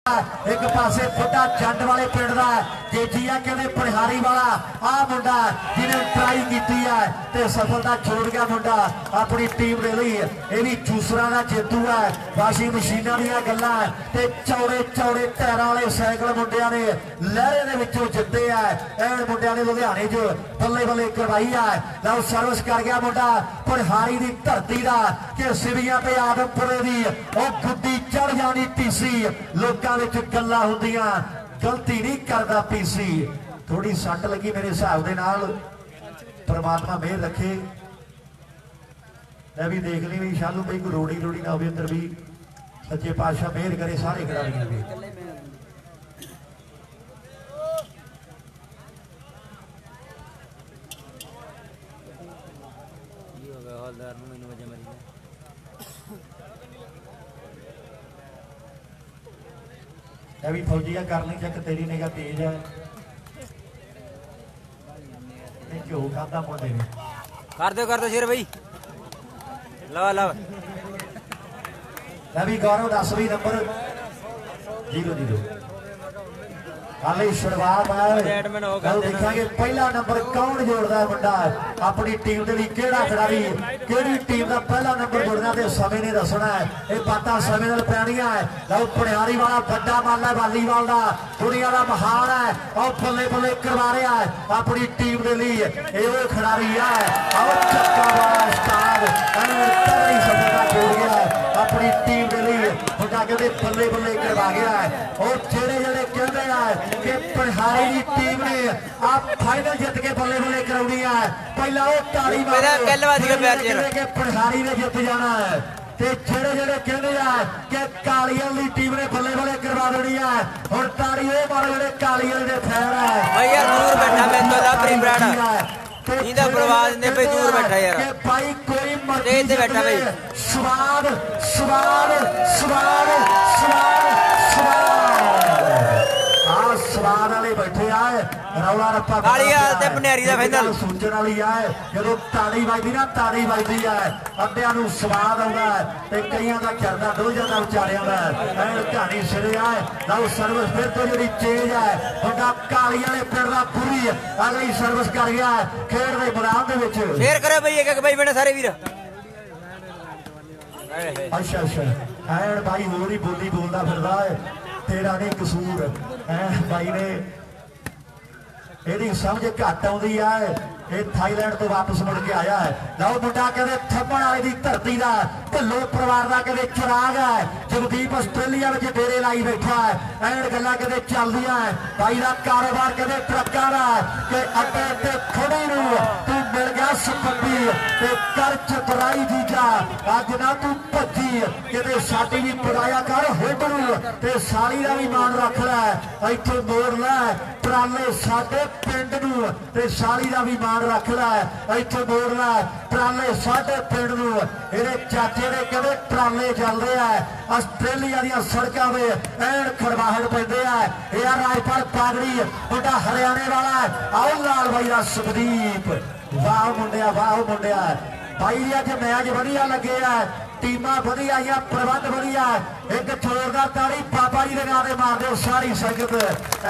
एक पासे बुड्ढा जंड वाले पिंड का तेजिया कहते पनिहारी वाला आ मुंडा जिन्हें ट्राई की है ते सफलता छोड़ गया मुंडा अपनी टीम के लिए यह भी जूसर का जेतू है वाशिंग मशीनों दी गल्लां ते चौड़े चौड़े टायरां वाले साइकिल मुंडिया ने लहरे के जिते है एन मुंडिया ने लुधियाने च बल्ले बल्ले करवाई है लो सर्विस कर गया मुंडा पनिहारी की धरती का कि सिवियां ते आदमपुरे की गुड्डी चढ़ जानी टीसी लोग गल्लां हुंदियां गलती नहीं करता पीसी थोड़ी सट लगी मेरे हिसाब के नाल परमात्मा मेहर रखे मैं भी देख ली भी शालू भाई कोई रोड़ी रोड़ी ना हो अंदर भी सच्चे पातशाह मेहर करे सारे खिलाड़ियों की भी फौजिया करनी चक तेरी निगाह तेज है घ्यो खादा मुंडे ने कर दो शेर भाई लवा लवा भी गौरव 10वीं नंबर 0-0 हाले शुरुआत है देखा पहला नंबर कौन जोड़ता है मुंडा अपनी टीम के लिए केड़ा खिलाड़ी केड़ी टीम का पहला नंबर जोड़ना तो समय ने दसना है ये बातें समय नाल पैणियां है लो पनिहारी वाला बड़ा मान है वालीबाल का दुनिया का महान है और बल्ले बल्ले करवा रहा है अपनी टीम के लिए ये खिलाड़ी है और चक्का वाला स्टार सफलता जोड़ गया है अपनी टीम के लिए मुंडा कहते बल्ले बल्ले करवा गया है और जेड़े जेड़े कहते हैं कि पनिहारी की टीम ने आप फाइनल जित के बल्ले बल्ले करानी है पहला वो ताली मार पनिहारी ने जित जाना है जेड़े जेड़े कहते हैं कि कालीअल की टीम ने बल्ले बल्ले करवा देनी है और ताली वो मारो जेड़े कालीअल के फैन है प्रवास ने भाई दूर बैठा यार भाई कोई मर्जी बैठा भाई स्वाद स्वाद स्वाद स्वाद स्वाद वाले बैठे आए रौला रप्पा सोचने वाली है जो ताड़ी बजती ना ताड़ी बजती है अद्धिया स्वाद आता है कई का चरदा डुल जाता बेचारियों का कहानी सिरे आए लो सर्विस फिर तो जी चेंज है मुंडा काली वाले पिंड का पूरी अगली सर्विस कर गया है खेड के मैदान शेयर करो भाई एक भाई बने सारे वीर अच्छा अच्छा एन भाई होर ही बोली बोलता फिरदा है तेरा नहीं कसूर भाई ने यदि समझ घट आती है ये थाईलैंड तो वापस मुड़ के आया है लो मुंडा कहते थप्पड़ वाले की धरती का ढिल्लो परिवार का कहते चिराग है जगदीप आस्ट्रेलिया में डेरे लाई बैठा है एन गल्लां कहते चलदियां है भाई का कारोबार कहते ट्रकों का कि अड्डे ते खड़ी तू मिल गया संपत्ति कर चतुराई जीजा अज ना तू भजी कहते साडी भी पड़ाया कर होबरू ते साली का भी मान रख लै इत्थे मोड़ लै ट्राले साडे पिंड नूं ते साली का भी मान रख लै इत्थे मोड़ लै ट्राले साडे पिंड नूं इहदे चाचे दे कहते ट्राले चल रहे हैं आस्ट्रेलिया दी सड़कों में एन खड़वाहट पैंदे है यार राजपाल पागड़ी मुंडा हरियाणे वाला आओ लाल भाई का सुखदीप वाह मुंडिया भाई अज मैच वधिया लगे है टीमां वधिया आईयां प्रबंध वधिया एक जोरदार ताड़ी बाबा जी के नाम से मार दो सारी संगत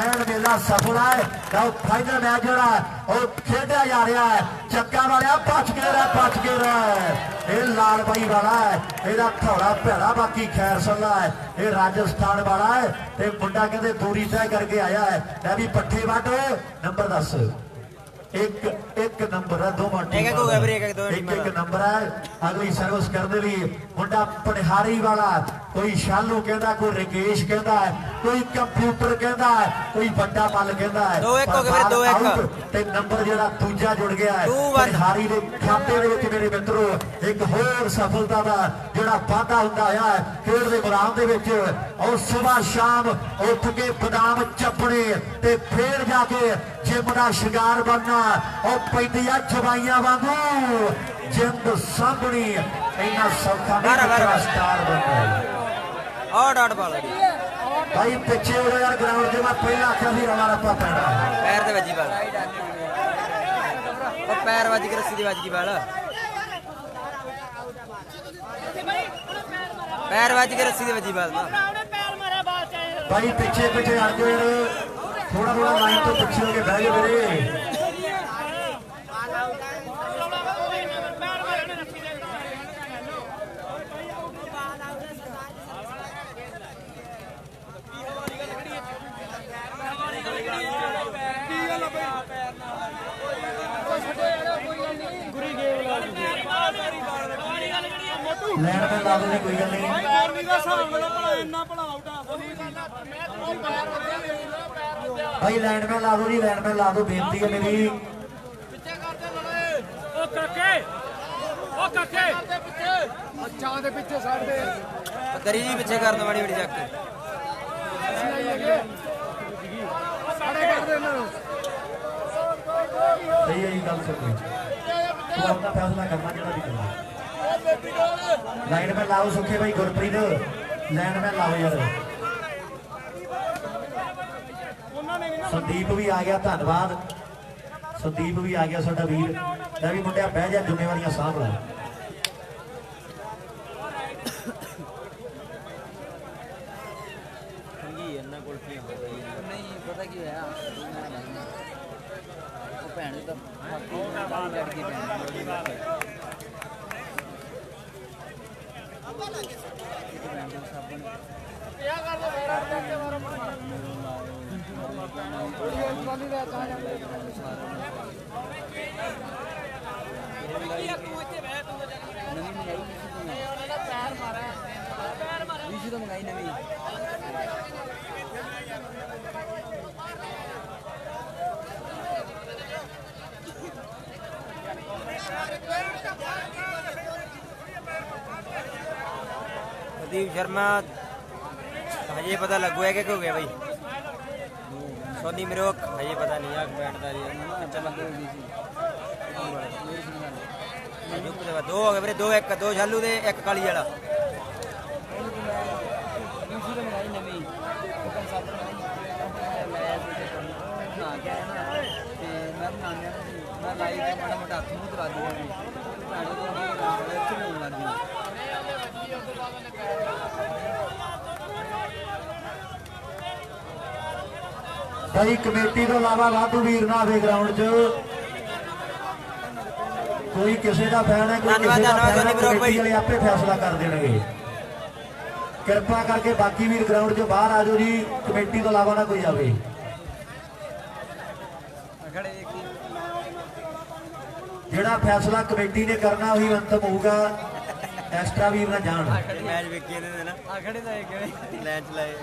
एन मेला सफल है लो फाइनल मैच जोड़ा और खेड़ा जा रहा है चक्का वाले बच के रहा ये लाल भाई वाला है यदा थोड़ा भैड़ा बाकी खैर सला है ये राजस्थान वाला है ते मुंडा कहते दूरी तय करके आया है मैं भी पट्ठे वाटो नंबर 10 एक नंबर है दो एक नंबर है अगली सर्विस करने लिए मुंडा पनिहारी वाला कोई शालू कहता कोई रिकेश कहता है कोई कंप्यूटर कहता है कोई बड़ा मल कहता है नंबर जरा दूजा जुड़ गया है पनिहारी के खाते मेरे मित्रों एक होर सफलता का जोड़ा वाधा होता है खेड के मैदान के और सुबह शाम उठ के बादाम चपने ते फिर जाके जिम का शिकार बनना और पैंदियां चबाइया वांगू जिंद सामनी इन्ना सौखा स्टार बनना भाई पिछे हो यार ग्राउंड से मैं पहला आख्या भी रौला रप्पा पैना पैर ते वजी बाल पैर वज के रस्सी दी वज गई बाल पैर वज के रस्सी दी वजी बाल भाई पिछे पिछे हट जाओ यार, थोड़ा थोड़ा लाइन तो पिछे हो के बह जाओ मेरे। लैंड में ला दो जी, कोई गल नहीं। भाई लैंड में ला दो जी, लैंड में ला दो, बेनती है मेरी। दरी जी पिछे कर दो बड़ी बड़ी जाके। सही है जी, गल सुन तू अपना फैसला करना जो भी करना। लाइन में लाओ सुखे भाई, गुरप्रीत लैंड में लाओ यार। संदीप भी आ गया, धन्यवाद संदीप भी आ गया साडा वीर। मैं भी मुंडिया बह जा, जिम्मेवारियां सांभ ला। नहीं पता की होया भैन तो तो मंगाई नवी प्रदीप शर्मा हजे पता लगू है कि हो गया भाई। सोनी मरोक हजे पता नहीं है बैठता जी दो हो गए मेरे, दो एक दो शालू दे एक काली वाला। भाई कमेटी तो इलावा वाधू वीर ना आवे ग्राउंड च, कोई किसी का फैन है, कोई किसी का फैन है, कमेटी वाले आपे फैसला कर देंगे। कृपा करके बाकी वीर ग्राउंड चो बाहर आ जाओ जी, कमेटी तो इलावा ना कोई आवे। जेड़ा फैसला कमेटी ने करना वही अंतिम होगा, एक्स्ट्रा वीर ना जान। मैच वेखे ने ना खड़े लाए के लाइन चलाए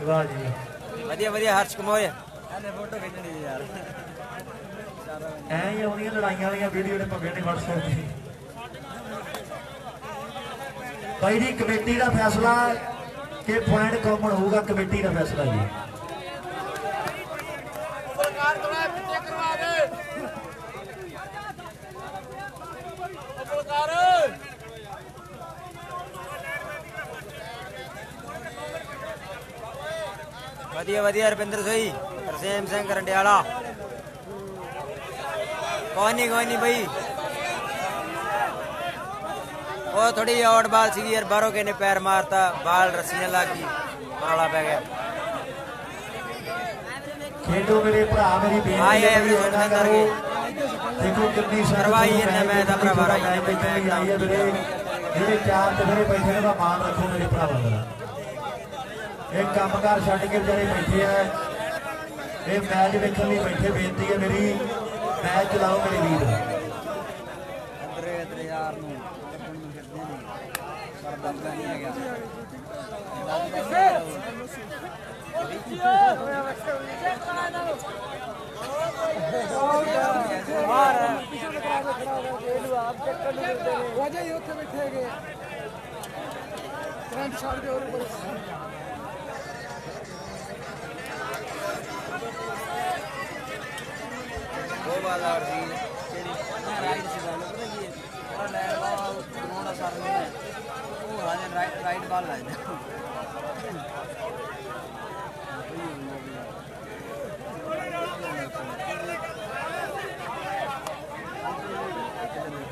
वाह जी, ਵਧੀਆ ਵਧੀਆ ਹਰਸ਼ ਕਮੋਏ ਇਹਨੇ ਫੋਟੋ ਖਿੱਚਣੀ ਯਾਰ। ਐ ਹੀ ਆਉਂਦੀਆਂ ਲੜਾਈਆਂ ਵਾਲੀਆਂ ਵੀਡੀਓ ਨੇ ਭੱਗੇ ਨੇ WhatsApp ਤੇ। ਭਾਈ ਜੀ ਕਮੇਟੀ ਦਾ ਫੈਸਲਾ ਕਿ ਪੁਆਇੰਟ ਕਾਮਨ ਹੋਊਗਾ, ਕਮੇਟੀ ਦਾ ਫੈਸਲਾ ਜੀ। ਵਧੀਆ ਵਧੀਆ ਰਵਿੰਦਰ ਸੋਈ ਤਰਸੇਮ ਸਿੰਘ ਰੰਡਿਆਲਾ। ਕੋਈ ਨਹੀਂ ਬਈ, ਉਹ ਥੋੜੀ ਆਊਟ ਬਾਲ ਸੀ ਯਾਰ, ਬਾਹਰੋਂ ਕਿਸੇ ਨੇ ਪੈਰ ਮਾਰਤਾ, ਬਾਲ ਰੱਸੀਆਂ ਲੱਗ ਗਈ, ਰੌਲਾ ਪੈ ਗਿਆ। खेडो मेरे भरा, मेरी बेनती है देखो कितनी करवाई है मैं दा भरा आई है मेरे मेरे चार ते मेरे बैठे का मान रखो मेरे भरावां दा। एक कामकार छड्ड के बेचारे बैठे है, ये मैच देखने लिए बैठे। बेनती है मेरी, मैच चलाओ मेरे वीर। यार नु पर दंगा नहीं है क्या दो बाल और सी राइट से बाल पता की और लेफ्ट बॉल दोनों सर में वो राजन राइट बॉल लाए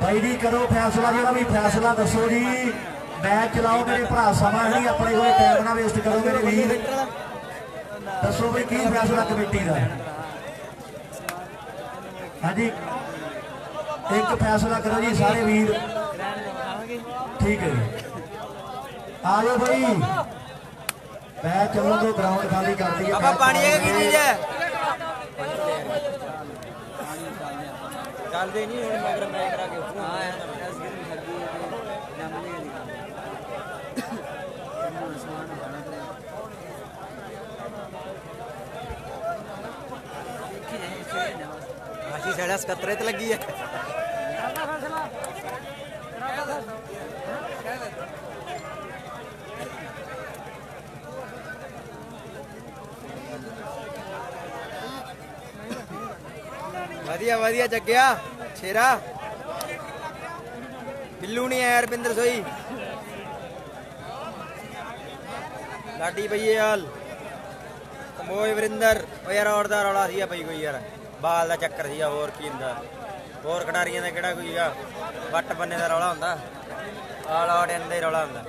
भाई जी करो फैसला जो भी फैसला दसो जी मैच चलाओ मेरे भरा समा नहीं अपने को टाइम ना वेस्ट करो मेरे वीर दसो भाई की फैसला कमेटी का हाँ जी एक फैसला करो जी सारे वीर ठीक है जी आ जाओ भाई मैच चलो तो ग्राउंड खाली कर दी बाबा पानी है की चीज है ਚੱਲਦੇ ਨਹੀਂ ਹੁਣ ਮਗਰ ਮੈਂ ਕਰਾ ਕੇ ਹਾਂ ਐਸ ਗਿਰ ਵੀ ਲੱਗੀ ਜੰਮ ਨਹੀਂ ਆਸ਼ੀ ਸਾਡਾ 77 ਤੇ ਲੱਗੀ ਹੈ ਵਧੀਆ ਵਧੀਆ ਜੱਗਿਆ ਸ਼ੇਰਾ ਬਿੱਲੂ ਨਹੀਂ ਆਇਆ ਰਵਿੰਦਰ ਸੋਈ ਲਾਡੀ ਭਈਏ ਹਾਲ ਕਮੋਏ ਵਰਿੰਦਰ ਉਹ ਯਾਰ ਔਰ ਦਾ ਰੌਲਾ ਸੀ ਬਈ ਕੋਈ ਯਾਰ ਬਾਲ ਦਾ ਚੱਕਰ ਸੀ ਹੋਰ ਕੀ ਹੁੰਦਾ ਹੋਰ ਖਿਡਾਰੀਆਂ ਦਾ ਕਿਹੜਾ ਕੋਈ ਆ ਵੱਟ ਬੰਨੇ ਦਾ ਰੌਲਾ ਹੁੰਦਾ ਆਲ ਆਊਟ ਦਾ ਹੀ ਰੌਲਾ ਹੁੰਦਾ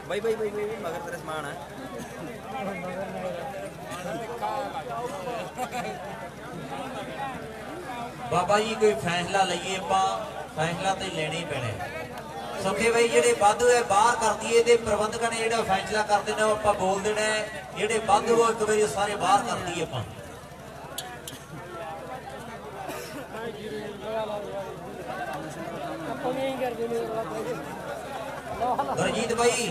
ਬਈ ਬਈ ਬਈ ਬਈ ਮਗਰ ਤੇਰਾ ਸਮਾਨ ਹੈ बाबा जी कोई फैसला लईए फैसला तो लेना ही पैना सुखे भाई जेडे वाधू है बाहर कर दिए ते प्रबंधक ने जेड़ा फैसला कर देना आपां बोल देना है जेडे वाधू एक बार सारे बाहर कर दिए आपां गुरजीत भाई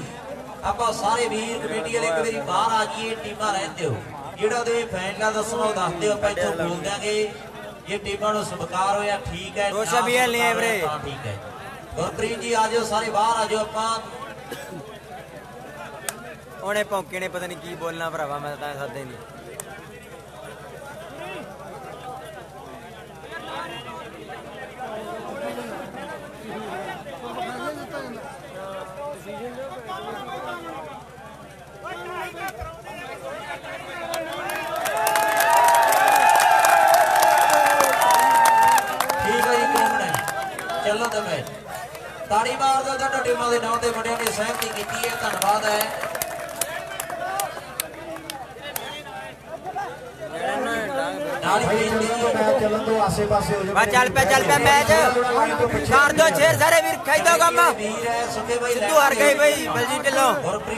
आपां सारे वीर कमेटी वाले एक बार बाहर आ जाइए टीमां रहंदे हो जेड़ा दे फैसला दसो दस दिओ आपां इत्थों बोल देंगे ये टीमां नूं स्वीकार होया ठीक है रोशा भी है ले वीरे ठीक है गुरप्रीत जी आ जाओ सारे बाहर आ जाओ आपां ਉਹਨੇ ਭੌਂਕੇ ਨੇ ਪਤਾ ਨਹੀਂ ਕੀ ਬੋਲਣਾ ਭਰਾਵਾ ਮੈਂ ਤਾਂ ਸਾਦੇ ਨਹੀਂ चलो तो मैच ताड़ी मार दो तो टीमों के नाम से मुंडिया ने सहमति की है धन्यवाद है ਚੱਲ ਪਿਆ ਮੈਚ ਕਰ ਦੋ ਛੇਰ ਸਾਰੇ ਵੀਰ ਖਾਈ ਦੋ ਕੰਮ ਸਿੱਧੂ ਹਾਰ ਗਏ ਬਈ ਬਲਜੀਤ ਢਿੱਲੋਂ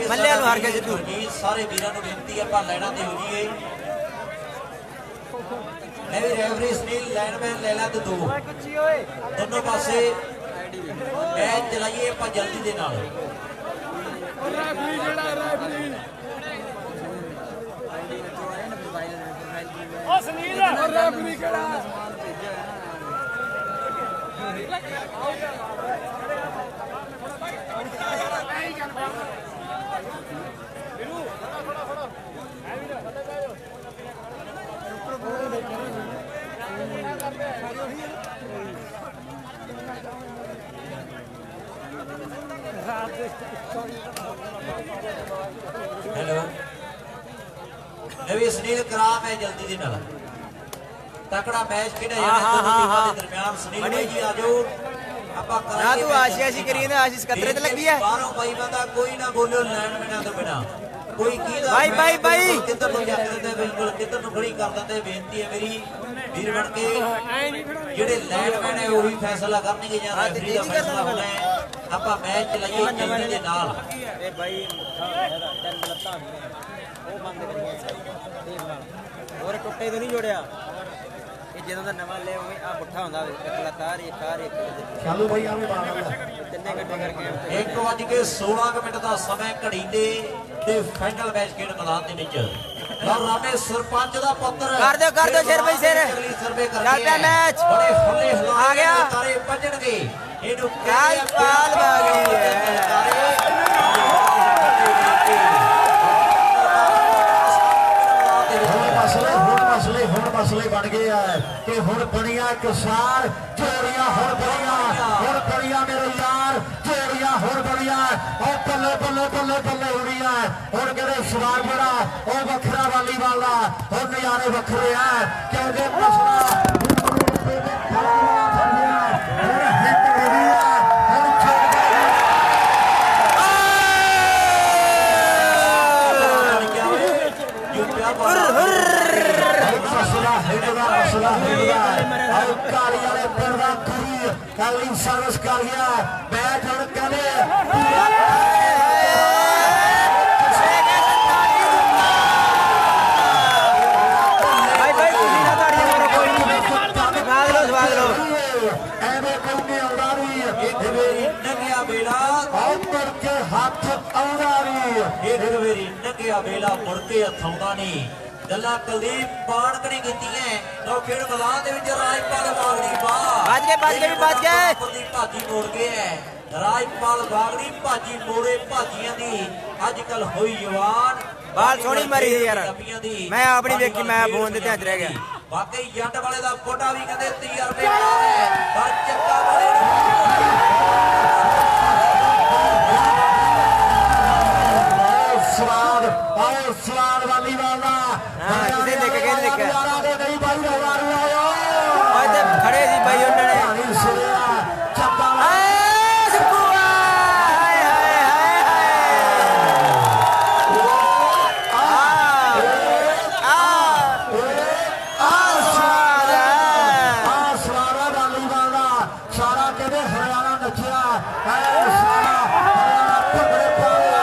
ਮੱਲੇ ਨੂੰ ਹਾਰ ਗਏ ਸਿੱਧੂ ਸਾਰੇ ਵੀਰਾਂ ਨੂੰ ਬੇਨਤੀ ਹੈ ਆਪਾਂ ਲੈਣਾ ਤੇ ਹੋ ਜੀਏ मैं भी रेफरी सुनील लाइनमैन ले ला तो दो दोनों पासे मैच चलाइए आप जल्दी दे नाल हेलो नवी सुनील कराम है जल्दी दे नाल तकड़ा मैच खेड़ा जाना टीमां दे दरमियान सुनील भाई जी आ जाओ आपा ना तू आशी करी ने आशीष कतरे ते लगी है बाहरों भाई बंदा कोई ना बोलो लाइनमैन तो बिना कोई की भाई किधर नु जाते ते बिल्कुल किधर नु खड़ी कर देते बेनती है मेरी वीर बन के जेडे लाइनमैन है वही फैसला करनगे या रेफरी दा फैसला होना है आपा मैच चलाइए जल्दी दे नाल ए भाई ਤਿੰਨ ਲੱਤਾਂ ਉਹ ਬੰਦ ਕਰੀਏ ਦੇਖ ਨਾਲ ਹੋਰ ਟੁੱਟੇ ਤੋਂ ਨਹੀਂ ਜੋੜਿਆ ਇਹ ਜਦੋਂ ਦਾ ਨਵਾਂ ਲੈ ਹੋਵੇ ਆ ਪੁੱਠਾ ਹੁੰਦਾ ਇੱਕ ਲਤਾਰ ਇੱਕ ਚਾਲੂ ਭਾਈ ਆਵੇ ਬਾਹਰ ਤਿੰਨੇ ਘੰਟੇ ਕਰਕੇ 1:16 ਮਿੰਟ ਦਾ ਸਮਾਂ ਘੜੀ ਤੇ ਫਾਈਨਲ ਮੈਚ ਖੇਡ ਮੈਦਾਨ ਦੇ ਵਿੱਚ ਲਓ ਰਾਮੇ ਸਰਪੰਚ ਦਾ ਪੁੱਤਰ ਕਰ ਦਿਓ ਸ਼ੇਰ ਭਾਈ ਸ਼ੇਰ ਚੱਲ ਪਿਆ ਮੈਚ ਬੜੇ ਫੁੱਲੇ ਆ ਗਿਆ ਤਾਰੇ ਵੱਜਣਗੇ ਇਹਨੂੰ ਕਾਲ ਬਾਗੀ ਹੈ ਮਸਲੇ ਬਣ ਗਏ ਆ ਕਿ ਹੁਣ ਬਣੀਆਂ ਕਿਸਾਨ ਜੋੜੀਆਂ ਹੁਣ ਬਣੀਆਂ ਮੇਰੇ ਯਾਰ ਜੋੜੀਆਂ ਹੁਣ ਬਣੀਆਂ ਉਹ ਬੱਲੇ ਹੋਣੀਆਂ ਹੁਣ ਕਹਿੰਦੇ ਸਵਾਲ ਜਿਹੜਾ ਉਹ ਵੱਖਰਾ ਵਾਲੀਬਾਲ ਦਾ ਹੁਣ ਨਜ਼ਾਰੇ ਵੱਖਰੇ ਆ ਕਿਉਂਕਿ ਮਸਲਾ ਅਗਲੀ ਸਰਵਿਸ ਕਰ ਗਿਆ ਮੈਚ ਹੁਣ ਕਹਿੰਦੇ ਭਾਈ ਭਾਈ ਤੁਸੀਂ ਨਾ ਤਾੜੀਆਂ ਮਾਰੋ ਕੋਈ ਨਹੀਂ ਸਵਾਦ ਲਓ ਐਵੇਂ ਕਹਿੰਦੇ ਆਉਂਦਾ ਨਹੀਂ ਇੱਕ ਵੇਰੀ ਨੰਗਿਆ ਵੇਲਾ ਆਉ ਮੁੜ ਕੇ ਹੱਥ ਆਉਂਦਾ ਨਹੀਂ ਇੱਕ ਵੇਰੀ ਨੰਗਿਆ ਵੇਲਾ ਮੁੜ ਕੇ ਹੱਥਾਉਂਦਾ ਨਹੀਂ ਗੱਲਾਂ ਕੁਲਦੀਪ ਮਾਨਕ ਨੇ ਕੀਤੀਆਂ ਲੋ ਖੇਡ ਮੈਦਾਨ ਦੇ ਵਿੱਚ ਰਾਜਪਾਲ ਬਾਗੜੀ ਭੱਜ ਗਏ ਵੀ ਭੱਜ ਗਏ ਦੀ ਭਾਜੀ ਮੋੜ ਗਏ ਹੈ ਰਾਜਪਾਲ ਬਾਗੜੀ ਭਾਜੀ ਮੋੜੇ ਭਾਜੀਆਂ ਦੀ ਅੱਜ ਕੱਲ ਹੋਈ ਜਵਾਨ ਬਾਲ ਸੋਹਣੀ ਮਾਰੀ ਸੀ ਯਾਰ ਡੱਬੀਆਂ ਦੀ ਮੈਂ ਆਪਣੀ ਵੇਖੀ ਮੈਂ ਫੋਨ ਦੇ ਧਿਆਨ ਚ ਰਹਿ ਗਿਆ ਵਾਕਈ ਜੱਟ ਵਾਲੇ ਦਾ ਫੋਟਾ ਵੀ ਕਹਿੰਦੇ ਤਜਰਬੇਕਾਰ ਹੈ ਪਰ ਚੱਕਾ ਵਾਲੇ ਨੂੰ ਸਵਾਦ ਵਾਲੀ ਵਾਲਾ ਕਿਸੇ ਨੇ ਦੇਖਿਆ ਨਹੀਂ ਬਾਈ ਰਵਾਰੂ ਆਇਆ ਓਏ ਤੇ ਖੜੇ ਸੀ ਬਾਈ ਉਹਨਾਂ ਨੇ ਨਹੀਂ ਸੁਣਿਆ ਚੱਕਾ ਆਏ ਸੁਕੂਆ ਹਾਏ ਹਾਏ ਹਾਏ ਸਵਾਰਾ ਵਾਲੀ ਵਾਲਾ ਸਾਰਾ ਕਹਿੰਦੇ ਹਰਿਆਣਾ ਨੱਚਿਆ ਸਾਰਾ ਹਰਿਆਣਾ ਭੰਗੜੇ ਪਾਇਆ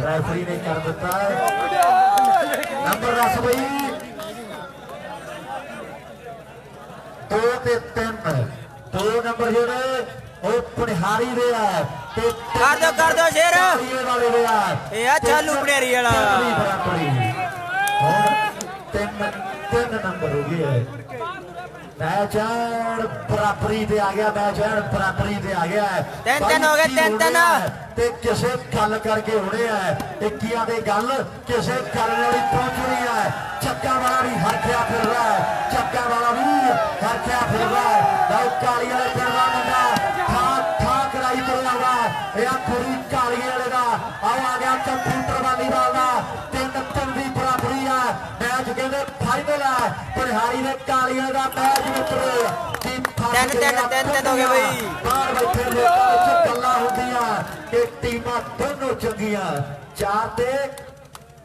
रेफरी ने कर दिता है नंबर 10 बई 2 ते 3 दो नंबर जेडे ਉਹ ਪਨਿਹਾਰੀ ਦੇ ਆ ਤੇ ਕਰ ਦੋ ਸ਼ੇਰ ਵਾਲੇ ਦੇ ਆ ਇਹ ਆ ਚਾਲੂ ਪਨਿਹਾਰੀ ਵਾਲਾ ਹੁਣ 3 ਨੰਬਰ ਹੋ ਗਏ मैच बराबरी पे आ गया मैच बराबरी पे आ गया है 3-3 हो गए 3-3 ते किसे गल करके होने है इक्कियां दे गल किसे करने वाली पहुंचनी है चक्का वाला भी हरख्या फिर रहा है चक्का वाला भी हरख्या फिर रहा है लाओ काली वाले फिर रहा मुंडा ठा कराई तुरया हुआ यह कुड़ी काली वाले का आओ आ गया कंप्यूटर वाली वाला 3-3 की बराबरी है मैच कहते फाइनल है पनिहारी ने काली वाले का मैच ਤਿੰਨ ਹੋ ਗਏ ਬਈ ਬਾਹਰ ਬੈਠੇ ਲੋਕਾਂ ਵਿੱਚ ਗੱਲਾਂ ਹੁੰਦੀਆਂ ਕਿ ਟੀਮਾਂ ਦੋਨੋਂ ਚੰਗੀਆਂ 4 ਤੇ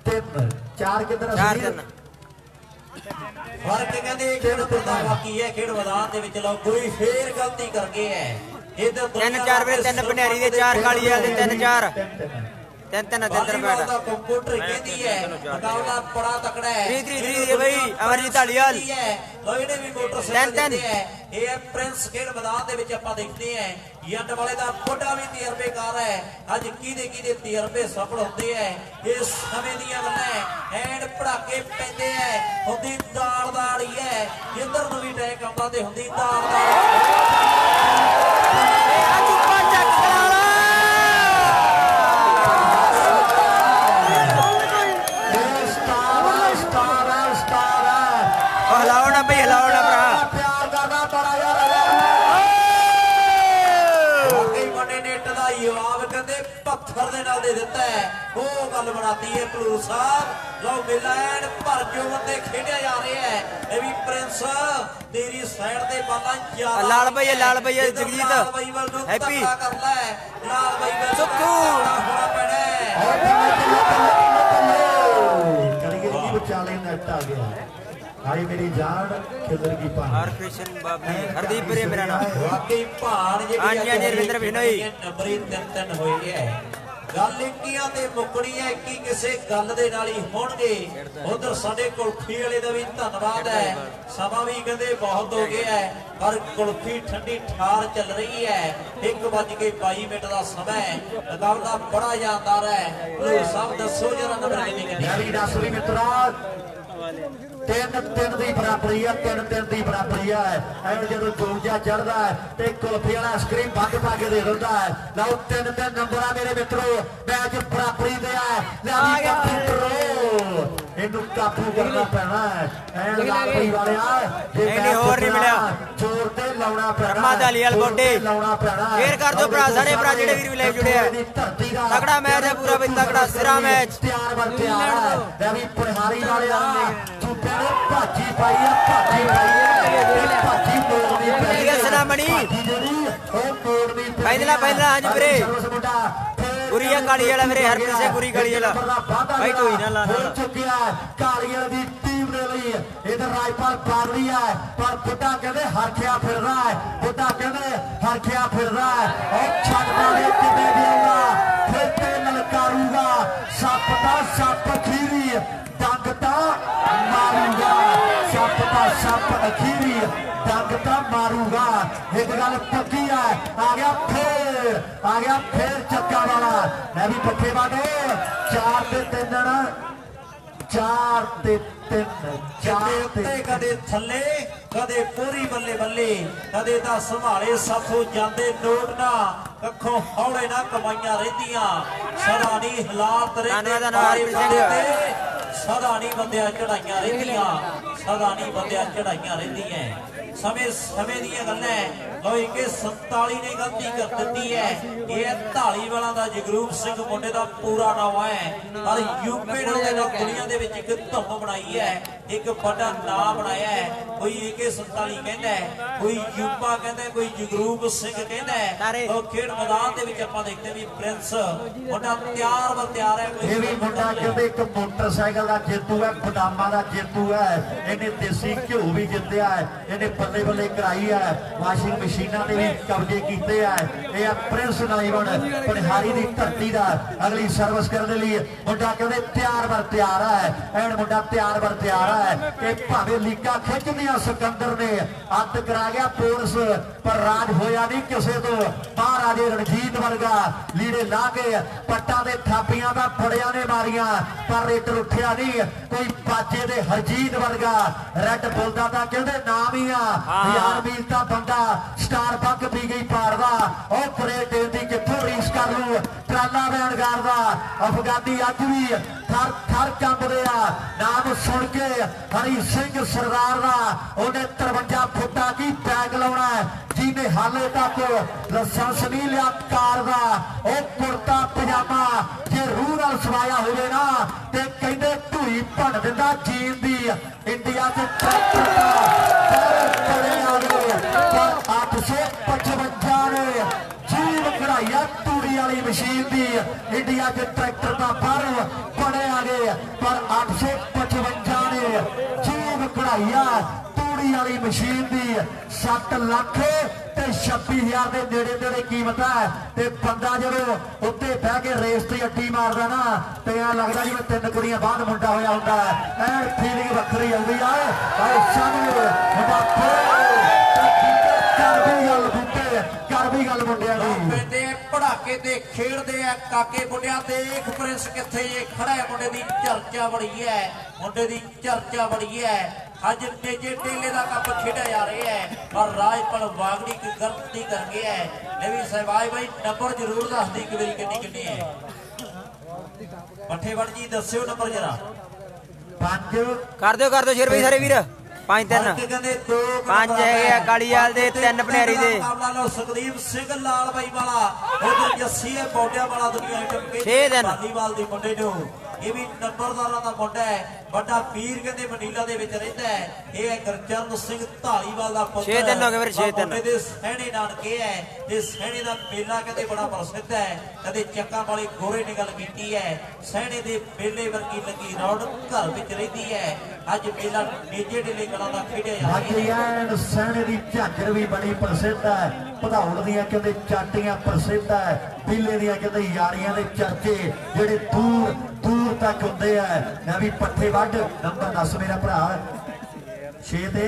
3 4 ਕਿੰਨਾ ਚਾਰ ਫਰਕ ਕਹਿੰਦੇ ਖੇਡ ਪ੍ਰਦਾਵਾ ਕੀ ਹੈ ਖੇਡ ਮੈਦਾਨ ਦੇ ਵਿੱਚ ਲਓ ਕੋਈ ਫੇਰ ਗਲਤੀ ਕਰ ਗਏ ਹੈ ਇਧਰ 3-4 ਵੇ 3 ਪਨਿਆਰੀ ਦੇ 4 ਕਾਲੀ ਵਾਲੇ ਦੇ 3-4 ਤਿੰਨ ਬੈਠ ਕੰਪਿਊਟਰ ਕਹਿੰਦੀ ਹੈ ਮੁਕਾਬਲਾ ਬੜਾ ਤਕੜਾ ਹੈ 3-3 ਬਈ ਅਮਰਜੀਤ ਢਾਲੀਵਾਲ ਲੋ ਇਹਨੇ ਵੀ ਮੋਟਰਸਾਈਕਲ ਦਿੱਤੇ ਹੈ ਇਹ ਹੈ ਪ੍ਰਿੰਸ ਖੇਡ ਮੈਦਾਨ ਦੇ ਵਿੱਚ ਆਪਾਂ ਦੇਖਦੇ ਹਾਂ ਜੱਟ ਵਾਲੇ ਦਾ ਫੋਟਾ ਵੀ ਤਜਰਬੇਕਾਰ ਹੈ ਅੱਜ ਕਿਹਦੇ ਤਜਰਬੇ ਸਫਲ ਹੁੰਦੇ ਹੈ ਇਹ ਸਮੇਂ ਦੀਆਂ ਗੱਲਾਂ ਐਂਡ ਪੜਾਕੇ ਪੈਂਦੇ ਹੈ ਹੁੰਦੀ ਦਾੜੀ ਹੈ ਜਿੱਧਰ ਨੂੰ ਵੀ ਟੈਕ ਆਉਂਦਾ ਤੇ ਹੁੰਦੀ ਪੱਥਰ ਦੇ ਨਾਲ ਦੇ ਦਿੱਤਾ ਹੈ ਉਹ ਗੱਲ ਬਣਾਤੀ ਹੈ ਭਲੂ ਸਾਹਿਬ ਲਓ ਮੇਲਾ ਐਨ ਭਰ ਜੋਵਨ ਤੇ ਖੇਡਿਆ ਜਾ ਰਿਹਾ ਹੈ ਇਹ ਵੀ ਪ੍ਰਿੰਸ ਤੇਰੀ ਸਾਈਡ ਤੇ ਬਾਲਾਂ ਜ਼ਿਆਦਾ ਲਾਲ ਬਈ ਜਗਜੀਤ ਹੈਪੀ ਕਰ ਲੈ ਲਾਲ ਬਈ ਵੱਲ ਸੁੱਕੂ ਹੋਣਾ ਪੈਣਾ ਕਰੀਏ ਕੀ ਵਿਚਾਲੇ ਨੈਟ ਆ ਗਿਆ आई मेरी जान खिदर की पान हर कृष्ण बाबी हरदीप प्रिय मेरा नाम वाकई भाण जी रविंद्र बिनोई नंबरी 3 ਹੋਏ ਹੈ ਗੱਲ ਇੱਕੀਆਂ ਤੇ ਮੁੱਕਣੀ ਹੈ ਕਿ ਕਿਸੇ ਗੱਲ ਦੇ ਨਾਲ ਹੀ ਹੋਣਗੇ ਉਧਰ ਸਾਡੇ ਕੁਲਫੀ ਵਾਲੇ ਦਾ ਵੀ ਧੰਨਵਾਦ ਹੈ ਸਮਾਂ ਵੀ ਕਹਿੰਦੇ ਬਹੁਤ ਹੋ ਗਿਆ ਹੈ ਪਰ ਕੁਲਫੀ ਠੰਡੀ ਠਾਰ ਚੱਲ ਰਹੀ ਹੈ 1:22 ਮਿੰਟ ਦਾ ਸਮਾਂ ਹੈ ਮੁਕਾਬਲਾ ਬੜਾ ਸ਼ਾਨਦਾਰ ਹੈ ਉਹ ਸਭ ਦੱਸੋ ਜਰਾ ਨੰਬਰ ਕਿੰਨੇ ਯਾਰੀ ਦੱਸ ਵੀ ਮਿੱਤਰਾ 3-3 ਦੀ ਬਰਾਬਰੀ ਹੈ 3-3 ਦੀ ਬਰਾਬਰੀ ਹੈ ਐਂ ਜਦੋਂ ਦੂਜਾ ਚੜਦਾ ਹੈ ਤੇ ਕੁਲਫੀ ਵਾਲਾ ਆਈਸਕ੍ਰੀਮ ਵੱਧ ਪਾ ਕੇ ਦੇ ਦਿੰਦਾ ਹੈ ਲਓ 3-3 ਨੰਬਰ ਆ ਮੇਰੇ ਮਿੱਤਰੋ ਮੈਚ ਬਰਾਬਰੀ ਦੇ ਆ ਲੈ ਕੰਪਿਊਟਰ ਇਹਨੂੰ ਕਾਬੂ ਕਰਨਾ ਪੈਣਾ ਹੈ ਐਂ ਲਾਲਪੁਰੀ ਵਾਲਿਆ ਜੇ ਨਹੀਂ ਹੋਰ ਨਹੀਂ ਮਿਲਿਆ ਜ਼ੋਰ ਤੇ ਲਾਉਣਾ ਪੈਣਾ ਰਮਾ ਦਾਲੀਵਾਲ ਗੋਡੇ ਲਾਉਣਾ ਪੈਣਾ ਸ਼ੇਅਰ ਕਰ ਦਿਓ ਭਰਾ ਸਾਰੇ ਭਰਾ ਜਿਹੜੇ ਵੀਰ ਵੀ ਲਾਈਵ ਜੁੜੇ ਆ ਤਕੜਾ ਮੈਚ ਹੈ ਪੂਰਾ ਬਈ ਤਕੜਾ ਸਿਰਾ ਮੈਚ ਤਿਆਰ ਬਰ ਤਿਆਰ ਹੈ ਲੈ ਵੀ ਪਨਹਾਰੀ ਵਾਲਿਆਂ ਨੇ ਚੁੱਪੇ ਨੇ ਭਾਜੀ ਪਾਈ ਹੈ ਭਾਜੀ ਮੋੜਨੀ ਪਈ ਠੀਕ ਹੈ ਸਨਾਮਣੀ ਜਿਹੜੀ ਉਹ ਮੋੜਨੀ ਪਹਿਲਾ ਹਾਂਜੀ ਵੀਰੇ ਗੁਰੀਆ ਕਾਲੀ ਵਾਲਾ ਵੀਰੇ ਹਰਪ੍ਰੀਤ ਸਿੰਘ ਗੁਰੀ ਕਾਲੀ ਵਾਲਾ ਭਾਈ ਢੋਈ ਨਾ ਲਾ ਹੋ ਚੁੱਕਿਆ ਕਾਲੀ ਵਾਲੀ ਦੀ ਟੀਮ ਦੇ ਲਈ ਇਧਰ ਰਾਜਪਾਲ ਬਾਗੜੀ ਹੈ ਪਰ ਬੁੱਢਾ ਕਹਿੰਦੇ ਹਰਖਿਆ ਫਿਰਦਾ ਹੈ ਬੁੱਢਾ ਕਹਿੰਦੇ ਹਰਖਿਆ ਫਿਰਦਾ ਹੈ ਉਹ ਛੱਡਦਾ ਨਹੀਂ ਕਿਤੇ ਜਾਊਗਾ ਫਿਰ ਤੇ ਲਲਕਾਰੂਗਾ ਸੱਪ ਦਾ ਸੱਪ ਅਖੀਰੀ ਡੰਗ ਤਾਂ ਮਾਰੂਗਾ ਸੱਪ ਦਾ ਸੱਪ ਅਖੀਰੀ ਡੰਗ ਤਾਂ ਮਾਰੂਗਾ ਇੱਕ ਗੱਲ ਪੱਕੀ ਹੈ ਆ ਗਿਆ ਫੇਰ ਚੱਕਾ ਵਾਲਾ ਮੈਂ ਵੀ ਪੱਠੇ ਵਾਡੇ 4 ਤੇ 3 4 ਤੇ 3 4 ਤੇ ਕਦੇ ਥੱਲੇ ਕਦੇ ਪੂਰੀ ਬੱਲੇ ਬੱਲੇ ਕਦੇ ਤਾਂ ਸੰਭਾਲੇ ਸਾਥੋਂ ਜਾਂਦੇ ਨੋਟ ਨਾ ਕੱਖੋਂ ਹੌਲੇ ਨਾ ਕਮਾਈਆਂ ਰਹਿੰਦੀਆਂ ਸਦਾ ਨਹੀਂ ਹਾਲਾਤ ਰਹਿੰਦੇ ਸਦਾ ਨਹੀਂ ਬੰਦਿਆਂ ਚੜਾਈਆਂ ਰਹਿੰਦੀਆਂ ਸਦਾ ਨਹੀਂ ਬੰਦਿਆਂ ਚੜਾਈਆਂ ਰਹਿੰਦੀਆਂ ਸਮੇਂ ਦੀਆਂ ਗੱਲਾਂ ਲੋਈ ਕਿ 47 ਨੇ ਗਲਤੀ ਕਰ ਦਿੱਤੀ ਹੈ ਇਹ ਢਾਲੀਵਾਲਾਂ ਦਾ ਜਗਰੂਪ ਸਿੰਘ ਮੁੰਡੇ ਦਾ ਪੂਰਾ ਨਾਮ ਹੈ ਪਰ ਯੂਪੀ ਨੇ ਉਹਦੇ ਨਾਲ ਦੁਨੀਆ ਦੇ ਵਿੱਚ ਇੱਕ ਧੁੰਮ ਬਣਾਈ ਹੈ ਇੱਕ ਵੱਡਾ ਨਾਮ ਬਣਾਇਆ ਹੈ ਕੋਈ AK47 ਕਹਿੰਦਾ ਹੈ ਕੋਈ ਯੂਪਾ ਕਹਿੰਦਾ ਕੋਈ ਜਗਰੂਪ ਸਿੰਘ ਕਹਿੰਦਾ ਹੈ ਉਹ ਖੇਡ ਮੈਦਾਨ ਦੇ ਵਿੱਚ ਆਪਾਂ ਦੇਖਦੇ ਵੀ ਪ੍ਰਿੰਸ ਮੁੰਡਾ ਤਿਆਰ ਹੈ ਇਹ ਵੀ ਮੁੰਡਾ ਕਹਿੰਦੇ ਇੱਕ ਮੋਟਰਸਾਈਕਲ ਦਾ ਜੇਤੂ ਹੈ ਬਦਾਮਾਂ ਦਾ ਜੇਤੂ ਹੈ ਇਹਨੇ ਦੇਸੀ ਘਿਓ ਵੀ ਜਿੱਤਿਆ ਹੈ ਇਹਨੇ ਬੱਲੇ ਬੱਲੇ ਕਰਾਈ ਹੈ ਵਾਸ਼ਿੰਗ ਮਸ਼ੀਨਾਂ ਦੇ ਵੀ ਕਬਜ਼ੇ ਕੀਤੇ ਆ ਇਹ ਆ ਪ੍ਰਿੰਸ ਨਾਈਵਨ ਪਨਹਾਰੀ ਦੀ ਧਰਤੀ ਦਾ ਅਗਲੀ ਸਰਵਿਸ ਕਰਨ ਦੇ ਲਈ ਮੁੰਡਾ ਕਹਿੰਦੇ ਤਿਆਰ ਬਰ ਤਿਆਰ ਹੈ ਐਨ ਮੁੰਡਾ ਤਿਆਰ ਬਰ ਤਿਆਰ ਹੈ ਇਹ ਭਾਵੇਂ ਲੀਕਾਂ ਖਿੱਚਦੀਆਂ ਸਿਕੰਦਰ ਨੇ ਅੱਤ ਕਰਾ ਗਿਆ ਪੋਰਸ ਪਰ ਰਾਜ ਹੋਇਆ ਨਹੀਂ ਕਿਸੇ ਤੋਂ ਮਹਾਰਾਜੇ ਰਣਜੀਤ ਵਰਗਾ ਲੀੜੇ ਲਾ ਕੇ ਪੱਟਾਂ ਦੇ ਥਾਪੀਆਂ ਦਾ ਫੜਿਆਂ ਨੇ ਮਾਰੀਆਂ ਪਰ ਰੇਟਰ ਉੱਠਿਆ ਨਹੀਂ ਕੋਈ ਬਾਜੇ ਦੇ ਹਰਜੀਤ ਵਰਗਾ ਰੈੱਡ ਬੁੱਲ ਦਾ ਤਾਂ ਕਹਿੰਦੇ ਨਾਮ ਹੀ ਆ ਯਾਰ ਮੀਲ ਤਾਂ ਬੰਦਾ ਸਟਾਰ ਬੱਕ ਪੀ ਗਈ ਪਾਰਦਾ ਉਹ ਪਰੇ ਟੇਲ ਦੀ ਕਿੱਥੋਂ ਰੀਸ ਕਰ ਲੂ ਟਰਾਲਾ ਬੈਣ ਕਰਦਾ ਅਫਗਾਨੀ ਅੱਜ ਵੀ ਥਰ ਕੰਬਦੇ ਆ ਨਾਮ ਸੁਣ ਕੇ ਹਰੀ ਸਿੰਘ ਸਰਦਾਰ ਦਾ ਉਹਨੇ 53 ਫੁੱਟਾ ਕੀ ਬੈਗ ਲਾਉਣਾ ਜਿਹਨੇ ਹਾਲੇ ਤੱਕ ਲਾਇਸੈਂਸ ਨਹੀਂ ਲਿਆ ਕਾਰ ਦਾ ਉਹ ਕੁਰਤਾ ਪਜਾਮਾ ਜੇ ਰੂਹ ਨਾਲ ਸਵਾਇਆ ਹੋਵੇ ਨਾ ਤੇ ਕਹਿੰਦੇ ਢੂਈ ਭੰਨ ਦਿੰਦਾ ਜੀਨ ਦੀ ਇੰਡੀਆ 'ਚ ਟਰੈਕਟਰ ਦਾ 855 ਨੇ ਜੀਵ ਕਢਾਈਆ ਤੂੜੀ ਵਾਲੀ ਮਸ਼ੀਨ ਦੀ ਇੰਡੀਆ 'ਚ ਟਰੈਕਟਰ ਦਾ ਬਾਹਰ ਬੜੇ ਆ ਗਏ ਪਰ 855 ਨੇ ਜੀਵ ਕਢਾਈਆ ਤੂੜੀ ਵਾਲੀ ਮਸ਼ੀਨ ਦੀ 7 ਲੱਖ ਤੇ 26000 ਦੇ ਨੇੜੇ ਤੇੜੇ ਕੀਮਤ ਹੈ ਤੇ ਬੰਦਾ ਜਦੋਂ ਉੱਤੇ ਬਹਿ ਕੇ ਰੇਸ ਤੇ ਅੱਡੀ ਮਾਰਦਾ ਨਾ ਤੇ ਐ ਲੱਗਦਾ ਜਿਵੇਂ 3 ਕੁੜੀਆਂ ਬਾਅਦ ਮੁੰਡਾ ਹੋਇਆ ਹੁੰਦਾ ਹੈ ਐ ਫੀਲਿੰਗ ਵੱਖਰੀ ਆਉਂਦੀ ਆ ਆਏ ਸਾਹਮਣੇ ਕਰ ਵੀ ਗੱਲ ਮੁੰਡਿਆਂ ਦੀ ਪੈਂਦੇ ਪੜਾਕੇ ਤੇ ਖੇਡਦੇ ਆ ਕਾਕੇ ਮੁੰਡਿਆਂ ਦੇਖ ਪ੍ਰਿੰਸ ਕਿੱਥੇ ਜੇ ਖੜਾ ਹੈ ਮੁੰਡੇ ਦੀ ਚਰਚਾ ਬੜੀ ਹੈ ਮੁੰਡੇ ਦੀ ਚਰਚਾ ਬੜੀ ਹੈ ਅੱਜ ਤੇਜੇ ਟੇਲੇ ਦਾ ਕੱਪ ਖੇਡਿਆ ਜਾ ਰਿਹਾ ਹੈ ਪਰ ਰਾਜਪਾਲ ਵਾਗੜੀ ਕੀ ਗਲਤੀ ਕਰ ਗਿਆ ਹੈ ਨਵੀਂ ਸਹਿਬਾਈ ਬਾਈ ਨੰਬਰ ਜ਼ਰੂਰ ਦੱਸ ਦੀ ਕਿ ਮੇਰੀ ਕਿੰਨੀ ਹੈ ਪੱਠੇਵੜ ਜੀ ਦੱਸਿਓ ਨੰਬਰ ਜਰਾ 5 ਕਰ ਦਿਓ ਸ਼ੇਰ ਬਈ ਸਾਰੇ ਵੀਰ 5-3 5 ਹੈਗੇ ਆ ਕਾਲੀਵਾਲ ਦੇ 3 ਪਨੇਰੀ ਦੇ ਸੁਖਦੀਪ ਸਿੰਘ ਲਾਲ ਬਾਈ ਵਾਲਾ ਉਧਰ ਜੱਸੀ ਹੈ ਬੋਡਿਆਂ ਵਾਲਾ ਦੁਨੀਆ ਟੱਪੇ 6 ਕਾਲੀਵਾਲ ਦੇ ਮੁੰਡੇ ਨੂੰ ਇਹ ਵੀ ਨੰਬਰਦਾਰਾਂ ਦਾ ਮੁੰਡਾ ਹੈ ਵੱਡਾ ਪੀਰ ਕਹਿੰਦੇ ਮਨੀਲਾ ਦੇ ਵਿੱਚ ਰਹਿੰਦਾ ਹੈ ਇਹ ਹੈ ਗੁਰਚਰਨ ਸਿੰਘ ਢਾਲੀਵਾਲ ਦਾ ਪੁੱਤਰ 6-3 ਹੋ ਗਏ ਫਿਰ 6-3 ਦੇ ਸਹਿਣੇ ਨਾਨਕੇ ਹੈ ਤੇ ਸਹਿਣੇ ਦਾ ਮੇਲਾ ਕਹਿੰਦੇ ਬੜਾ ਪ੍ਰਸਿੱਧ ਹੈ ਕਦੇ ਚੱਕਾਂ ਵਾਲੇ ਗੋਰੇ ਨੇ ਗੱਲ ਕੀਤੀ ਹੈ ਸਹਿਣੇ ਦੇ ਮੇਲੇ ਵਰਗੀ ਲੱਗੀ ਰੌਣਕ ਘਰ ਵਿੱਚ ਰਹਿੰਦੀ ਹੈ ਅੱਜ ਮੇਲਾ ਨੇਜੇ ਢੇਲੇ ਕਲਾਂ ਦਾ ਖੇਡਿਆ ਜਾ ਰਿਹਾ ਹੈ ਸਹਿਣੇ ਦੀ ਝਾਂਜਰ ਵੀ ਬੜੀ ਪ੍ਰਸਿੱਧ ਹੈ ਭਦੌੜ ਦੀਆਂ ਕਹਿੰਦੇ ਚਾਟੀਆਂ ਪ੍ਰਸਿੱਧ ਹੈ ਬੀਲੇ ਦੀਆਂ ਕਹਿੰਦੇ ਯਾਰੀਆਂ ਦੇ ਚਰਚੇ ਜਿਹੜੇ ਦੂਰ ਤੱਕ ਹੁੰਦੇ ਆ ਮੈਂ ਵੀ ਪੱਠੇ ਵੱਢ ਨੰਬਰ 10 ਮੇਰਾ ਭਰਾ 6 ਤੇ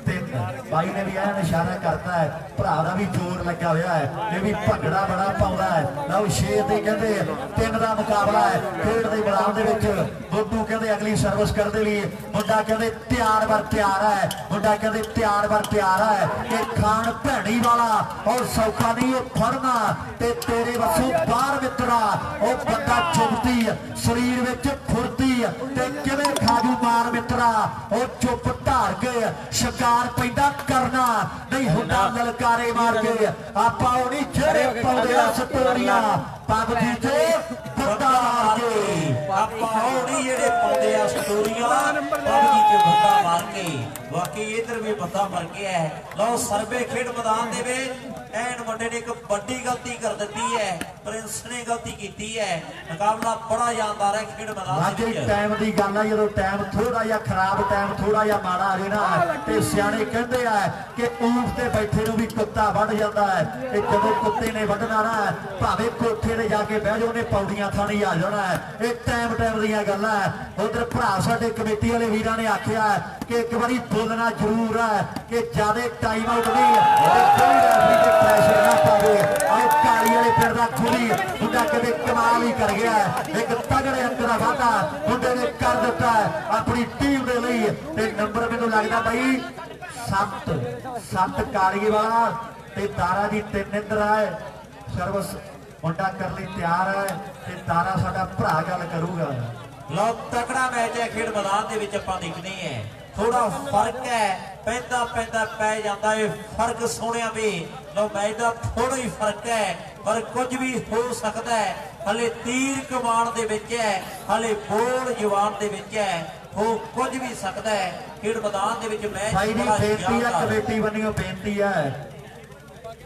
3 ਬਾਈ ਨੇ ਵੀ ਐਨ ਇਸ਼ਾਰਾ ਕਰਤਾ ਹੈ ਭਰਾ ਦਾ ਵੀ ਜ਼ੋਰ ਲੱਗਾ ਹੋਇਆ ਹੈ ਇਹ ਵੀ ਭੰਗੜਾ ਬੜਾ ਪਾਉਂਦਾ ਹੈ ਲਓ 6 ਤੇ ਕਹਿੰਦੇ 3 ਦਾ ਮੁਕਾਬਲਾ ਹੈ ਖੇਡ ਦੇ ਮੈਦਾਨ ਦੇ ਵਿੱਚ ਗੋਡੂ ਕਹਿੰਦੇ ਅਗਲੀ ਸਰਵਿਸ ਕਰਨ ਦੇ ਲਈ ਮੁੰਡਾ ਕਹਿੰਦੇ ਤਿਆਰ ਬਰ ਤਿਆਰ ਹੈ ਮੁੰਡਾ ਕਹਿੰਦੇ ਤਿਆਰ ਬਰ ਤਿਆਰ ਹੈ ਇਹ ਖਾਨ ਭੈਣੀ ਵਾਲਾ ਔਰ ਸੌਖਾ ਨਹੀਂ ਉਹ ਫੜਨਾ ਤੇ ਤੇਰੇ ਵੱਸੋਂ ਬਾਹਰ ਮਿੱਤਰਾ ਉਹ ਬੰਦਾ ਚੁੱਪਦੀ ਸਰੀਰ ਵਿੱਚ ਫੁਰਤੀ ਤੇ ਕਿਵੇਂ ਖਾਜੂ ਮਾਰ ਮਿੱਤਰਾ ਉਹ ਚੁੱਪ ਧਾਰ ਕੇ ਸ਼ਿਕਾਰ ਪੈਂਦਾ ਕਰਨਾ ਨਹੀਂ ਹੁੰਦਾ ਲਲਕਾਰੇ ਮਾਰ ਕੇ ਆਪਾਂ ਉਹ ਨਹੀਂ ਜਿਹੜੇ ਪਾਉਂਦੇ ਆ ਸਟੋਰੀਆਂ ਪਬਜੀ ਚ ਬੰਦਾ ਮਾਰ ਕੇ ਆਪਾਂ ਉਹ ਨਹੀਂ ਜਿਹੜੇ ਪਾਉਂਦੇ ਆ ਸਟੋਰੀਆਂ ਪਬਜੀ ਚ ਬੰਦਾ ਮਾਰ ਕੇ ਬਾਕੀ ਇਧਰ ਵੀ ਬੰਦਾ ਮਰ ਗਿਆ ਹੈ। ਲਓ ਸਰਵੇ ਖੇਡ ਮੈਦਾਨ ਦੇ ਵਿੱਚ ਐਨ ਮੁੰਡੇ ਨੇ ਇੱਕ ਵੱਡੀ ਗਲਤੀ ਕਰ ਦਿੱਤੀ ਹੈ ਪ੍ਰਿੰਸ ਨੇ ਗਲਤੀ ਕੀਤੀ ਹੈ ਮੁਕਾਬਲਾ ਬੜਾ ਸ਼ਾਨਦਾਰ ਹੈ ਖੇਡ ਮੈਦਾਨ ਦੇ ਵਾਕਈ ਵਿੱਚ ਟਾਈਮ ਦੀ ਗੱਲ ਆ ਜਦੋਂ ਟਾਈਮ ਥੋੜਾ ਜਿਹਾ ਖਰਾਬ ਟਾਈਮ ਥੋੜਾ ਜਿਹਾ ਮਾੜਾ ਆ ਜੇ ਨਾ ਤੇ ਸਿਆਣੇ ਕਹਿੰਦੇ ਆ ਕਿ ਊਂਠ ਤੇ ਬੈਠੇ ਨੂੰ ਵੀ ਕੁੱਤਾ ਵੱਢ ਜਾਂਦਾ ਹੈ ਤੇ ਜਦੋਂ ਕੁੱਤੇ ਨੇ ਵੱਢਣਾ ਨਾ ਭਾਵੇਂ ਕੋਠੇ ਤੇ ਜਾ ਕੇ ਬਹਿ ਜਾਓ ਨੇ ਪੌੜੀਆਂ ਥਾਣੀ ਆ ਜਾਣਾ ਹੈ। ਇਹ ਟਾਈਮ ਦੀਆਂ ਗੱਲਾਂ ਉਧਰ ਭਰਾ ਸਾਡੇ ਕਮੇਟੀ ਵਾਲੇ ਵੀਰਾਂ ਨੇ ਆਖਿਆ ਕਿ ਇੱਕ ਵਾਰੀ ਬੋਲਣਾ ਜ਼ਰੂਰ ਹੈ ਕਿ ਜਿਆਦਾ ਟਾਈਮ ਆਊਟ ਨਹੀਂ ਕੋਈ ਰੈਫਰੀ ਤੇ ਪ੍ਰੈਸ਼ਰ ਨਾ ਪਾਵੇ। ਆਹ ਕਾਲੀ ਵਾਲੇ ਪਿੰਡ ਦਾ ਖੁਰੀ ਮੁੰਡਾ ਕਦੇ ਕਮਾਲ ਹੀ ਕਰ ਗਿਆ ਇੱਕ ਤਗੜੇ ਅੰਕ ਦਾ ਵਾਧਾ ਮੁੰਡੇ ਨੇ ਕਰ ਦਿੱਤਾ ਆਪਣੀ ਟੀਮ ਦੇ ਲਈ ਤੇ ਨੰਬਰ ਮੈਨੂੰ ਲੱਗਦਾ ਬਾਈ 7 ਕਾਲੀ ਵਾਲਾ ਤੇ ਤਾਰਾ ਦੀ 3 ਇੰਦਰ ਹੈ ਸਰਵਿਸ ਮੁੰਡਾ ਕਰਨ ਲਈ ਤਿਆਰ ਹੈ ਤੇ ਤਾਰਾ ਸਾਡਾ ਭਰਾ ਗੱਲ ਕਰੂਗਾ। ਲਓ ਤਕੜਾ ਮੈਚ ਹੈ ਖੇਡ ਮੈਦਾਨ ਦੇ ਵਿੱਚ ਆਪਾਂ ਦੇਖਦੇ ਹਾਂ ਥੋੜਾ ਫਰਕ ਹੈ ਪੈਂਦਾ ਪੈ ਜਾਂਦਾ ਇਹ ਫਰਕ ਸੋਹਣਿਆ ਵੀ ਲਓ ਮੈਚ ਦਾ ਥੋੜਾ ਹੀ ਫਰਕ ਹੈ ਪਰ ਕੁਝ ਵੀ ਹੋ ਸਕਦਾ ਹੈ ਹਲੇ ਤੀਰ ਕਮਾਨ ਦੇ ਵਿੱਚ ਹੈ ਹਲੇ ਬੋਲ ਜਵਾਨ ਦੇ ਵਿੱਚ ਹੈ ਹੋ ਕੁਝ ਵੀ ਸਕਦਾ ਹੈ ਖੇਡ ਮੈਦਾਨ ਦੇ ਵਿੱਚ ਮੈਚ ਭਾਈ ਦੀ ਬੇਨਤੀ ਹੈ ਕਮੇਟੀ ਵੱਲੋਂ ਬੇਨਤੀ ਹੈ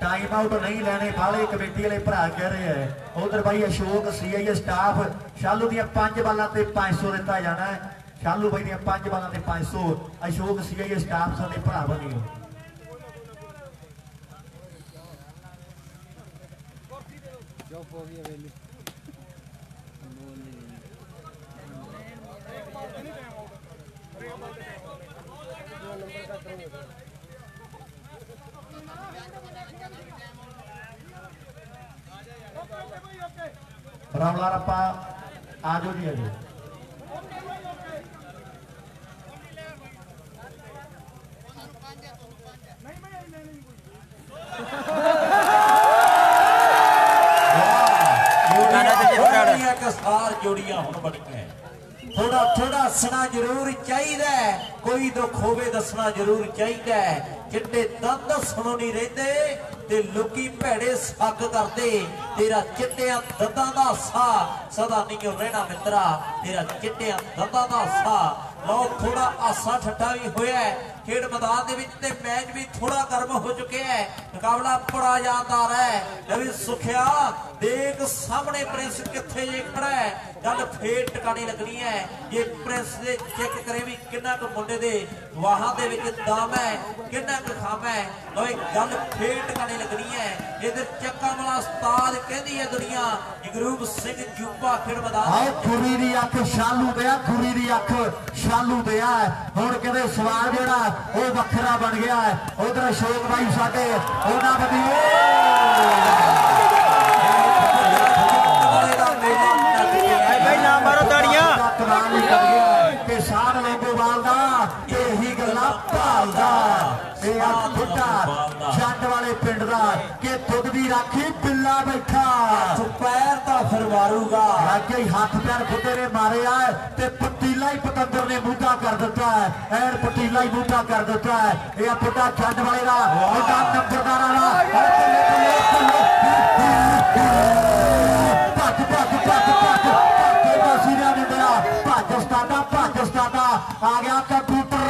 टाइम आउट नहीं लेने वाले कमेटी वाले भरा कह रहे हैं उधर भाई अशोक सीआई स्टाफ शालू दी 5 बालां ते 500 दिता जाना है शालू भाई दी 5 बालां ते 500 अशोक सीआई स्टाफ साडे भरा बनियो रौला रप्पा आजो जी आजो जोड़ियां हुण बणियां थोड़ा थोड़ा हसना जरूर चाहिए कोई दुख होवे दसना जरूर चाहिए चिट्टे दंद सुनो नहीं रहते ते लोकी भैड़े सग करते तेरा चिट्टिया दंदां दा सा सदा नहीं रहना मित्रा तेरा चिट्टिया दंदां दा सा लो थोड़ा हासा ठट्ठा भी होया है खेड मैदान दे विच ते मैच भी थोड़ा गर्म हो चुके है मुकाबला बड़ा जानदार है नवी सुखिया देख सामने प्रिंस किथे जे खड़ा है गल फेर टकानी लगनी है ये प्रिंस दे चेक करे भी किन्ना क मुंडे दे वाहां दे विच दम है किन्ना क खाम है लो गल फेर टकानी लगनी है इधर चक्का वाला उस्ताद कहदी है दुनिया जगरूप सिंह जूपा खेड मैदान आओ खुरी दी अख शालू दे खुरी दी अख शालू दे हुण कहदे सवाल जेड़ा वो वखरा बन गया है उधर अशोक भाई साडे ओना बदिए भाई ना मारो ताड़ियां कमाल ही कर गया किसान लोगोवाल दा यही गल्ला भालदा ए आ बुड्ढा जंड वाले पिंड दा कि दुध दी राखी बिल्ला बैठा पैर दा फिर मारूगा आगे हाथ पैर बुड्ढे ने मारे आ ते पतीला ही पतंदर ने बूटा कर दिता है ऐन पतीला ही बूटा कर दिता है ये बुड्ढा जंड वाले दा बुड्ढा नंबरदार वाला आ गया कंप्यूटर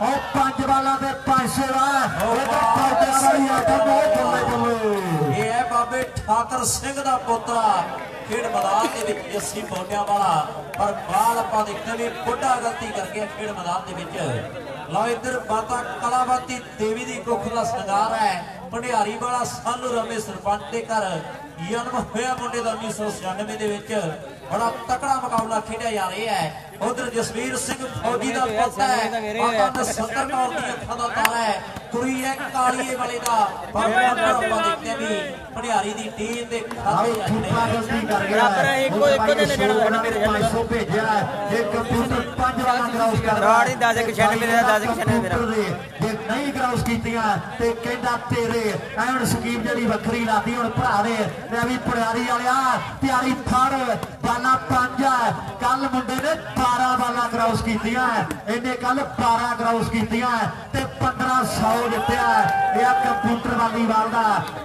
और 5 वाला दे 500 ये है बाबे ठाकर सिंह दा पोतरा खेड मैदान दे विच जस्सी बोटियां वाला पर बाल आपां देखदे भी बुड्ढा गलती कर गया खेड मैदान दे विच लो इधर माता कलावती देवी दी कुख दा श्रृंगार है भंडियारी वाला सानू रमे सरपंच दे घर जन्म होया मुंडे दा 1996 दे विच बड़ा तकड़ा मुकाबला खेड़ा जा रहा है उधर जसवीर सिंह फौजी का पुत्र है माता ने 70 कौर दी अखां दा तारा है कुड़ी है कालीए वाले दा पर ਆਪਾਂ देखते भी भंडियारी दी टीम दे खाते बराबर एको दिन जाना मेरे 500 भेजिया है ये कंप्यूटर 5 वाला क्रॉस कर राड़ ही 10 96 मेरा 10 96 मेरा जे नहीं क्रॉस कीतियां ते कहंदा तेरे ਐਨ ਸਕੀਮ ਜਿਹੜੀ ਵੱਖਰੀ ਲਾਦੀ ਹੁਣ ਭਰਾ ਦੇ ਲੈ ਵੀ ਪੁੜਿਆਰੀ ਵਾਲਿਆ ਪਿਆਰੀ ਫੜ ਬਾਲਾਂ 5 ਹੈ ਕੱਲ ਮੁੰਡੇ ਨੇ 12 ਬਾਲਾਂ ਕ੍ਰਾਸ ਕੀਤੀਆਂ ਇਹਨੇ ਕੱਲ 12 ਕ੍ਰਾਸ ਕੀਤੀਆਂ ਤੇ 1500 ਜਿੱਤਿਆ ਇਹ ਆ ਕੰਪਿਊਟਰ ਵਾਲੀਵਾਲ ਦਾ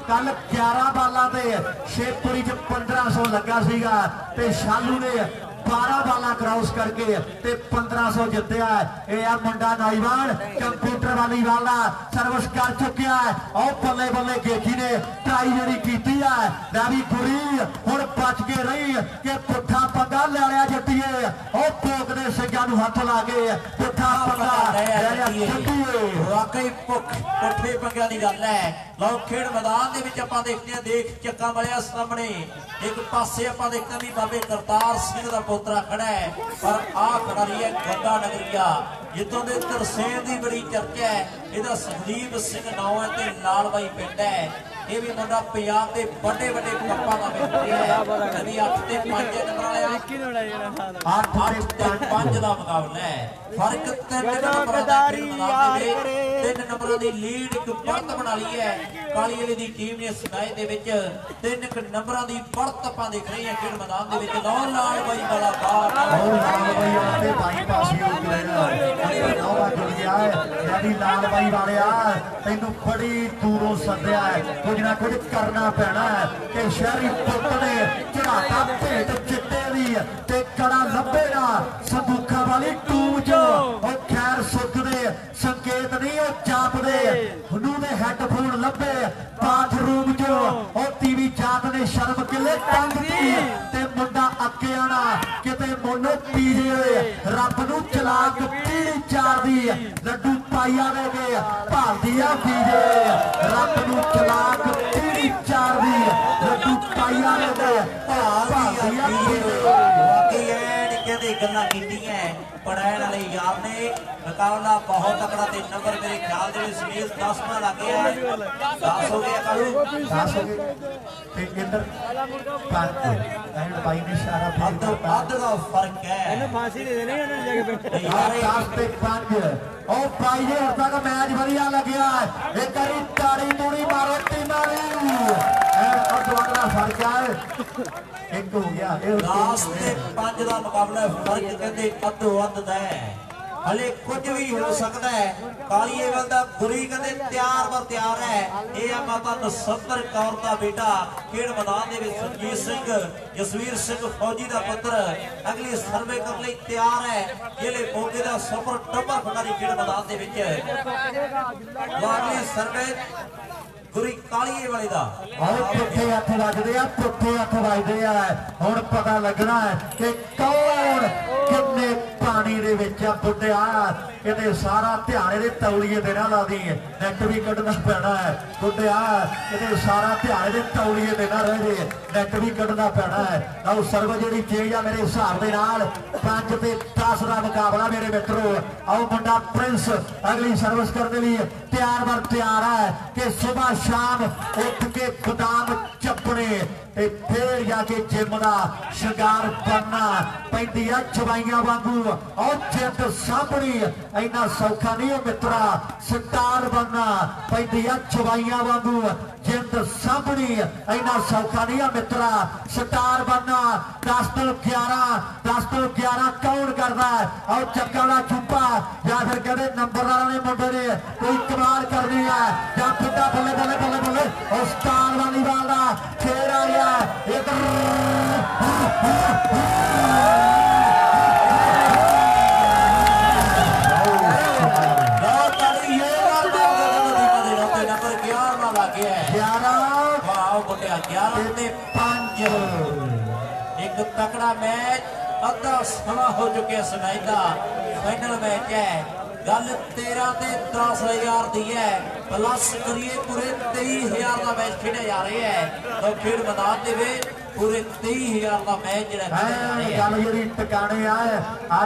ਕੱਲ 11 ਬਾਲਾਂ ਤੇ ਸ਼ੇਖਪੁਰੀ ਚ 1500 ਲੱਗਾ ਸੀਗਾ ਤੇ ਸ਼ਾਲੂ ਨੇ 12 ਬਾਲਾਂ ਕ੍ਰਾਸ ਕਰਕੇ ਤੇ 1500 ਜਿੱਤਿਆ ਇਹ ਆ ਮੁੰਡਾ ਨੌਜਵਾਨ ਕੰਪਿਊਟਰ ਵਾਲੀਵਾਲ ਦਾ ਸਰਵਿਸ ਕਰ ਚੁੱਕਿਆ ਉਹ ਬੱਲੇ ਬੱਲੇ ਗੇਖੀ ਨੇ ਟਰਾਈ ਜਿਹੜੀ ਕੀਤੀ ਹੈ ਰਾਵੀ ਗੁਰੀ ਹੁਣ ਬਚ ਕੇ ਰਹੀ ਕਿ ਪੁੱਠਾ ਪੰਗਾ ਲੈ ਲਿਆ ਜੱਟੀਏ ਉਹ ਭੋਗ ਦੇ ਸਿੰਘਾਂ ਨੂੰ ਹੱਥ ਲਾ ਕੇ ਪੁੱਠਾ ਪੰਗਾ ਲੈ ਲਿਆ ਜੱਟੀਏ ਵਾਕਈ ਪੁੱਠੇ ਪੰਗਿਆਂ ਦੀ ਗੱਲ ਹੈ ਲਓ ਖੇਡ ਮੈਦਾਨ ਦੇ ਵਿੱਚ ਆਪਾਂ ਦੇਖਦੇ ਹਾਂ ਦੇਖ ਚੱਕਾ ਵਾਲਿਆ ਸਾਹਮਣੇ ਇੱਕ ਪਾਸੇ ਆਪਾਂ ਦੇਖਦੇ ਵੀ ਬਾਬੇ ਕਰਤਾਰ ਸਿੰਘ ਦਾ ਪੋਤਰਾ ਖੜਾ ਹੈ ਪਰ ਆਹ ਖੜਾ ਰਹੀ ਹੈ ਗੱਗਾ ਨਗਰੀਆ ਜਿੱਥੋਂ ਦੇ ਤਰਸੇਮ ਦੀ ਬੜੀ ਚਰਚਾ ਹੈ ਇਹਦਾ ਸੁਖਦੀਪ ਸਿੰਘ ਨਾਮ ਹੈ ਤੇ ਲਾਲ ਬਾਈ ਪਿੰਡ ਹੈ ਇਹ ਵੀ ਮੁੰਡਾ ਪੰਜਾਬ ਦੇ ਵੱਡੇ ਵੱਡੇ ਕੱਪਾਂ ਦਾ ਮਿੱਤਰ ਹੈ ਕਦੀ 8 ਤੇ 5 ਨੰਬਰ ਵਾਲਿਆ 8 ਤੇ 5 ਦਾ ਮੁਕਾਬਲਾ ਹੈ ਫਰਕ 3 ਨੰਬਰਾਂ ਦਾ 3 ਨੰਬਰਾਂ ਦੀ ਲੀਡ ਇੱਕ बढ़त बना ली है काली वाले दी टीम ने सुनाए दे विच 3 नंबरां दी बढ़त आपां देख रहे हैं खेड मैदान दे विच लाल बाई वाला बार लाल बाई आते बाई पासी हो गया नौवा जुड़ गया है यानी लाल बाई वालिया तैनू बड़ी दूरों सद्या है कुछ ना कुछ करना पैना है कि शहरी पुत ने चढ़ाता भेट चिट्टे दी ते कड़ा लभेगा संदूखा वाली टूज और खैर सुख दे संकेत नहीं वो जापदे उन्होंने हेडफोन लभे बाथरूम जो और टीवी जात ने शर्म किले टंग दी ते मुंडा अके आना किते मोनो पीजे रब नू चलाक पीड़ी चार दी लड्डू पाइया दे के भालदिया पीजे रब नू चलाक पीड़ी चार दी लड्डू पाइया दे के भालदिया पीजे वाकई ऐन कहते गल्लां कीतियां पढ़ाने वाले यार ने मुकाबला बहुत तकड़ा 3 नंबर मेरे ख्याल दे सुनील 10 में लग गया है 10 हो गया कालू 10 हो गए ते इधर 5 एंड बाई ने इशारा अद्ध का फर्क है ਇਹਨੂੰ ਫਾਂਸੀ ਦੇ ਦੇਣੀ ਇਹਨਾਂ ਨੇ ਜਾ ਕੇ यार 10 ते 5 ओ भाई जी अब तक मैच बढ़िया लग्या एक बारी ताड़ी तूड़ी मारो टीमां दी और दोगला फर्क है एक हो गया ये 10 ਤੇ 5 ਦਾ ਮੁਕਾਬਲਾ ਫਰਕ ਕਹਿੰਦੇ ਅੱਧੋ ਅੱਧ ਦਾ ਹੈ ਹਲੇ ਕੁਝ ਵੀ ਹੋ ਸਕਦਾ ਹੈ ਕਾਲੀਏਵਾਲ ਦਾ ਗੁਰੀ ਕਹਿੰਦੇ ਤਿਆਰ ਬਰ ਤਿਆਰ ਹੈ ਇਹ ਆ ਮਾਤਾ ਨਸੱਤਰ ਕੌਰ ਦਾ ਬੇਟਾ ਖੇਡ ਮੈਦਾਨ ਦੇ ਵਿੱਚ ਸੁਰਜੀਤ ਸਿੰਘ ਜਸਵੀਰ ਸਿੰਘ ਫੌਜੀ ਦਾ ਪੁੱਤਰ ਅਗਲੀ ਸਰਵੇ ਕਰਨ ਲਈ ਤਿਆਰ ਹੈ ਜਿਹੜੇ ਮੋਗੇ ਦਾ ਸੁਪਰ ਟੱਪਰ ਖਿਡਾਰੀ ਖੇਡ ਮੈਦਾਨ ਦੇ ਵਿੱਚ ਅਗਲੀ ਸਰਵੇ ਗੁਰੀ ਕਾਲੀਏ ਵਾਲੇ ਦਾ और पुट्ठे हथ वजदे आ पुट्ठे हथ वजदे आ हुण पता लगना है कि कौन किन्ने पानी दे विच आ बुड्ढिया किते सारा ध्यान इहदे तौलीए ते ना ला दी नैट भी कढना पैना है बुड्ढिया किते सारा ध्यान इहदे तौलीए ते ना रह जे नैट भी कढना पैना है आओ सर्व जिहड़ी चेंज आ मेरे हिसाब दे नाल 5 ते 10 दा मुकाबला मेरे मित्रो आओ मुंडा प्रिंस अगली सर्विस करने लिए तैयार बर तैयार है कि सुबह शाम उठ के बादाम चपने ते फिर जाके जिम दा शिंगार बनना पैंदी आ चवाइयां वांगू और जिंद सामणी इन्ना सौखा नहीं है मित्रा स्टार बनना पैंदी आ चवाइयां वांगू जिंद सामणी इन्ना सौखा नहीं है मित्रा स्टार बनना 10 तो 11 कौन करदा है और चक्का दा चुप्पा या फिर कहते नंबरदार ने मुंडे ने कोई कमाल करनी है या खुदा बल्ले बल्ले बल्ले बल्ले और स्टार वालीवाल दा खेल आ गया इधर एक तकड़ा मैच अद्धा समा हो चुके सुनाई का फाइनल मैच है गल 13 ते 10,000 दी है प्लस करिए पूरे 23,000 का मैच खेड़ा जा रहा है तो खेड मैदान दे ਪੂਰੇ 23,000 ਦਾ ਮੈਚ ਜਿਹੜਾ ਖੇਡਿਆ ਜਾ ਰਿਹਾ ਹੈ। ਗੱਲ ਜਿਹੜੀ ਟਿਕਾਣੇ ਆ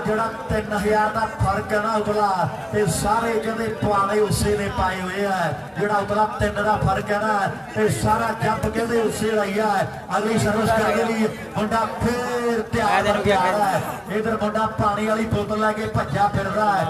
ਜਿਹੜਾ 3000 ਦਾ ਫਰਕ ਹੈ ਨਾ ਉਤਲਾ ਤੇ ਸਾਰੇ ਕਹਿੰਦੇ ਪੁਆਣੇ ਉਸੇ ਨੇ ਪਾਏ ਹੋਏ ਆ। ਜਿਹੜਾ ਉਤਲਾ 3 ਦਾ ਫਰਕ ਹੈ ਨਾ ਤੇ ਸਾਰਾ ਜੱਪ ਕਹਿੰਦੇ ਉਸੇ ਦਾ ਹੀ ਆ। ਅਗਲੀ ਸਰਵਿਸ ਕਰਨ ਲਈ ਮੁੰਡਾ ਫੇਰ ਤਿਆਰ ਹੈ। ਇਧਰ ਮੁੰਡਾ ਪਾਣੀ ਵਾਲੀ ਬੋਤਲ ਲੈ ਕੇ ਭੱਜਾ ਫਿਰਦਾ ਹੈ।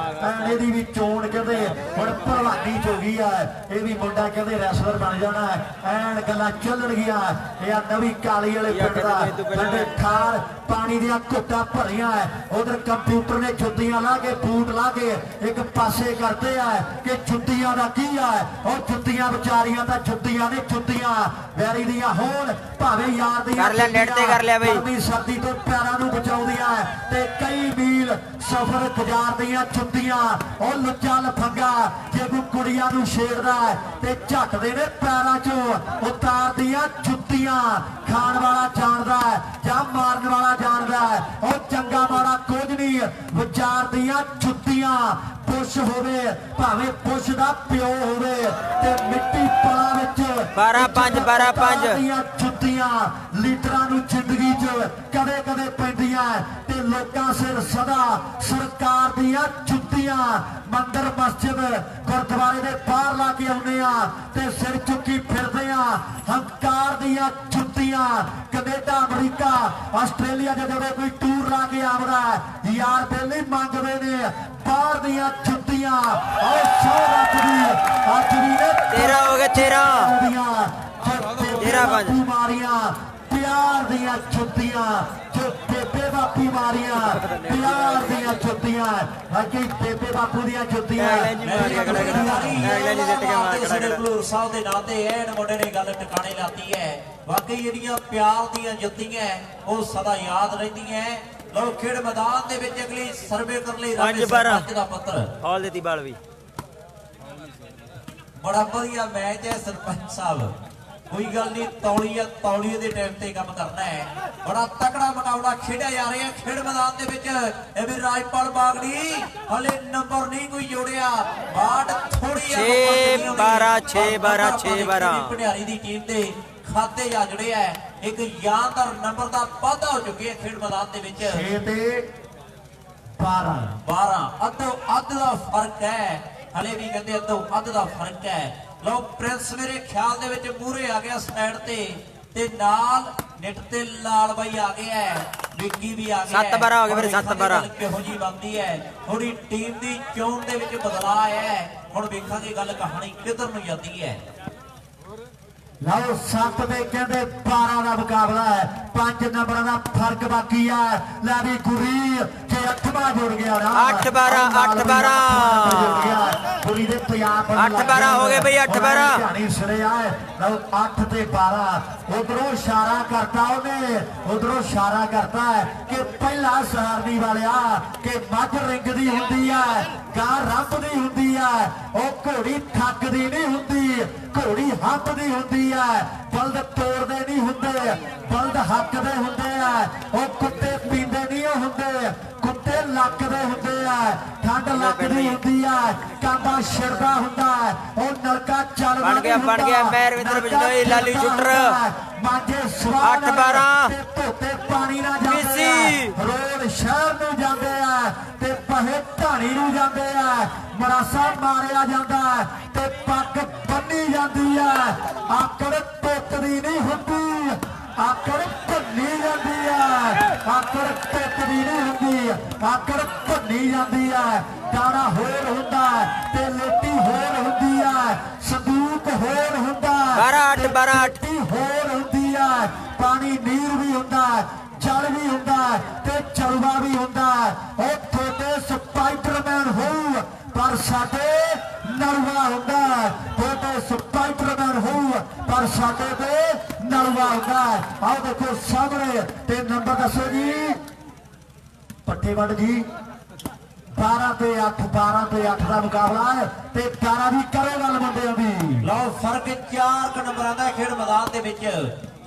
ਇਹਦੀ ਵੀ ਚੋਣ ਕਹਿੰਦੇ ਹੁਣ ਭਲਵਾਨੀ ਚ ਹੋ ਗਈ ਆ। ਇਹ ਵੀ ਮੁੰਡਾ ਕਹਿੰਦੇ ਰੈਸਲਰ ਬਣ ਜਾਣਾ ਐਨ ਗੱਲਾਂ ਚੱਲਣਗੀਆਂ। ਇਹ ਆ ਨਵੀਂ ਕਾਲੀ ਵਾਲੇ ਪਿੰਡ ਦਾ ਬੰਦੇ ਠਾਰ ਪਾਣੀ ਦੀਆਂ ਘੁੱਟਾਂ ਭਰੀਆਂ। ਉਧਰ ਕੰਪਿਊਟਰ ਨੇ ਜੁੱਤੀਆਂ ਲਾ ਕੇ ਬੂਟ ਲਾ ਕੇ ਇੱਕ ਪਾਸੇ ਕਰਦੇ ਆ ਕਿ ਜੁੱਤੀਆਂ ਦਾ ਕੀ ਆ। ਉਹ ਜੁੱਤੀਆਂ ਵਿਚਾਰੀਆਂ ਤਾਂ ਜੁੱਤੀਆਂ ਨੇ ਜੁੱਤੀਆਂ ਵੈਰੀ ਦੀਆਂ ਹੋਣ ਭਾਵੇਂ ਯਾਰ ਦੀਆਂ ਕਰ ਲਿਆ ਨੈਟ ਤੇ ਕਰ ਲਿਆ ਬਈ। ਗਰਮੀ ਸਰਦੀ ਤੋਂ ਪੈਰਾਂ ਨੂੰ ਬਚਾਉਂਦੀਆਂ ਤੇ ਕਈ ਮੀਲ ਸਫ਼ਰ ਗੁਜ਼ਾਰਦੀਆਂ ਜੁੱਤੀਆਂ। ਉਹ ਲੁੱਚਾ ਲਫੰਗਾ ਜੇ ਕੋਈ ਕੁੜੀਆਂ ਨੂੰ ਛੇੜਦਾ ਤੇ ਝੱਟਦੇ ਨੇ ਪੈਰਾਂ 'ਚੋਂ ਉਤਾਰਦੀਆਂ ਜੁੱਤੀਆਂ। ਖਾਣ ਵਾਲਾ ਜਾਣਦਾ ਜਾਂ ਮਾਰਨ ਵਾਲਾ ਜਾਣਦਾ ਉਹ ਚੰਗਾ ਮਾੜਾ ਕੁਝ ਨਹੀਂ ਵਿਚਾਰਦੀਆਂ ਜੁੱਤੀਆਂ। ਪੁੱਛ ਹੋਵੇ ਭਾਵੇਂ ਪੁੱਛ ਦਾ ਪਿਓ ਹੋਵੇ ਤੇ ਮਿੱਟੀ ਪਲਾਂ ਵਿੱਚ 12-5 ਦੀਆਂ ਜੁੱਤੀਆਂ ਲੀਡਰਾਂ ਨੂੰ ਜ਼ਿੰਦਗੀ 'ਚ ਕਦੇ ਕਦੇ ਪੈਂਦੀਆਂ ਤੇ ਲੋਕਾਂ ਸਿਰ ਸਦਾ ਸਰਕਾਰ ਦੀਆਂ ਜੁੱਤੀਆਂ। ਮੰਦਰ ਮਸਜਿਦ ਗੁਰਦੁਆਰੇ ਦੇ ਬਾਹਰ ਲਾ ਕੇ ਆਉਂਦੇ ਆ ਤੇ ਸਿਰ ਚੁੱਕੀ ਫਿਰਦੇ ਆ ਹੰਕਾਰ ਦੀਆਂ ਜੁੱਤੀਆਂ। ਕੈਨੇਡਾ ਅਮਰੀਕਾ ਆਸਟ੍ਰੇਲੀਆ ਦੇ ਜਦੋਂ ਕੋਈ ਟੂਰ ਲਾ ਕੇ ਆਉਂਦਾ ਯਾਰ ਬੇਲੀ ਮੰਗਦੇ ਨੇ ਬਾਹਰ ਦੀਆਂ ਜੁੱਤੀਆਂ। ਉਹ ਸੌ ਰੱਖ ਦੀ ਅੱਜ ਵੀ ਨੇ 13 ਹੋ ਗਏ 13 13 ਮਾਰੀਆਂ ਪਿਆਰ ਦੀਆਂ ਜੁੱਤੀਆਂ ਜੋ ਬੇਬੇ ਬਾਪੂ ਮਾਰੀਆਂ ਪਿਆਰ ਦੀਆਂ ਜੁੱਤੀਆਂ। ਅੱਗੇ ਬੇਬੇ ਬਾਪੂ ਦੀਆਂ ਜੁੱਤੀਆਂ ਗੁਰੂ ਸਾਹਿਬ ਦੇ ਨਾਂ ਤੇ ਐਨ ਮੁੰਡੇ ਨੇ ਗੱਲ ਟਿਕਾਣੇ ਲਾਤੀ ਹੈ। ਵਾਕਈ ਜਿਹੜੀਆਂ ਪਿਆਰ ਦੀਆਂ ਜੁੱਤੀਆਂ ਉਹ ਸਦਾ ਯਾਦ ਰਹਿੰਦੀਆਂ। ਲੋ ਖੇਡ ਮੈਦਾਨ ਦੇ ਵਿੱਚ ਅਗਲੀ ਸਰਵੇ ਕਰਨ ਲਈ ਸਰਪੰਚ ਦਾ ਪੱਤਰ ਹਾਲ ਦਿੱਤੀ ਬਾਲ ਵੀ ਬੜਾ ਵਧੀਆ ਮੈਚ ਹੈ। ਸਰਪੰਚ ਸਾਹਿਬ ਕੋਈ ਗੱਲ ਨਹੀਂ ਤੌਲੀਏ ਦੇ ਟਾਈਮ ਤੇ ਕੰਮ ਕਰਨਾ ਹੈ। ਬੜਾ ਤਕੜਾ ਮੁਕਾਬਲਾ ਖੇਡਿਆ ਜਾ ਰਿਹਾ ਖੇਡ ਮੈਦਾਨ ਦੇ ਵਿੱਚ। ਇਹ ਵੀ ਰਾਜਪਾਲ ਬਾਗੜੀ ਹਲੇ ਨੰਬਰ ਨਹੀਂ ਕੋਈ ਜੋੜਿਆ ਬਾਟ ਥੋੜੀ 6-12 ਭੰਡਾਰੀ ਦੀ ਟੀਮ ਦੇ ਖਾਤੇ ਜਾ ਜੁੜੇ ਆ। ਇੱਕ ਯਾਦਗਾਰ ਨੰਬਰ ਦਾ ਵਾਧਾ ਹੋ ਚੁੱਕਿਆ ਖੇਡ ਮੈਦਾਨ ਦੇ ਵਿੱਚ 6 ਤੇ 12 ਅੱਧ ਦਾ ਫਰਕ ਹੈ। ਹਲੇ ਵੀ ਕਹਿੰਦੇ ਅੱਧ ਦਾ ਫਰਕ ਹੈ। ਲਓ ਪ੍ਰਿੰਸ ਮੇਰੇ ਖਿਆਲ ਦੇ ਵਿੱਚ ਮੂਹਰੇ ਆ ਗਿਆ ਸਾਈਡ ਤੇ ਨਾਲ ਨਿੱਟ ਤੇ ਲਾਲ ਬਾਈ ਆ ਗਿਆ ਵਿੱਕੀ ਵੀ ਆ ਗਿਆ 7-12 ਹੋ ਗਏ ਫਿਰ 7-12 ਕਿਹੋ ਜੀ ਬਣਦੀ ਹੈ। ਥੋੜੀ ਟੀਮ ਦੀ ਚੋਣ ਦੇ ਵਿੱਚ ਬਦਲਾਅ ਆਇਆ ਹੈ। ਹੁਣ ਵੇਖਾਂਗੇ ਗੱਲ ਕਹਾਣੀ ਕਿੱਧਰ ਨੂੰ ਜਾਂਦੀ ਹੈ। ਲਓ 7 ਤੇ ਕਹਿੰਦੇ 12 ਦਾ ਮੁਕਾਬਲਾ ਹੈ। 5 ਨੰਬਰਾਂ ਦਾ ਫਰਕ ਬਾਕੀ ਹੈ। ਲੈ ਵੀ ਗੁਰੀ ਜੇ 8ਵਾਂ ਜੁੜ ਗਿਆ ਨਾ 8-12 ਗੁਰੀ ਦੇ ਪੰਜਾਬ 8-12 ਹੋ ਗਏ ਬਈ 8-12 ਕਹਾਣੀ ਸਿਰੇ ਆਏ। ਲਓ 8 ਤੇ 12 ਉਧਰੋਂ ਇਸ਼ਾਰਾ ਕਰਤਾ ਉਹਨੇ ਉਧਰੋਂ ਇਸ਼ਾਰਾ ਕਰਤਾ ਕਿ ਪਹਿਲਾ ਸਹਾਰਨੀ ਵਾਲਿਆ ਕਿ ਮੱਝ ਰਿੰਗ ਦੀ ਹੁੰਦੀ ਹੈ ਗਾਂ ਰੱਬ ਦੀ ਹੁੰਦੀ ਹੈ। ਉਹ ਘੋੜੀ ਥੱਕਦੀ ਨਹੀਂ ਹੁੰਦੀ ਘੋੜੀ ਹੱਥਦੀ ਹੁੰਦੀ ਹੈ। ਬਲਦ ਤੋੜਦੇ ਨਹੀਂ ਹੁੰਦੇ ਬਲਦ ਹੱਕਦੇ ਹੁੰਦੇ ਆ। ਉਹ ਕੁੱਤੇ ਪੀਂਦੇ ਨਹੀਂ ਹੁੰਦੇ ਕੁੱਤੇ ਲੱਕਦੇ ਹੁੰਦੇ ਆ। ਠੰਡ ਲੱਗਦੀ ਹੁੰਦੀ ਆ ਕਾਂਬਾ ਛਿੜਦਾ ਹੁੰਦਾ ਉਹ ਨਲਕਾ ਚੱਲਦਾ ਬਣ ਗਿਆ ਮਹਿਰਵਿੰਦਰ ਬਿਜਨੋਈ ਲਾਲੀ ਸ਼ੂਟਰ ਮਾਝੇ ਸਵਾਲ 8-12 ਧੋਤੇ ਪਾਣੀ ਨਾਲ ਜਾਂਦੇ ਆ ਰੋਡ ਸ਼ਹਿਰ ਨੂੰ ਜਾਂਦੇ ਆ ਤੇ ਪਹੇ ਢਾਣੀ ਨੂੰ ਜਾਂਦੇ ਆ। ਮਰਾਸਾ ਮਾਰਿਆ ਜਾਂਦਾ ਤੇ ਪੱਗ ਬੰਨੀ ਜਾਂਦੀ ਆ। ਆਕੜ ਟੁੱਟਦੀ ਨਹੀਂ ਹੁੰਦੀ ਆਕੜ ਭੰਨੀ ਜਾਂਦੀ ਆ। ਆਕੜ ਟੁੱਟਦੀ ਨਹੀਂ ਹੁੰਦੀ ਆਕੜ ਭੰਨੀ ਜਾਂਦੀ ਆ। ਦਾਣਾ ਹੋਰ ਹੁੰਦਾ ਤੇ ਲੇਟੀ ਹੋਰ ਹੁੰਦੀ ਆ। ਸੰਦੂਕ ਹੋਰ ਹੁੰਦਾ 12-8 ਹੋਰ ਹੁੰਦੀ ਆ। ਪਾਣੀ ਨੀਰ ਵੀ ਹੁੰਦਾ ਜਲ ਵੀ ਹੁੰਦਾ ਤੇ ਚਲਵਾ ਵੀ ਹੁੰਦਾ। ਉਹ ਤੁਹਾਡੇ ਸਪਾਈਡਰਮੈਨ ਹੋਊ ਪਰ ਸਾਡੇ ਨਰਵਾ ਹੁੰਦਾ। ਤੁਹਾਡੇ ਸਪਾਈਡਰਮੈਨ ਹੋਊ ਪਰ ਸਾਡੇ ਤੇ ਨਰਵਾ ਹੁੰਦਾ। ਆਓ ਦੇਖੋ ਸਾਹਮਣੇ ਤੇ ਨੰਬਰ ਦੱਸੋ ਜੀ ਪੱਠੇ ਵੱਡ ਜੀ 12 ਤੇ 8 ਦਾ ਮੁਕਾਬਲਾ ਹੈ ਤੇ 11 ਦੀ ਕਰੋ ਗੱਲ ਮੁੰਡਿਆਂ ਦੀ। ਲਓ ਫਰਕ 4 ਨੰਬਰਾਂ ਦਾ ਖੇਡ ਮੈਦਾਨ ਦੇ ਵਿੱਚ।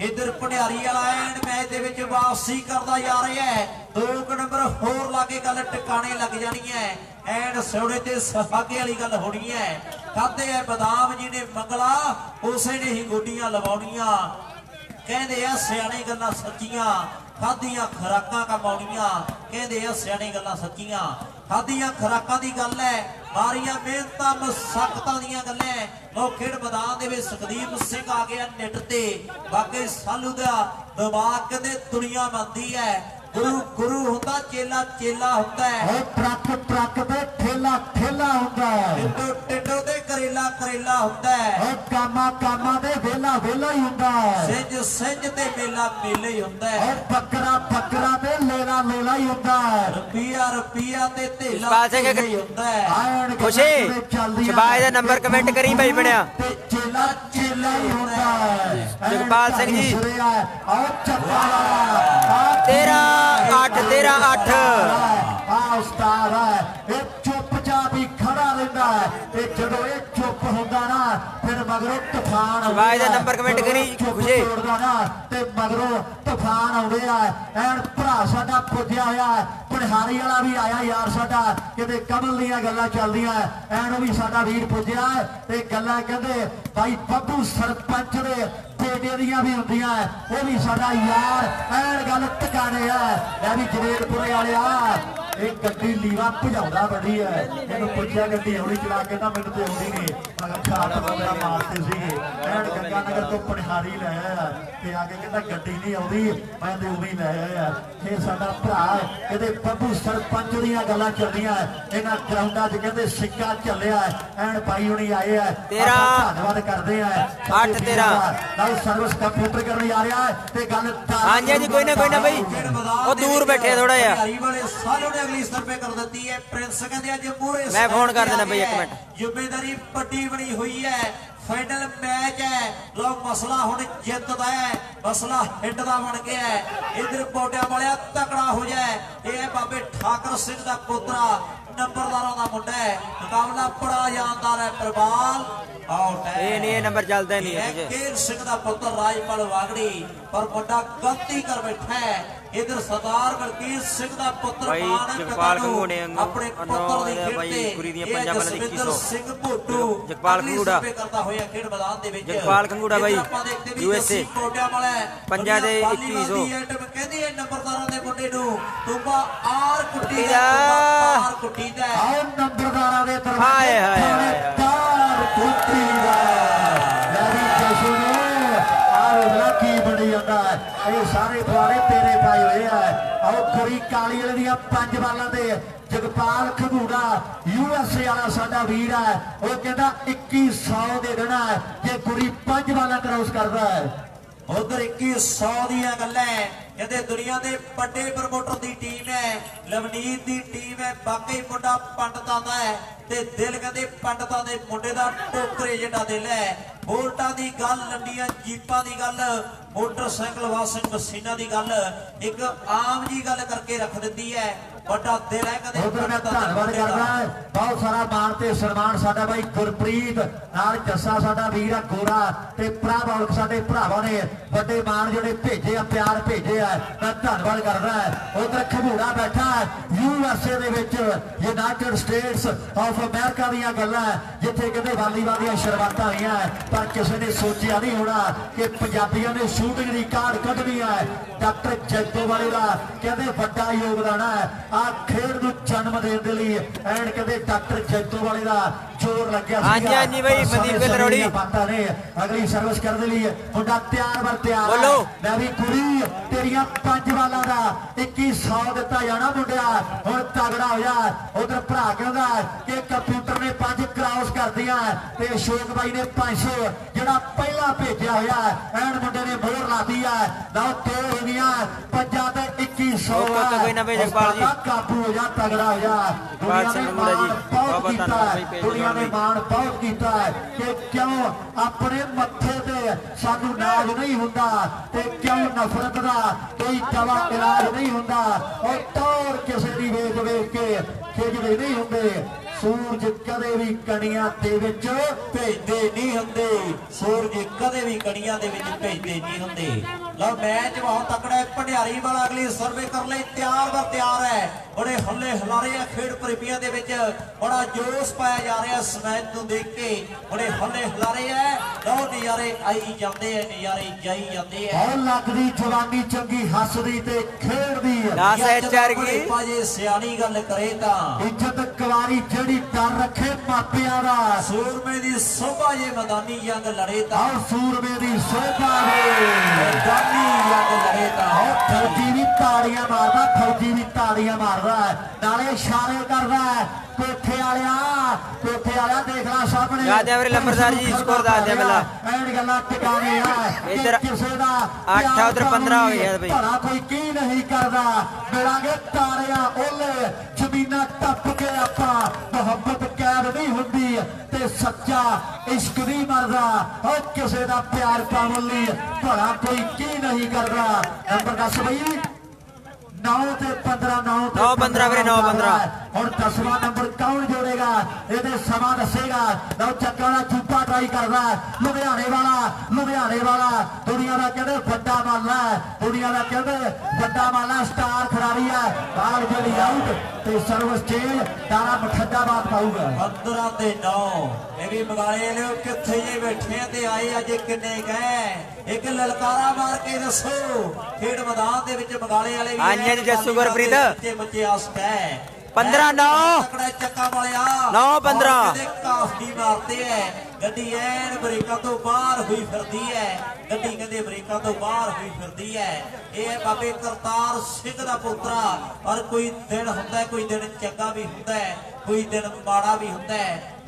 ਇਧਰ ਭੰਡਾਰੀ ਵਾਲਾ ਐਨ ਮੈਚ ਦੇ ਵਿੱਚ ਵਾਪਸੀ ਕਰਦਾ ਜਾ ਰਿਹਾ ਹੈ। 2 ਨੰਬਰ ਹੋਰ ਲਾਗੇ ਗੱਲ ਟਿਕਾਣੇ ਲੱਗ ਜਾਣੀ ਹੈ। ਐਨ ਸੋੜੇ ਤੇ ਸਫਾਗੇ ਵਾਲੀ ਗੱਲ ਹੋਣੀ ਹੈ। ਖਾਦੇ ਐ ਬਦਾਮ ਜੀ ਨੇ ਮੰਗਲਾ ਉਸੇ ਨੇ ਹੀ ਗੋਡੀਆਂ ਲਵਾਉਣੀਆਂ। ਕਹਿੰਦੇ ਆ ਸਿਆਣੇ ਗੱਲਾਂ ਸੱਚੀਆਂ ਖਾਧੀਆਂ ਖੁਰਾਕਾਂ ਕਮਾਉਣੀਆਂ ਕਹਿੰਦੇ ਆ ਸਿਆਣੇ ਗੱਲਾਂ ਸੱਚੀਆਂ ਖਾਧੀਆਂ ਖੁਰਾਕਾਂ ਦੀ ਗੱਲ ਹੈ ਮਾਰੀਆਂ ਮਿਹਨਤਾਂ ਮਸ਼ੱਕਤਾਂ ਦੀਆਂ ਗੱਲਾਂ ਲੋ ਖੇਡ ਮੈਦਾਨ ਦੇ ਵਿੱਚ ਸੁਖਦੀਪ ਸਿੰਘ ਆ ਗਿਆ ਨਿੱਟ ਤੇ ਬਾਕੀ ਸਾਲੂ ਦਾ ਦਿਮਾਗ ਕਹਿੰਦੇ ਦੁਨੀਆ ਮੰਨਦੀ ਹੈ ਗੁਰੂ ਹੁੰਦਾ ਚੇਲਾ ਚੇਲਾ ਹੁੰਦਾ ਹੈ ਉਹ ਟਰੱਕ ਤੇ ਠੇਲਾ ਹੁੰਦਾ ਹੈ ਟਿੱਡੋ ਤੇ ਕਰੇਲਾ ਹੁੰਦਾ ਹੈ ਉਹ ਕਾਮਾ ਤੇ ਵੇਲਾ ਹੀ ਹੁੰਦਾ ਹੈ ਸਿੰਜ ਤੇ ਮੇਲਾ ਹੀ ਹੁੰਦਾ ਹੈ ਉਹ ਬੱਕਰਾ ਤੇ ਲੇਲਾ ਹੀ ਹੁੰਦਾ ਹੈ ਰੁਪਈਆ ਤੇ ਧੇਲਾ ਜਗਪਾਲ ਸਿੰਘ ਹੀ ਹੁੰਦਾ ਹੈ ਆਇਣ ਖੁਸ਼ੀ ਸ਼ਬਾਜ ਦਾ ਨੰਬਰ ਕਮੈਂਟ ਕਰੀ ਭਾਈ ਬਣਿਆ ਤੇ ਚੇਲਾ ਹੀ ਹੁੰਦਾ ਹੈ ਜਗਪਾਲ ਸਿੰਘ ਜੀ ਆਓ ਚੱਪਾ 13-8 ਆ ਉਸਤਾਦ ਹੈ ਇਹ ਚੁੱਪਚਾਪ ਹੀ ਖੜਾ ਰਹਿੰਦਾ ਹੈ ਤੇ ਜਦੋਂ ਇਹ ਚੁੱਪ ਹੁੰਦਾ ਨਾ ਫਿਰ ਮਗਰੋਂ ਤੂਫਾਨ ਸ਼ਬਾਜ ਦਾ ਨੰਬਰ ਕਮੈਂਟ ਕਰੀ ਖੁਸ਼ੀ ਤੋੜਦਾ ਨਾ ਤੇ ਮਗਰੋਂ ਤੂਫਾਨ ਆਉਂਦੇ ਆ ਐਨ ਭਰਾ ਸਾਡਾ ਪੁੱਜਿਆ ਹੋਇਆ ਪਨਹਾਰੀ ਵਾਲਾ ਵੀ ਆਇਆ ਯਾਰ ਸਾਡਾ ਕਿਤੇ ਕਮਲ ਦੀਆਂ ਗੱਲਾਂ ਚੱਲਦੀਆਂ ਐਨ ਵੀ ਸਾਡਾ ਵੀਰ ਪੁੱਜਿਆ ਤੇ ਗੱਲਾਂ ਕਹਿੰਦੇ ਭਾਈ ਬੱਬੂ ਸਰਪੰਚ ਦੇ ਬੇਟੇ ਦੀਆਂ ਵੀ ਹੁੰਦੀਆਂ ਉਹ ਵੀ ਸਾਡਾ ਯਾਰ ਐਨ ਗੱਲ ਟਿਕਾਣੇ ਆ ਇਹ ਵੀ ਜਰੇਲਪੁਰੇ ਵਾਲਿਆ ਇਹ ਗੱਡੀ ਲੀਵਾ ਭਜਾਉਂਦਾ ਬੜੀ ਹੈ ਇਹਨੂੰ ਪੁੱਛਿਆ ਗੱਡੀ ਹੌਲੀ ਚਲਾ ਕੇ ਤਾਂ ਮੈਨੂੰ ਤੇ ਆਉਂਦੀ ਨਹੀਂ ਮਗਰ ਛਾਪ ਬੰਦਾ ਮਾਰਦੇ ਸੀਗੇ ਐਨ ਗੰਗਾ ਨਗਰ ਤੋਂ ਪਨਹਾਰੀ ਲੈ ਆਇਆ ਤੇ ਆ ਕੇ ਕਹਿੰਦਾ ਗੱਡੀ ਨਹੀਂ ਆਉਂਦੀ ਮੈਂ ਤੇ ਉਵੇਂ ਲੈ ਆਇਆ ਇਹ ਸਾਡਾ ਭਰਾ ਇਹਦੇ ਬੱਬੂ ਸਰਪੰਚ ਦੀਆਂ ਗੱਲਾਂ ਚੱਲਦੀਆਂ ਇਹਨਾਂ ਗਰਾਊਂਡਾਂ 'ਚ ਕਹਿੰਦੇ ਸਿੱਕਾ ਚੱਲਿਆ ਐਨ ਭਾਈ ਹੁਣੀ ਆਏ ਆ ਧੰਨਵਾਦ ਕਰਦੇ ਆ 8-13 ਨਾਲ ਸਰਵਿਸ ਕੰਪਿਊਟਰ ਕਰਨ ਆ ਰਿਹਾ ਤੇ ਗੱਲ ਹਾਂਜੀ ਜੀ ਕੋਈ ਨਾ ਬਈ ਉਹ ਦੂਰ ਬੈਠੇ ਥੋੜਾ ਜਿਹਾ ਵਾਲੇ ਸਾਲੋਂ ਨੇ ਅਗਲੀ ਸਰਵੇ ਕਰ ਦਿੱਤੀ ਹੈ ਪ੍ਰਿੰਸ ਕਹਿੰਦੇ ਅੱਜ ਪੂਰੇ ਮੈਂ ਫੋਨ ਕਰ ਦੇਣਾ ਬਈ 1 ਮਿੰਟ ਜ਼ਿੰਮੇਵਾਰੀ ਵੱਡੀ ਬਣੀ ਹੋਈ ਹੈ ਫਾਈਨਲ ਮੈਚ ਹੈ ਲੋ ਮਸਲਾ ਹੁਣ ਜਿੱਤ ਦਾ ਹੈ ਮਸਲਾ ਹਿੱਟ ਦਾ ਬਣ ਗਿਆ ਹੈ ਇਧਰ ਪੌੜਿਆਂ ਵਾਲਿਆ ਤਕੜਾ ਹੋ ਜਾਏ ਇਹ ਬਾਬੇ ਠਾਕਰ ਸਿੰਘ ਦਾ ਪੋਤਰਾ ਨੰਬਰਦਾਰਾਂ ਦਾ ਮੁੰਡਾ ਹੈ ਮੁਕਾਬਲਾ ਬੜਾ ਜਾਨਦਾਰ ਹੈ ਪ੍ਰਵਾਲ ਆਊਟ ਹੈ ਇਹ ਨੰਬਰ ਚੱਲਦਾ ਨਹੀਂ ਹੈ ਕੇਰ ਸਿੰਘ ਦਾ ਪੁੱਤਰ ਰਾਜਪਾਲ ਵਾਗੜੀ ਪਰ ਵੱਡਾ ਗਲਤੀ ਕਰ ਬੈਠਾ ਹੈ ਇਧਰ ਸਰਦਾਰ ਬਲਕੀਰ ਸਿੰਘ ਦਾ ਪੁੱਤਰ ਭਾਈ ਜਗਪਾਲ ਖੰਗੂੜੇ ਆਪਣੇ ਪੁੱਤਰ ਦੀ ਖੇਡ ਭਾਈ ਕੁੜੀ ਦੀਆਂ ਪੰਜਾਂ ਬਲਾਂ ਦੀ 2100 ਸਿੰਘ ਭੋਟੂ ਜਗਪਾਲ ਖੰਗੂੜਾ ਕਰਦਾ ਹੋਇਆ ਖੇਡ ਮੈਦਾਨ ਦੇ ਵਿੱਚ ਜਗਪਾਲ ਖੰਗੂੜਾ ਬਾਈ USA ਕੋਟਿਆਂ ਵਾਲਾ ਪੰਜਾਂ ਦੇ 2100 ਕਹਿੰਦੀ ਹੈ ਨੰਬਰਦਾਰਾਂ ਦੇ ਮੁੰਡੇ ਨੂੰ ਤੁੰਬਾ ਆਰ ਕੁੱਟੀ ਦਾ ਆਰ ਕੁੱਟੀ ਦਾ ਆਹ ਨੰਬਰਦਾਰਾਂ ਦੇ ਹਾਏ ਹਾਏ ਤਾਰ ਕੁੱਟੀ ਦਾ ਯਾਰੀ ਜਸ਼ਨ ਕੀ ਬਣੀ ਜਾਂਦਾ ਇਹ ਸਾਰੇ ਦੁਆਰੇ ਤੇਰੇ ਪਾਏ ਹੋਏ ਆ ਆਓ ਕੁੜੀ ਕਾਲੀ ਵਾਲੇ ਦੀਆਂ 5 ਬਾਲਾਂ ਦੇ ਜਗਪਾਲ ਖੰਗੂੜਾ USA ਵਾਲਾ ਸਾਡਾ ਵੀਰ ਹੈ ਉਹ ਕਹਿੰਦਾ 2100 ਦੇ ਦੇਣਾ ਜੇ ਕੁੜੀ 5 ਬਾਲਾਂ ਕ੍ਰਾਸ ਕਰਦਾ ਹੈ ਉਧਰ 2100 ਦੀਆਂ ਗੱਲਾਂ ਕਹਿੰਦੇ ਦੁਨੀਆ ਦੇ ਵੱਡੇ ਪ੍ਰਮੋਟਰ ਦੀ ਟੀਮ ਹੈ ਲਵਨੀਤ ਦੀ ਟੀਮ ਹੈ ਬਾਕੀ ਮੁੰਡਾ ਪੰਡਤਾਂ ਦਾ ਹੈ ਤੇ ਦਿਲ ਕਹਿੰਦੇ ਪੰਡਤਾਂ ਦੇ ਮੁੰਡੇ ਦਾ ਟੋਕਰੇ ਜਿਹੜਾ ਦਿਲ ਹੈ ਬੋਲਟਾਂ ਦੀ ਗੱਲ ਲੰਡੀਆਂ ਜੀਪਾਂ ਦੀ ਗੱਲ ਮੋਟਰਸਾਈਕਲ ਵਾਸ਼ਿੰਗ ਮਸ਼ੀਨਾਂ ਦੀ ਗੱਲ ਇੱਕ ਆਮ ਜੀ ਗੱਲ ਕਰਕੇ ਰੱਖ ਦਿੰਦੀ ਹੈ ਵੱਡਾ ਦਿਲ ਹੈ ਕਦੇ ਉਧਰ ਮੈਂ ਧੰਨਵਾਦ ਕਰਦਾ ਬਹੁਤ ਸਾਰਾ ਮਾਣ ਤੇ ਸਨਮਾਨ ਸਾਡਾ ਬਾਈ ਗੁਰਪ੍ਰੀਤ ਨਾਲ ਜੱਸਾ ਸਾਡਾ ਵੀਰ ਆ ਗੋਰਾ ਤੇ ਭਰਾਵਾਂ ਸਾਡੇ ਭਰਾਵਾਂ ਨੇ ਵੱਡੇ ਮਾਣ ਜਿਹੜੇ ਭੇਜੇ ਆ ਪਿਆਰ ਭੇਜੇ ਆ ਮੈਂ ਧੰਨਵਾਦ ਕਰਦਾ ਉਧਰ ਖੰਗੂੜਾ ਬੈਠਾ USA ਦੇ ਵਿੱਚ ਯੂਨਾਈਟਿਡ ਸਟੇਟਸ ਆਫ ਅਮਰੀਕਾ ਦੀਆਂ ਗੱਲਾਂ ਜਿੱਥੇ ਕਹਿੰਦੇ ਵਾਲੀਬਾਲ ਦੀਆਂ ਸ਼ੁਰੂਆਤਾਂ ਹੋਈਆਂ ਪਰ ਕਿਸੇ ਨੇ ਸੋਚਿਆ ਨਹੀਂ ਹੋਣਾ ਕਿ ਪੰਜਾਬੀਆਂ ਨੇ ਸ਼ੂਟਿੰਗ ਦੀ ਕਾਢ ਕੱਢਣੀ ਹੈ ਡਾਕਟਰ ਜੈਤੋ ਵਾਲੇ ਦਾ ਕਹਿੰਦੇ ਵੱਡਾ ਯੋਗਦਾਨ ਹੈ ਆ ਖੇਡ ਨੂੰ ਜਨਮ ਦੇਣ ਦੇ ਲਈ ਐਂਡ ਕਹਿੰਦੇ ਡਾਕਟਰ ਜੈਤੋ ਵਾਲੇ ਦਾ ਜ਼ੋਰ ਲੱਗਿਆ ਸੀ ਹਾਂਜੀ ਬਾਈ ਮਨਦੀਪ ਗਲਰੋੜੀ ਬਾਤਾਂ ਨੇ ਅਗਲੀ ਸਰਵਿਸ ਕਰਨ ਦੇ ਲਈ ਮੁੰਡਾ ਤਿਆਰ ਵਰ ਤਿਆਰ ਬੋਲੋ ਮੈਂ ਵੀ ਕੁੜੀ ਤੇਰੀਆਂ 5 ਬਾਲਾਂ ਦਾ 2100 ਦਿੱਤਾ ਜਾਣਾ ਮੁੰਡਿਆ ਹੁਣ ਤਗੜਾ ਹੋ ਜਾ ਉਧਰ ਭਰਾ ਕਹਿੰਦਾ ਕਿ ਕੰਪਿਊਟਰ ਨੇ 5 ਕ੍ਰਾਸ ਕਰਦੀਆਂ ਤੇ ਅਸ਼ੋਕ ਬਾਈ ਨੇ 500 ਜਿਹੜਾ ਪਹਿਲਾਂ ਭੇਜਿਆ ਹੋਇਆ ਐਂਡ ਮੁੰਡੇ ਨੇ ਮੋਹਰ ਲਾਤੀ ਆ ਲਓ ਦੋ ਹੋ ਗਈਆਂ ਪੰਜਾਂ ਤੇ 2100 ਕੋਈ ਨਾ ਬਈ ਜਗਪਾਲ ਜੀ ਕਾਬੂ ਹੋ ਜਾ ਤਗੜਾ ਹੋ ਜਾ ਦੁਨੀਆ ਨੇ ਮਾਣ ਬਹੁਤ ਕੀਤਾ ਦੁਨੀਆ ਨੇ ਮਾਣ ਬਹੁਤ ਕੀਤਾ ਕਿ ਕਿਉਂ ਆਪਣੇ ਮੱਥੇ ਤੇ ਸਾਨੂੰ ਨਾਜ਼ ਨਹੀਂ ਹੁੰਦਾ ਤੇ ਕਿਉਂ ਨਫ਼ਰਤ ਦਾ ਕੋਈ ਦਵਾ ਇਲਾਜ ਨਹੀਂ ਹੁੰਦਾ ਉਹ ਤੌਰ ਕਿਸੇ ਦੀ ਵੇਖ ਕੇ ਖਿਜਦੇ ਨਹੀਂ ਹੁੰਦੇ ਸੂਰਜ ਕਦੇ ਵੀ ਕਣੀਆਂ ਦੇ ਵਿੱਚ ਭੇਜਦੇ ਨਹੀਂ ਹੁੰਦੇ, ਸੂਰਜ ਕਦੇ ਵੀ ਕਣੀਆਂ ਦੇ ਵਿੱਚ ਭੇਜਦੇ ਨਹੀਂ ਹੁੰਦੇ। ਲਓ ਮੈਚ ਬਹੁਤ ਤਕੜਾ ਹੈ। ਭੰਡਿਆਰੀ ਵਾਲਾ ਅਗਲੀ ਸਰਵੇ ਕਰਨ ਲਈ ਤਿਆਰ ਹੈ। ਬੜੇ ਹੱਲੇ ਹਲਾਰੇ ਆ ਖੇਡ ਪ੍ਰੇਮੀਆਂ ਦੇ ਵਿੱਚ, ਬੜਾ ਜੋਸ਼ ਪਾਇਆ ਜਾ ਰਿਹਾ ਇਸ ਮੈਚ ਨੂੰ ਦੇਖ ਕੇ। ਬੜੇ ਹੱਲੇ ਹਲਾਰੇ ਆ, ਲਓ ਨਜ਼ਾਰੇ ਆਈ ਜਾਂਦੇ ਆ, ਨਜ਼ਾਰੇ ਜਾਈ ਜਾਂਦੇ ਆ। ਬਹੁਤ ਲੱਗਦੀ ਜਵਾਨੀ ਚੰਗੀ ਹੱਸਦੀ ਤੇ ਖੇਡਦੀ 10 ਐਚਆਰ ਕੀ ਭਾਜੀ ਸਿਆਣੀ ਗੱਲ ਕਰੇ ਤਾਂ ਇੱਜ਼ਤ ਕੁਵਾਰੀ ਜਿਹੜੀ ਡਰ ਰੱਖੇ ਮਾਪਿਆਂ ਦਾ। ਸੂਰਮੇ ਦੀ ਸੋਭਾ ਜੇ ਮੈਦਾਨੀ ਜੰਗ ਲੜੇ ਤਾਂ ਆਹ ਸੂਰਮੇ ਦੀ ਸੋਭਾ ਵੇ ਮੈਦਾਨੀ ਜੰਗ ਲੜੇ ਤਾਂ ਫੌਜੀ ਵੀ ਤਾੜੀਆਂ ਮਾਰਦਾ, ਫੌਜੀ ਵੀ ਤਾੜੀਆਂ ਮਾਰਦਾ, ਨਾਲੇ ਇਸ਼ਾਰੇ ਕਰਦਾ। ਕੋਠੇ ਵਾਲਿਆ ਦੇਖ ਲੈ ਸਾਹਮਣੇ ਯਾਦ ਹੈ ਵੀਰੇ ਲੰਬਰਦਾਰ ਜੀ, ਸਕੋਰ ਦੱਸ ਦਿਆ ਪਹਿਲਾਂ। ਐਨ ਗੱਲਾਂ ਟਿਕਾਣੇ ਆ ਇੱਧਰ ਕਿਸੇ ਦਾ 8 ਉਧਰ 15 ਹੋ ਗਿਆ ਬਈ। ਭਲਾ ਕੋਈ ਕੀ ਨਹੀਂ ਕਰਦਾ। ਮਿਲਾਂਗੇ ਤਾਰਿਆਂ ਓਲੇ ਜ਼ਮੀਨਾਂ ਟੱਪ ਕੇ ਆਪਾਂ। ਮੁਹੱਬਤ ਕੈਦ ਨਹੀਂ ਹੁੰਦੀ ਤੇ ਸੱਚਾ ਇਸ਼ਕ ਨਹੀਂ ਮਰਦਾ। ਉਹ ਕਿਸੇ ਦਾ ਪਿਆਰ ਪਾਉਣ ਲਈ ਭਲਾ ਕੋਈ ਕੀ ਨਹੀਂ ਕਰਦਾ। ਨੰਬਰ ਦੱਸ ਬਈ। 9 ਤੇ 15 9 ਤੇ 9 15 ਵੀਰੇ 9 15। ਹੁਣ 10ਵਾਂ ਨੰਬਰ ਕੌਣ ਜੋੜੇਗਾ ਇਹਦੇ ਸਮਾਂ ਦੱਸੇਗਾ। ਲਓ ਚੱਕਾ ਦਾ ਚੂਪਾ ਟਰਾਈ ਕਰਦਾ ਲੁਧਿਆਣੇ ਵਾਲਾ ਦੁਨੀਆ ਦਾ ਕਹਿੰਦੇ ਵੱਡਾ ਮਾਲਾ, ਦੁਨੀਆ ਦਾ ਕਹਿੰਦੇ ਵੱਡਾ ਮਾਲਾ, ਸਟਾਰ ਖਿਡਾਰੀ ਹੈ। ਬਾਲ ਜਿਹੜੀ ਆਊਟ ਤੇ ਸਰਵਿਸ ਚੇਂਜ ਤਾਰਾ ਮਠੱਡਾਬਾਦ ਪਾਊਗਾ। 15 ਤੇ 9 ਇਹ ਵੀ ਮਗਾਲੇ ਲਿਓ ਕਿੱਥੇ ਜੇ ਬੈਠੇ ਆ ਤੇ ਆਏ ਅੱਜ ਕਿੰਨੇ ਗਏ। ਇੱਕ ਲਲਕਾਰਾ ਮਾਰ ਕੇ ਦੱਸੋ ਖੇਡ ਮੈਦਾਨ ਦੇ ਵਿੱਚ ਮਗਾਲੇ ਵਾਲੇ ਵੀ ਹਾਂਜੀ ਜੱਸੂ ਗੁਰਪ੍ਰੀਤ ਬੱਚੇ ਆਸਕ ਹੈ। 15 9 ਤਕੜਾ ਚੱਕਾ ਵਾਲਿਆ 9 15 ਕਾਫੀ ਮਾਰਦੇ ਐ। ਗੱਡੀ ਐਨ ਬ੍ਰੇਕਾਂ ਤੋਂ ਬਾਹਰ ਹੋਈ ਫਿਰਦੀ ਐ। ਗੱਡੀ ਕਹਿੰਦੇ ਬ੍ਰੇਕਾਂ ਤੋਂ ਬਾਹਰ ਹੋਈ ਫਿਰਦੀ ਐ। ਇਹ ਹੈ ਬਾਬੇ ਕਰਤਾਰ ਸਿੰਘ ਦਾ ਪੁੱਤਰਾ। ਔਰ ਕੋਈ ਦਿਨ ਹੁੰਦਾ, ਕੋਈ ਦਿਨ ਚੰਗਾ ਵੀ ਹੁੰਦਾ, ਕੋਈ ਦਿਨ ਮਾੜਾ ਵੀ ਹੁੰਦਾ।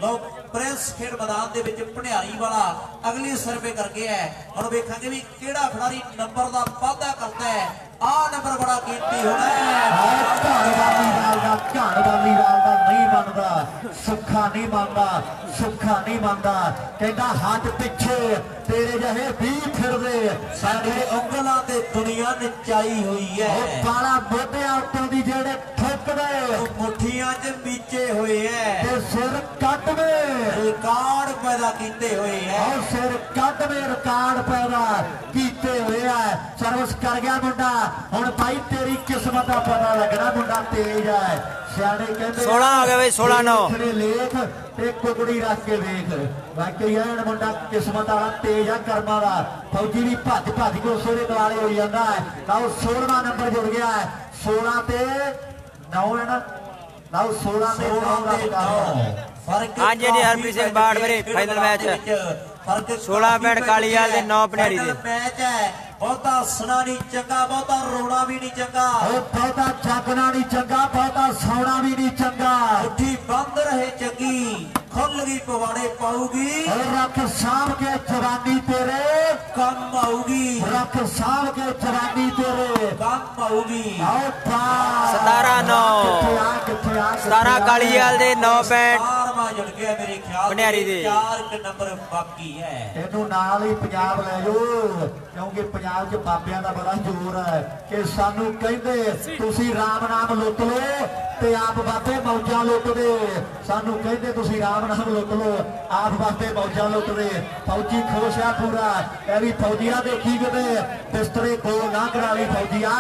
ਲੋਕ ਪ੍ਰਿੰਸ ਖੇਡ ਮੈਦਾਨ ਦੇ ਵਿੱਚ ਭੰਡਿਆਰੀ ਵਾਲਾ ਅਗਲੀ ਸਰਵੇ ਕਰਕੇ ਹੈ। ਹੁਣ ਵੇਖਾਂਗੇ ਵੀ ਕਿਹੜਾ ਖਿਡਾਰੀ ਨੰਬਰ ਦਾ ਵਾਅਦਾ ਕਰਦਾ ਹੈ। ਆਹ ਨੰਬਰ ਬੜਾ ਕੀਮਤੀ ਹੋਣਾ ਹੈ। ਘਾਣਵਾਲੀ ਵਾਲ ਦਾ ਨਹੀਂ ਮੰਨਦਾ, ਸੁੱਖਾ ਨਹੀਂ ਮੰਨਦਾ। ਕਹਿੰਦਾ ਹੱਥ ਪਿੱਛੇ ਤੇਰੇ ਜਿਹੇ ਵੀ ਫਿਰਦੇ ਸਾਡੇ ਉਂਗਲਾਂ ਤੇ ਦੁਨੀਆ ਨਚਾਈ ਹੋਈ ਹੈ। ਉਹ ਬਾਲਾ ਮੋਢਿਆਂ ਉੱਤੋਂ ਦੀ ਜਿਹੜੇ ਠੁੱਕਦੇ ਉਹ ਮੁੱਠੀਆਂ 'ਚ ਬੀਚੇ ਹੋਏ ਐ ਤੇ ਸਿਰ ਕੱਟਵੇਂ ਰਿਕਾਰਡ ਪੈਦਾ ਕੀਤੇ ਹੋਏ ਐ। ਉਹ ਸਿਰ ਕੱਟਵੇਂ ਰਿਕਾਰਡ ਪੈਦਾ ਕੀਤੇ ਹੋਏ ਆ। ਸਰਵਿਸ ਕਰ ਗਿਆ ਮੁੰਡਾ। ਹੁਣ ਭਾਈ ਤੇਰੀ ਕਿਸਮਤ ਦਾ ਪਤਾ ਲੱਗਣਾ, ਮੁੰਡਾ ਤੇਜ਼ ਹੈ। ਸਿਆਣੇ ਕਹਿੰਦੇ 16 ਹੋ ਗਿਆ ਬਈ 16 9 ਲੇਖ ਤੇ ਕੁਕੜੀ ਰੱਖ ਕੇ ਵੇਖ। ਵਾਕਈ ਐਨ ਮੁੰਡਾ ਕਿਸਮਤ ਵਾਲਾ ਤੇਜ਼ ਆ ਕਰਮਾਂ ਦਾ। ਫੌਜੀ ਵੀ ਭੱਜ ਕੇ ਉਸੇ ਦੇ ਦੁਆਲੇ ਹੋਈ ਜਾਂਦਾ ਹੈ। ਲਓ 16ਵਾਂ ਨੰਬਰ ਜੁੜ ਗਿਆ ਹੈ। 16 ਤੇ 9 ਹੈ ਨਾ। ਲਓ 16 ਤੇ 9 ਦਾ ਮੁਕਾਬਲਾ। ਫਰਕ ਹਾਂਜੀ ਜੀ ਹਰਪ੍ਰੀਤ ਸਿੰਘ ਬਾੜ ਵੀਰੇ ਫਾਈਨਲ ਮੈਚ ਫਰਕ 16 ਪਿੰਡ ਕਾਲੀਵਾਲ ਦੇ 9 ਭੰਡਿਆਰੀ ਦੇ ਮੈਚ ਹੈ। ਬਹੁਤਾ ਹੱਸਣਾ ਨਹੀਂ ਚੰਗਾ, ਬਹੁਤਾ ਰੋਣਾ ਵੀ ਨਹੀਂ ਚੰਗਾ। ਉਹ ਬਹੁਤਾ ਜਾਗਣਾ ਨਹੀਂ ਚੰਗਾ, ਬਹੁਤਾ ਸੌਣਾ ਵੀ ਨਹੀਂ ਚੰਗਾ। ਮੁੱਠੀ ਬੰਦ ਰਹੇ ਚੰਗੀ, ਖੁੱਲ ਗਈ ਪਵਾੜੇ ਪਾਊਗੀ। ਰੱਖ ਸਾਂਭ ਕੇ ਜਵਾਨੀ ਤੇਰੇ ਕੰਮ ਆਊਗੀ, ਰੱਖ ਸਾਂਭ ਕੇ ਜਵਾਨੀ ਤੇਰੇ ਕੰਮ ਆਊਗੀ। ਆਓ ਪਾ 17 9 ਕਿੱਥੇ ਆ 17 ਕਾਲੀਵਾਲ ਦੇ 9 ਪੈਂਟ ਮਾਂ ਜੁੜ ਗਿਆ ਮੇਰੇ ਖਿਆਲ ਭੰਡਿਆਰੀ ਦੇ। 4 ਨੰਬਰ ਬਾਕੀ ਹੈ। ਇਹਨੂੰ ਨਾਲ ਹੀ ਪੰਜਾਬ ਲੈ ਜਾਓ, ਕਿਉਂਕਿ ਪੰਜਾਬ 'ਚ ਬਾਬਿਆਂ ਦਾ ਬੜਾ ਜ਼ੋਰ ਹੈ ਕਿ ਸਾਨੂੰ ਕਹਿੰਦੇ ਤੁਸੀਂ ਰਾਮ ਨਾਮ ਲੁੱਟ ਲਓ ਤੇ ਆਪ ਬਾਬੇ ਮੌਜਾਂ ਲੁੱਟਦੇ। ਸਾਨੂੰ ਕਹਿੰਦੇ ਤੁਸੀਂ ਰਾਮ ਨਾਮ ਲੁੱਟ ਲਓ, ਆਪ ਬਾਬੇ ਮੌਜਾਂ ਲੁੱਟਦੇ। ਫੌਜੀ ਖੁਸ਼ ਆ ਪੂਰਾ। ਇਹ ਵੀ ਫੌਜੀਆਂ ਦੇਖੀ ਕਿਤੇ ਬਿਸਤਰੇ ਕੋਲ ਨਾ ਕਰਾ ਲਈ ਫੌਜੀਆ।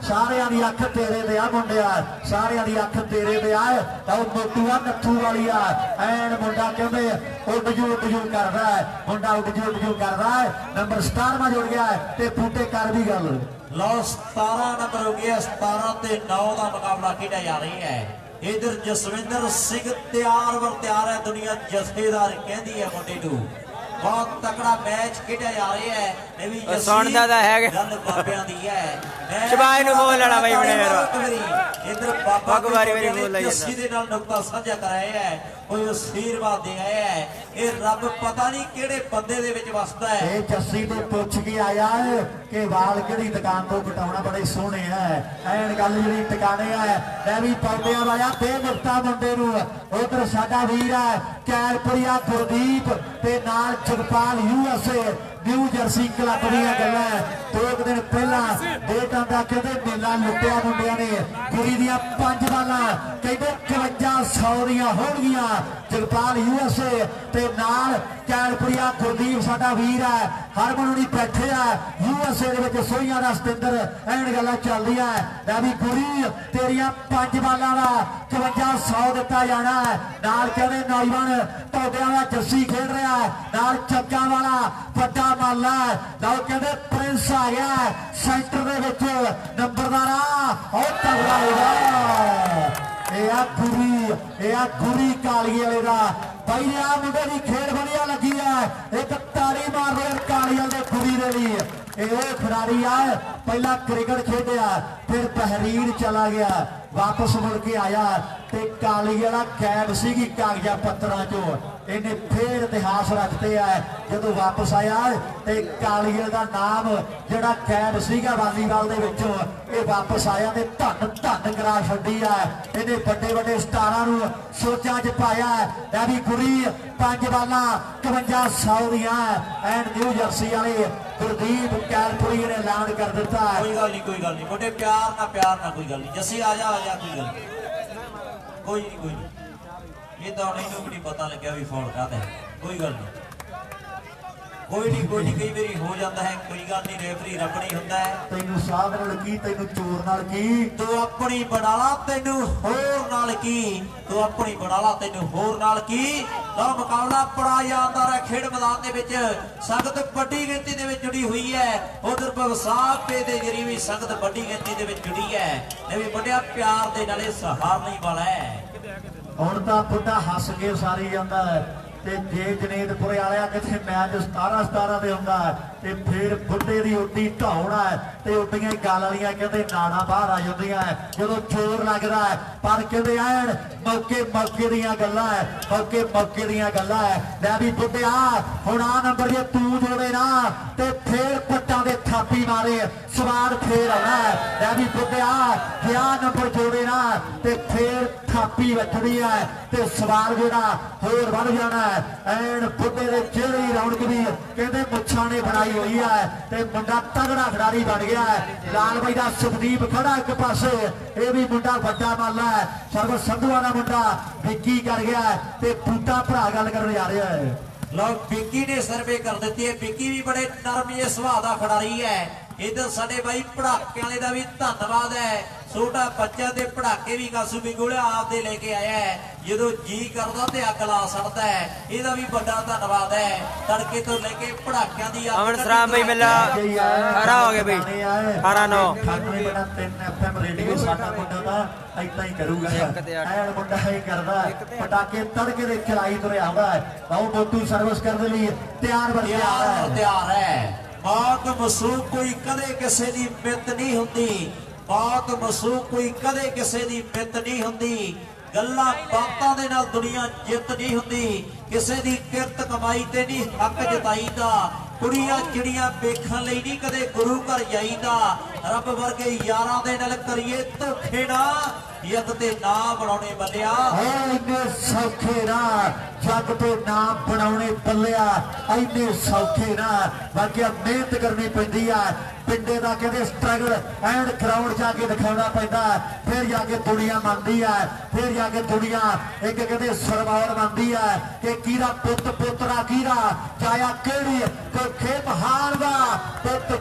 ਸਾਰਿਆਂ ਦੀ ਅੱਖ ਤੇਰੇ ਤੇ ਆ ਮੁੰਡਿਆ, ਸਾਰਿਆਂ ਦੀ ਅੱਖ ਤੇਰੇ ਤੇ ਆ। ਤਾਂ ਉਹ ਮੋਟੂਆ ਨੱਥੂ ਵਾਲੀ ਆ। ਐਨ ਮੁੰਡਾ ਕਹਿੰਦੇ ਉੱਡ ਜੂ ਕਰਦਾ ਹੈ, ਮੁੰਡਾ ਉੱਡ ਜੂ ਕਰਦਾ ਹੈ। ਨੰਬਰ 17ਵਾਂ ਜੁੜ ਗਿਆ ਤੇ ਫੂਟੇ ਕਰ ਵੀ ਗੱਲ। ਲਓ 17 ਨੰਬਰ ਹੋ ਗਿਆ। 17 ਤੇ 9 ਦਾ ਮੁਕਾਬਲਾ ਖੇਡਿਆ ਜਾ ਰਹੀ ਹੈ। ਇਧਰ ਜਸਵਿੰਦਰ ਸਿੰਘ ਤਿਆਰ ਹੈ। ਦੁਨੀਆ ਜਥੇਦਾਰ ਕਹਿੰਦੀ ਹੈ ਮੁੰਡੇ ਨੂੰ। ਬਹੁਤ ਤਕੜਾ ਮੈਚ ਖੇਡਿਆ ਜਾ ਰਿਹਾ ਹੈ। ਇਹ ਵੀ ਸੁਣਦਾ ਤਾਂ ਹੈਗਾ। ਗੱਲ ਬਾਬਿਆਂ ਦੀ ਹੈ। ਸ਼ਬਾਈ ਨੂੰ ਬੋਲ ਲੈਣਾ ਬਾਈ ਬਣੇ ਇਧਰ ਬਾਬਾ ਵਾਰੀ ਬੋਲ ਲਈ ਜੱਸੀ ਦੇ ਨਾਲ ਨੁਕਤਾ ਸਾਂਝਾ ਕਰਾਇਆ ਹੈ। ਕੋਈ ਅਸ਼ੀਰਵਾਦ ਦੇ ਆਇਆ ਹੈ। ਇਹ ਰੱਬ ਪਤਾ ਨਹੀਂ ਕਿਹੜੇ ਬੰਦੇ ਦੇ ਵਿੱਚ ਵਸਦਾ ਹੈ। ਇਹ ਜੱਸੀ ਤੋਂ ਪੁੱਛ ਕੇ ਆਇਆ ਹੈ ਕਿ ਵਾਲ ਕਿਹੜੀ ਦੁਕਾਨ ਤੋਂ ਕਟਾਉਣਾ ਬੜੇ ਸੋਹਣੇ ਹੈ। ਐਨ ਗੱਲ ਜਿਹੜੀ ਟਿਕਾਣੇ ਹੈ। ਮੈਂ ਵੀ ਪੌਦਿਆਂ ਵਾਲਾ ਬੇਮੁਖਤਾ ਮੁੰਡੇ ਨੂੰ। ਉਧਰ ਸਾਡਾ ਵੀਰ ਹੈ ਕੈਲਪੁਰੀਆ ਗੁਰਦੀਪ ਤੇ ਨਾਲ Jagpal USA new jersey club ਦੀਆਂ ਗੱਲਾਂ। 2 ਦਿਨ ਪਹਿਲਾਂ ਡੇਟਾਂ ਦਾ ਕਹਿੰਦੇ ਮੇਲਾ ਲੁੱਟਿਆ ਮੁੰਡਿਆਂ ਨੇ। ਕੁੜੀ ਦੀਆਂ 5 ਬਾਲਾਂ ਕਹਿੰਦੇ 5100 ਦੀਆਂ ਹੋਣਗੀਆਂ। ਜਗਪਾਲ USA ਤੇ ਨਾਲ ਕੈਲਪਰੀਆ ਗੁਰਦੀਪ ਸਾਡਾ ਵੀਰ ਹੈ, ਹਰਮਨ ਹੁਣੀ ਬੈਠੇ ਆ USA ਦੇ ਵਿੱਚ ਸੋਹੀਆਂ ਦਾ ਸਤਿੰਦਰ। ਐਨ ਗੱਲਾਂ ਚੱਲਦੀਆਂ ਲੈ ਵੀ ਕੁੜੀ ਤੇਰੀਆਂ 5 ਬਾਲਾਂ ਦਾ 5100 ਦਿੱਤਾ ਜਾਣਾ ਹੈ। ਨਾਲ ਕਹਿੰਦੇ ਨੌਜਵਾਨ ਟੋਡਿਆਂ ਦਾ ਜੱਸੀ ਖੇਡ ਰਿਹਾ ਨਾਲ ਚੱਕਾਂ ਵਾਲਾ ਵੱਡਾ ਮਾਲਾ। ਲਓ ਕਹਿੰਦੇ ਪ੍ਰਿੰਸ ਆ ਗਿਆ ਸੈਂਟਰ ਦੇ ਵਿੱਚ ਨੰਬਰਦਾਰਾ ਉਹ ਤਗੜਾ ਹੋਗਾ। ਇਹ ਆ ਗੁਰੀ ਕਾਲੀ ਵਾਲੇ ਦਾ ਬਾਈ ਨੇ ਆ ਮੁੰਡੇ ਦੀ ਖੇਡ ਵਧੀਆ ਲੱਗੀ ਹੈ। ਇੱਕ ਤਾੜੀ ਮਾਰਦੇ ਕਾਲੀ ਵਾਲੇ ਦੇ ਗੁਰੀ ਦੇ ਲਈ। ਇਹ ਖਿਡਾਰੀ ਆ ਪਹਿਲਾਂ ਕ੍ਰਿਕਟ ਖੇਡਿਆ ਫਿਰ ਬਹਿਰੀਨ ਚਲਾ ਗਿਆ ਵਾਪਸ ਮੁੜ ਕੇ ਆਇਆ ਤੇ ਕਾਲੀ ਵਾਲਾ ਕੈਦ ਸੀਗੀ ਕਾਗਜ਼ਾਂ ਪੱਤਰਾਂ ਚੋਂ ਇਹਨੇ ਫੇਰ ਇਤਿਹਾਸ ਰੱਖਦੇ ਆ। ਜਦੋਂ ਵਾਪਸ ਆਇਆ ਤੇ ਕਾਲੀ ਦਾ ਨਾਮ ਜਿਹੜਾ ਕੈਦ ਸੀਗਾ ਵਾਲੀਬਾਲ ਦੇ ਵਿੱਚੋਂ ਇਹ ਵਾਪਸ ਆਇਆ ਤੇ ਧੰਨ ਕਰਾ ਛੱਡੀ ਆ। ਇਹਨੇ ਵੱਡੇ ਵੱਡੇ ਸਟਾਰਾਂ ਨੂੰ ਸੋਚਾਂ 'ਚ ਪਾਇਆ। ਇਹ ਵੀ ਗੁਰੀ 5 ਬਾਲਾਂ 5100 ਦੀਆਂ ਐਂਡ ਨਿਊ ਜਰਸੀ ਵਾਲੇ ਗੁਰਦੀਪ ਕੈਲਪੁਰੀ ਨੇ ਐਲਾਨ ਕਰ ਦਿੱਤਾ। ਕੋਈ ਗੱਲ ਨਹੀਂ ਮੁੰਡੇ ਪਿਆਰ ਨਾਲ ਕੋਈ ਗੱਲ ਨਹੀਂ। ਜੱਸੀ ਆ ਜਾ ਕੋਈ ਗੱਲ ਨਹੀਂ। ਕੋਈ ਨਹੀਂ ਇਹ ਤਾਂ ਇਹਨੂੰ ਵੀ ਨਹੀਂ ਪਤਾ ਲੱਗਿਆ ਵੀ ਫੌਲ ਕਾਹਦਾ ਹੈ। ਕੋਈ ਗੱਲ ਨਹੀਂ ਕਈ ਵਾਰੀ ਹੋ ਜਾਂਦਾ ਹੈ। ਕੋਈ ਗੱਲ ਨਹੀਂ ਰੈਫਰੀ ਰੱਬਣੀ ਹੁੰਦਾ ਹੈ। ਤੈਨੂੰ ਸਾਧ ਨਾਲ ਕੀ ਤੈਨੂੰ ਚੋਰ ਨਾਲ ਕੀ ਤੂੰ ਆਪਣੀ ਬਣਾ ਲਾ ਤੈਨੂੰ ਹੋਰ ਨਾਲ ਕੀ ਤੂੰ ਆਪਣੀ ਬਣਾ ਲਾ ਤੈਨੂੰ ਹੋਰ ਨਾਲ ਕੀ। ਤਾਂ ਮੁਕਾਬਲਾ ਬੜਾ ਯਾਦਗਾਰ ਹੈ ਖੇਡ ਮੈਦਾਨ ਦੇ ਵਿੱਚ। ਸੰਗਤ ਵੱਡੀ ਗਿਣਤੀ ਦੇ ਵਿੱਚ ਜੁੜੀ ਹੋਈ ਹੈ। ਉਧਰ ਬਗਸਾਪੇ ਦੇ ਜਰੀ ਵੀ ਸੰਗਤ ਵੱਡੀ ਗਿਣਤੀ ਦੇ ਵਿੱਚ ਜੁੜੀ ਹੈ। ਇਹ ਵੀ ਵੱਡਿਆ ਪਿਆਰ ਦੇ ਨਾਲੇ ਸਹਾਰਨੀ ਵਾਲਾ ਹੈ। ਹੁਣ ਤਾਂ ਬੁੱਢਾ ਹੱਸ ਕੇ ਸਾਰੀ ਜਾਂਦਾ ਹੈ ਤੇ ਜੇ ਜਨੇਤਪੁਰੇ ਵਾਲਿਆ ਕਿਥੇ ਮੈਚ 17 ਦੇ ਹੁੰਦਾ ਤੇ ਫਿਰ ਬੁੱਢੇ ਦੀ ਉੱਡੀ ਢਾਉਣਾ ਤੇ ਉੱਡੀਆਂ ਗੱਲ ਵਾਲੀਆਂ ਕਹਿੰਦੇ ਨਾਣਾ ਬਾਹਰ ਆ ਜਾਂਦੀਆਂ ਜਦੋਂ ਚੋਰ ਲੱਗਦਾ ਪਰ ਕਹਿੰਦੇ ਐਨ ਮੌਕੇ ਦੀਆਂ ਗੱਲਾਂ ਮੌਕੇ ਦੀਆਂ ਗੱਲਾਂ ਲੈ ਵੀ ਬੁੱਢਿਆ ਹੁਣ ਆ ਨੰਬਰ ਜੇ ਤੂੰ ਜੋੜੇ ਨਾ ਤੇ ਫੇਰ ਪੱਟਾਂ ਦੇ ਥਾਪੀ ਮਾਰੇ ਸਵਾਦ ਫੇਰ ਆਉਣਾ ਲੈ ਵੀ ਬੁੱਢਿਆ ਜੇ ਆ ਨੰਬਰ ਜੋੜੇ ਨਾ ਤੇ ਫੇਰ ਥਾਪੀ ਵੱਜਣੀ ਹੈ ਤੇ ਸਵਾਲ ਜਿਹੜਾ ਹੋਰ ਵੱਧ ਜਾਣਾ ਐਨ ਬੁੱਢੇ ਦੇ ਚਿਹਰੇ ਦੀ ਰੌਣਕ ਵੀ ਕਹਿੰਦੇ ਮੁੱਛਾਂ ਨੇ ਬਣਾਈ ਹੋਈ ਹੈ ਤੇ ਮੁੰਡਾ ਤਗੜਾ ਖਿਡਾਰੀ ਬਣ ਗਿਆ ਹੈ। ਲਾਲ ਬਾਈ ਦਾ ਸੁਖਦੀਪ ਖੜਾ ਇੱਕ ਪਾਸੇ ਇਹ ਵੀ ਮੁੰਡਾ ਵੱਡਾ ਮਾਲਾ ਹੈ। ਸਰਵ ਸੰਧੂਆਂ ਦਾ ਮੁੰਡਾ ਵਿੱਕੀ ਕਰ ਗਿਆ ਤੇ ਬੂਟਾ ਭਰਾ ਗੱਲ ਕਰਨ ਜਾ ਰਿਹਾ ਹੈ। ਲਓ ਵਿੱਕੀ ਨੇ ਸਰਵੇ ਕਰ ਦਿੱਤੀ ਹੈ। ਵਿੱਕੀ ਵੀ ਬੜੇ ਨਰਮ ਜਿਹੇ ਸੁਭਾਅ ਦਾ ਖਿਡਾਰੀ ਹੈ। ਇਧਰ ਸਾਡੇ ਬਾਈ ਪੜਾਕੇ ਵਾਲੇ ਦਾ ਵੀ ਧੰਨਵਾਦ ਹੈ। ਛੋਟਾ ਬੱਚਾ ਤੇ ਪੜਾਕੇ ਵੀ ਕਾਸੂ ਬਿਗੋਲਿਆ ਆਪਦੇ ਲੈ ਕੇ ਆਇਆ ਹੈ। ਜਦੋਂ ਜੀ ਕਰਦਾ ਤੇ ਅੱਗ ਲਾ ਛੱਡਦਾ ਹੈ। ਇਹਦਾ ਵੀ ਵੱਡਾ ਧੰਨਵਾਦ ਹੈ। ਤੜਕੇ ਤੋਂ ਲੈ ਕੇ ਪੜਾਕਿਆਂ ਦੀ ਅਮਨ ਸਰਾਮ ਬਈ ਮਿਲਾ ਹਰਾ ਹੋ ਗਿਆ ਬਈ 18-9 98.3 FM ਰੇਡੀਓ ਸਾਡਾ ਮੁੰਡਾ ਤਾਂ ਏਦਾਂ ਹੀ ਕਰੂਗਾ ਐਨ ਮੁੰਡਾ ਹੀ ਕਰਦਾ ਪਟਾਕੇ ਤੜਕੇ ਦੇ ਚਲਾਈ ਤੁਰਿਆ ਆਉਂਦਾ ਹੈ। ਬਾਹੂ ਮੋਟੂ ਸਰਵਿਸ ਕਰਨ ਦੇ ਲਈ ਤਿਆਰ ਹੈ। ਬਹੁਤ ਮਸੂਕ ਕੋਈ ਕਦੇ ਕਿਸੇ ਦੀ ਮਿੱਤ ਨਹੀਂ ਹੁੰਦੀ। ਬਹੁਤ ਮਸੂਕ ਕੋਈ ਕਦੇ ਕਿਸੇ ਦੀ ਮਿੱਤ ਨਹੀਂ ਹੁੰਦੀ। ਗੱਲਾਂ ਬਾਤਾਂ ਦੇ ਨਾਲ ਦੁਨੀਆ ਜਿੱਤ ਨਹੀਂ ਹੁੰਦੀ। ਕਿਸੇ ਦੀ ਕਿਰਤ ਕਮਾਈ ਤੇ ਨਹੀਂ ਹੱਕ ਜਤਾਈਦਾ। ਕੁੜੀਆਂ ਚਿੜੀਆਂ ਵੇਖਣ ਲਈ ਨਹੀਂ ਕਦੇ ਗੁਰੂ ਘਰ ਜਾਈਦਾ। ਰੱਬ ਵਰਗੇ ਯਾਰਾਂ ਦੇ ਨਾਲ ਕਰੀਏ ਧੋਖੇ ਨਾ ਜੱਗ ਤੇ ਨਾਂ ਬਣਾਉਣੇ ਬੱਲਿਆ। ਇੰਨੇ ਸੌਖੇ ਨਾ ਜੱਗ ਤੇ ਨਾਂ ਬਣਾਉਣੇ ਬੱਲਿਆ ਇੰਨੇ ਸੌਖੇ ਨਾ ਬਾਕੀ ਮਿਹਨਤ ਕਰਨੀ ਪੈਂਦੀ ਆ। ਪਿੰਡੇ ਦਾ ਕਹਿੰਦੇ ਸਟਰਗਲ ਐਂਡ ਗਰਾਊਂਡ ਜਾ ਕੇ ਦਿਖਾਉਣਾ ਪੈਂਦਾ ਫਿਰ ਜਾ ਕੇ ਦੁਨੀਆ ਮੰਨਦੀ ਹੈ। ਫਿਰ ਜਾ ਕੇ ਦੁਨੀਆ ਇੱਕ ਕਹਿੰਦੇ ਸਰਵਾਰ ਮੰਨਦੀ ਹੈ ਕਿ ਕਿਹਦਾ ਪੁੱਤਰਾ ਕਿਹਦਾ ਜਾਇਆ ਕਿਹੜੀ ਕੋਈ ਖੇਪ ਹਾਰ ਦਾ ਪੁੱਤ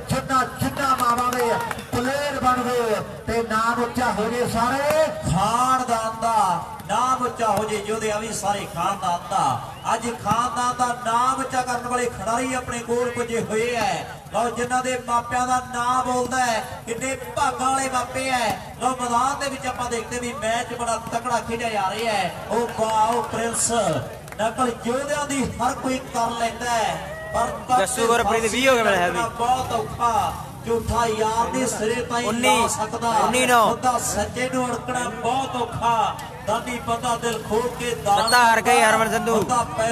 ਜਿੰਨਾ ਮਾਵਾਂ ਦੇ ਪਲੇਅਰ ਬਣਦੇ ਤੇ ਨਾਮ ਉੱਚਾ ਹੋ ਜੇ ਸਾਰੇ ਖਾਨਦਾਨ ਦਾ ਨਾਮ ਉੱਚਾ ਹੋ ਜੇ ਜੋਧਿਆ ਵੀ ਸਾਰੇ ਖਾਨਦਾਨ ਦਾ। ਅੱਜ ਖਾਨਦਾਨ ਦਾ ਨਾਮ ਉੱਚਾ ਕਰਨ ਵਾਲੇ ਖਿਡਾਰੀ ਆਪਣੇ ਕੋਲ ਪੁੱਜੇ ਹੋਏ ਐ। ਲਓ ਜਿਨ੍ਹਾਂ ਦੇ ਮਾਪਿਆਂ ਦਾ ਨਾਮ ਬੋਲਦਾ ਹੈ ਕਿੰਨੇ ਭਾਗਾਂ ਵਾਲੇ ਮਾਪੇ ਐ। ਲਓ ਮੈਦਾਨ ਦੇ ਵਿੱਚ ਆਪਾਂ ਦੇਖਦੇ ਵੀ ਮੈਚ ਬੜਾ ਤਕੜਾ ਖੇਡਿਆ ਜਾ ਰਿਹਾ ਹੈ। ਉਹ ਪ੍ਰਿੰਸ ਨਕਲ ਯੋਧਿਆਂ ਦੀ ਹਰ ਕੋਈ ਕਰ ਲੈਂਦਾ ਹੈ ਪਰ ਜੱਸੂ ਗੁਰਪ੍ਰੀਤ 20 ਹੋ ਗਏ ਮੇਰੇ ਹੈ ਵੀ ਬਹੁਤ ਔਖਾ ਝੂਠਾ ਯਾਰ ਦੇ ਸਿਰੇ ਤਾਈਂ ਲਾ ਸਕਦਾ 19 ਉਹਦਾ ਸੱਚੇ ਨੂੰ ਅੜਕਣਾ ਬਹੁਤ ਔਖਾ। ਦਾਨੀ ਬੰਦਾ ਦਿਲ ਖੋਲ ਕੇ ਦਾਨ ਹਾਰ ਗਈ ਹਰਮਨ ਸੰਧੂ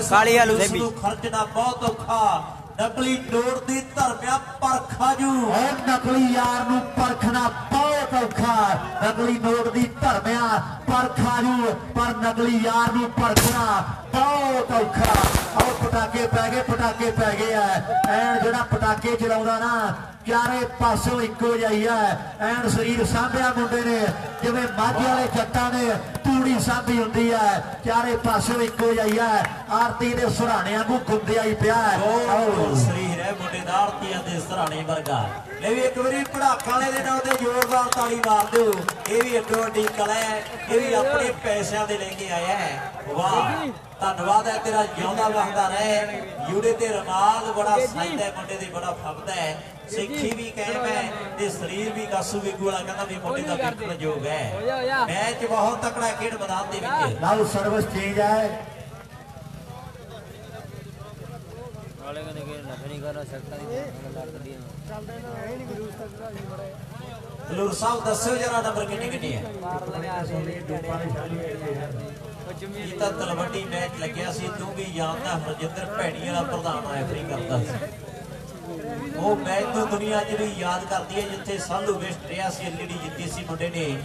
ਕਾਲੀ ਆਲੂ ਸੇਬੀ ਖਰਚਣਾ ਬਹੁਤ ਔਖਾ। ਨਕਲੀ ਨੋਟ ਦੀ ਧਰਮਿਆ ਪਰਖਾ ਜੂ ਨਕਲੀ ਯਾਰ ਨੂੰ ਪਰਖਣਾ ਬਹੁਤ ਬਹੁਤ ਔਖਾ ਨਕਲੀ ਨੋਟ ਦੀ ਧਰਮਿਆ ਪਰ ਖਾਜੂ ਪਰ ਨਕਲੀ ਯਾਰ ਨੂੰ ਪਰਖਣਾ ਬਹੁਤ ਔਖਾ। ਆਹ ਪਟਾਕੇ ਪੈ ਗਏ ਆ ਐਨ ਜਿਹੜਾ ਪਟਾਕੇ ਚਲਾਉਂਦਾ ਨਾ ਚਾਰੇ ਪਾਸੋਂ ਇੱਕੋ ਜਾਈ ਹੈ ਐਨ ਸਰੀਰ ਸਾਂਭਿਆ ਮੁੰਡੇ ਨੇ ਜਿਵੇਂ ਮਾਝੇ ਵਾਲੇ ਜੱਟਾਂ ਨੇ ਤੂੜੀ ਸਾਂਭੀ ਹੁੰਦੀ ਹੈ ਚਾਰੇ ਪਾਸੋਂ ਇੱਕੋ ਜਾਈ ਹੈ ਆਰਤੀ ਦੇ ਸੁਹਾਣਿਆਂ ਨੂੰ ਗੁੰਦਿਆ ਹੀ ਪਿਆ ਉਹ ਸਰੀਰ ਹੈ ਮੁੰਡੇ ਦਾ ਆਰਤੀਆਂ ਦੇ ਸਰਾਣੇ ਵਰਗਾ। ਲੈ ਵੀ ਇੱਕ ਵਾਰੀ ਪੜਾਕਾਂ ਵਾਲੇ ਦੇ ਨਾਲ ਤੇ ਜ਼ੋਰਦਾਰ ਤਾੜੀ ਮਾਰ ਦਿਓ। ਇਹ ਵੀ ਅੱਡੋ ਅੱਡੀ ਕਲਾ ਹੈ, ਇਹ ਵੀ ਆਪਣੇ ਪੈਸਿਆਂ ਦੇ ਲੈ ਕੇ ਆਇਆ ਹੈ। ਵਾਹ ਧੰਨਵਾਦ ਹੈ ਤੇਰਾ, ਜਿਉਂਦਾ ਵਸਦਾ ਰਹੇ। ਜੂੜੇ ਤੇ ਰਮਾਲ ਬੜਾ ਸਾਈਦਾ ਹੈ ਮੁੰਡੇ ਦੀ, ਬੜਾ ਫੱਬਦਾ ਹੈ, ਸਿੱਖੀ ਵੀ ਕਾਇਮ ਹੈ ਤੇ ਸਰੀਰ ਵੀ ਕਾਸੂ ਵਿਗੂ ਵਾਲਾ ਕਹਿੰਦਾ ਵੀ ਮੁੰਡੇ ਦਾ ਵੇਖਣ ਯੋਗ ਹੈ। ਮੈਚ ਬਹੁਤ ਤਕੜਾ ਖੇਡ ਮੈਦਾਨ ਦੇ ਵਿੱਚ। ਲਓ ਸਰਵਿਸ ਚੇਂਜ ਹੈ ਵਾਲੇ ਕਹਿੰਦੇ ਕਿ ਨਫਰੀ ਕਰਨਾ ਸਕਦਾ ਨਹੀਂ ਲੜ ਕੱਢੀ ਹਲੂਰ ਸਾਹਿਬ ਦੱਸਿਓ ਜਰਾ ਨੰਬਰ ਕਿੰਨੇ ਹੈ? ਇਹ ਤਾਂ ਤਲਵੰਡੀ ਮੈਚ ਲੱਗਿਆ ਸੀ, ਤੂੰ ਵੀ ਜਾਣਦਾ ਹਰਜਿੰਦਰ ਭੈਣੀ ਵਾਲਾ ਪ੍ਰਧਾਨ ਰੈਫਰੀ ਕਰਦਾ ਸੀ। ਉਹ ਮੈਚ ਤੋਂ ਦੁਨੀਆ ਜਿਹੜੀ ਯਾਦ ਕਰਦੀ ਹੈ ਜਿੱਥੇ ਸਾਲੂ ਵੇਸਟ ਰਿਹਾ ਸੀ, ਐਲਈਡੀ ਜਿੱਤੀ ਸੀ ਮੁੰਡੇ ਨੇ।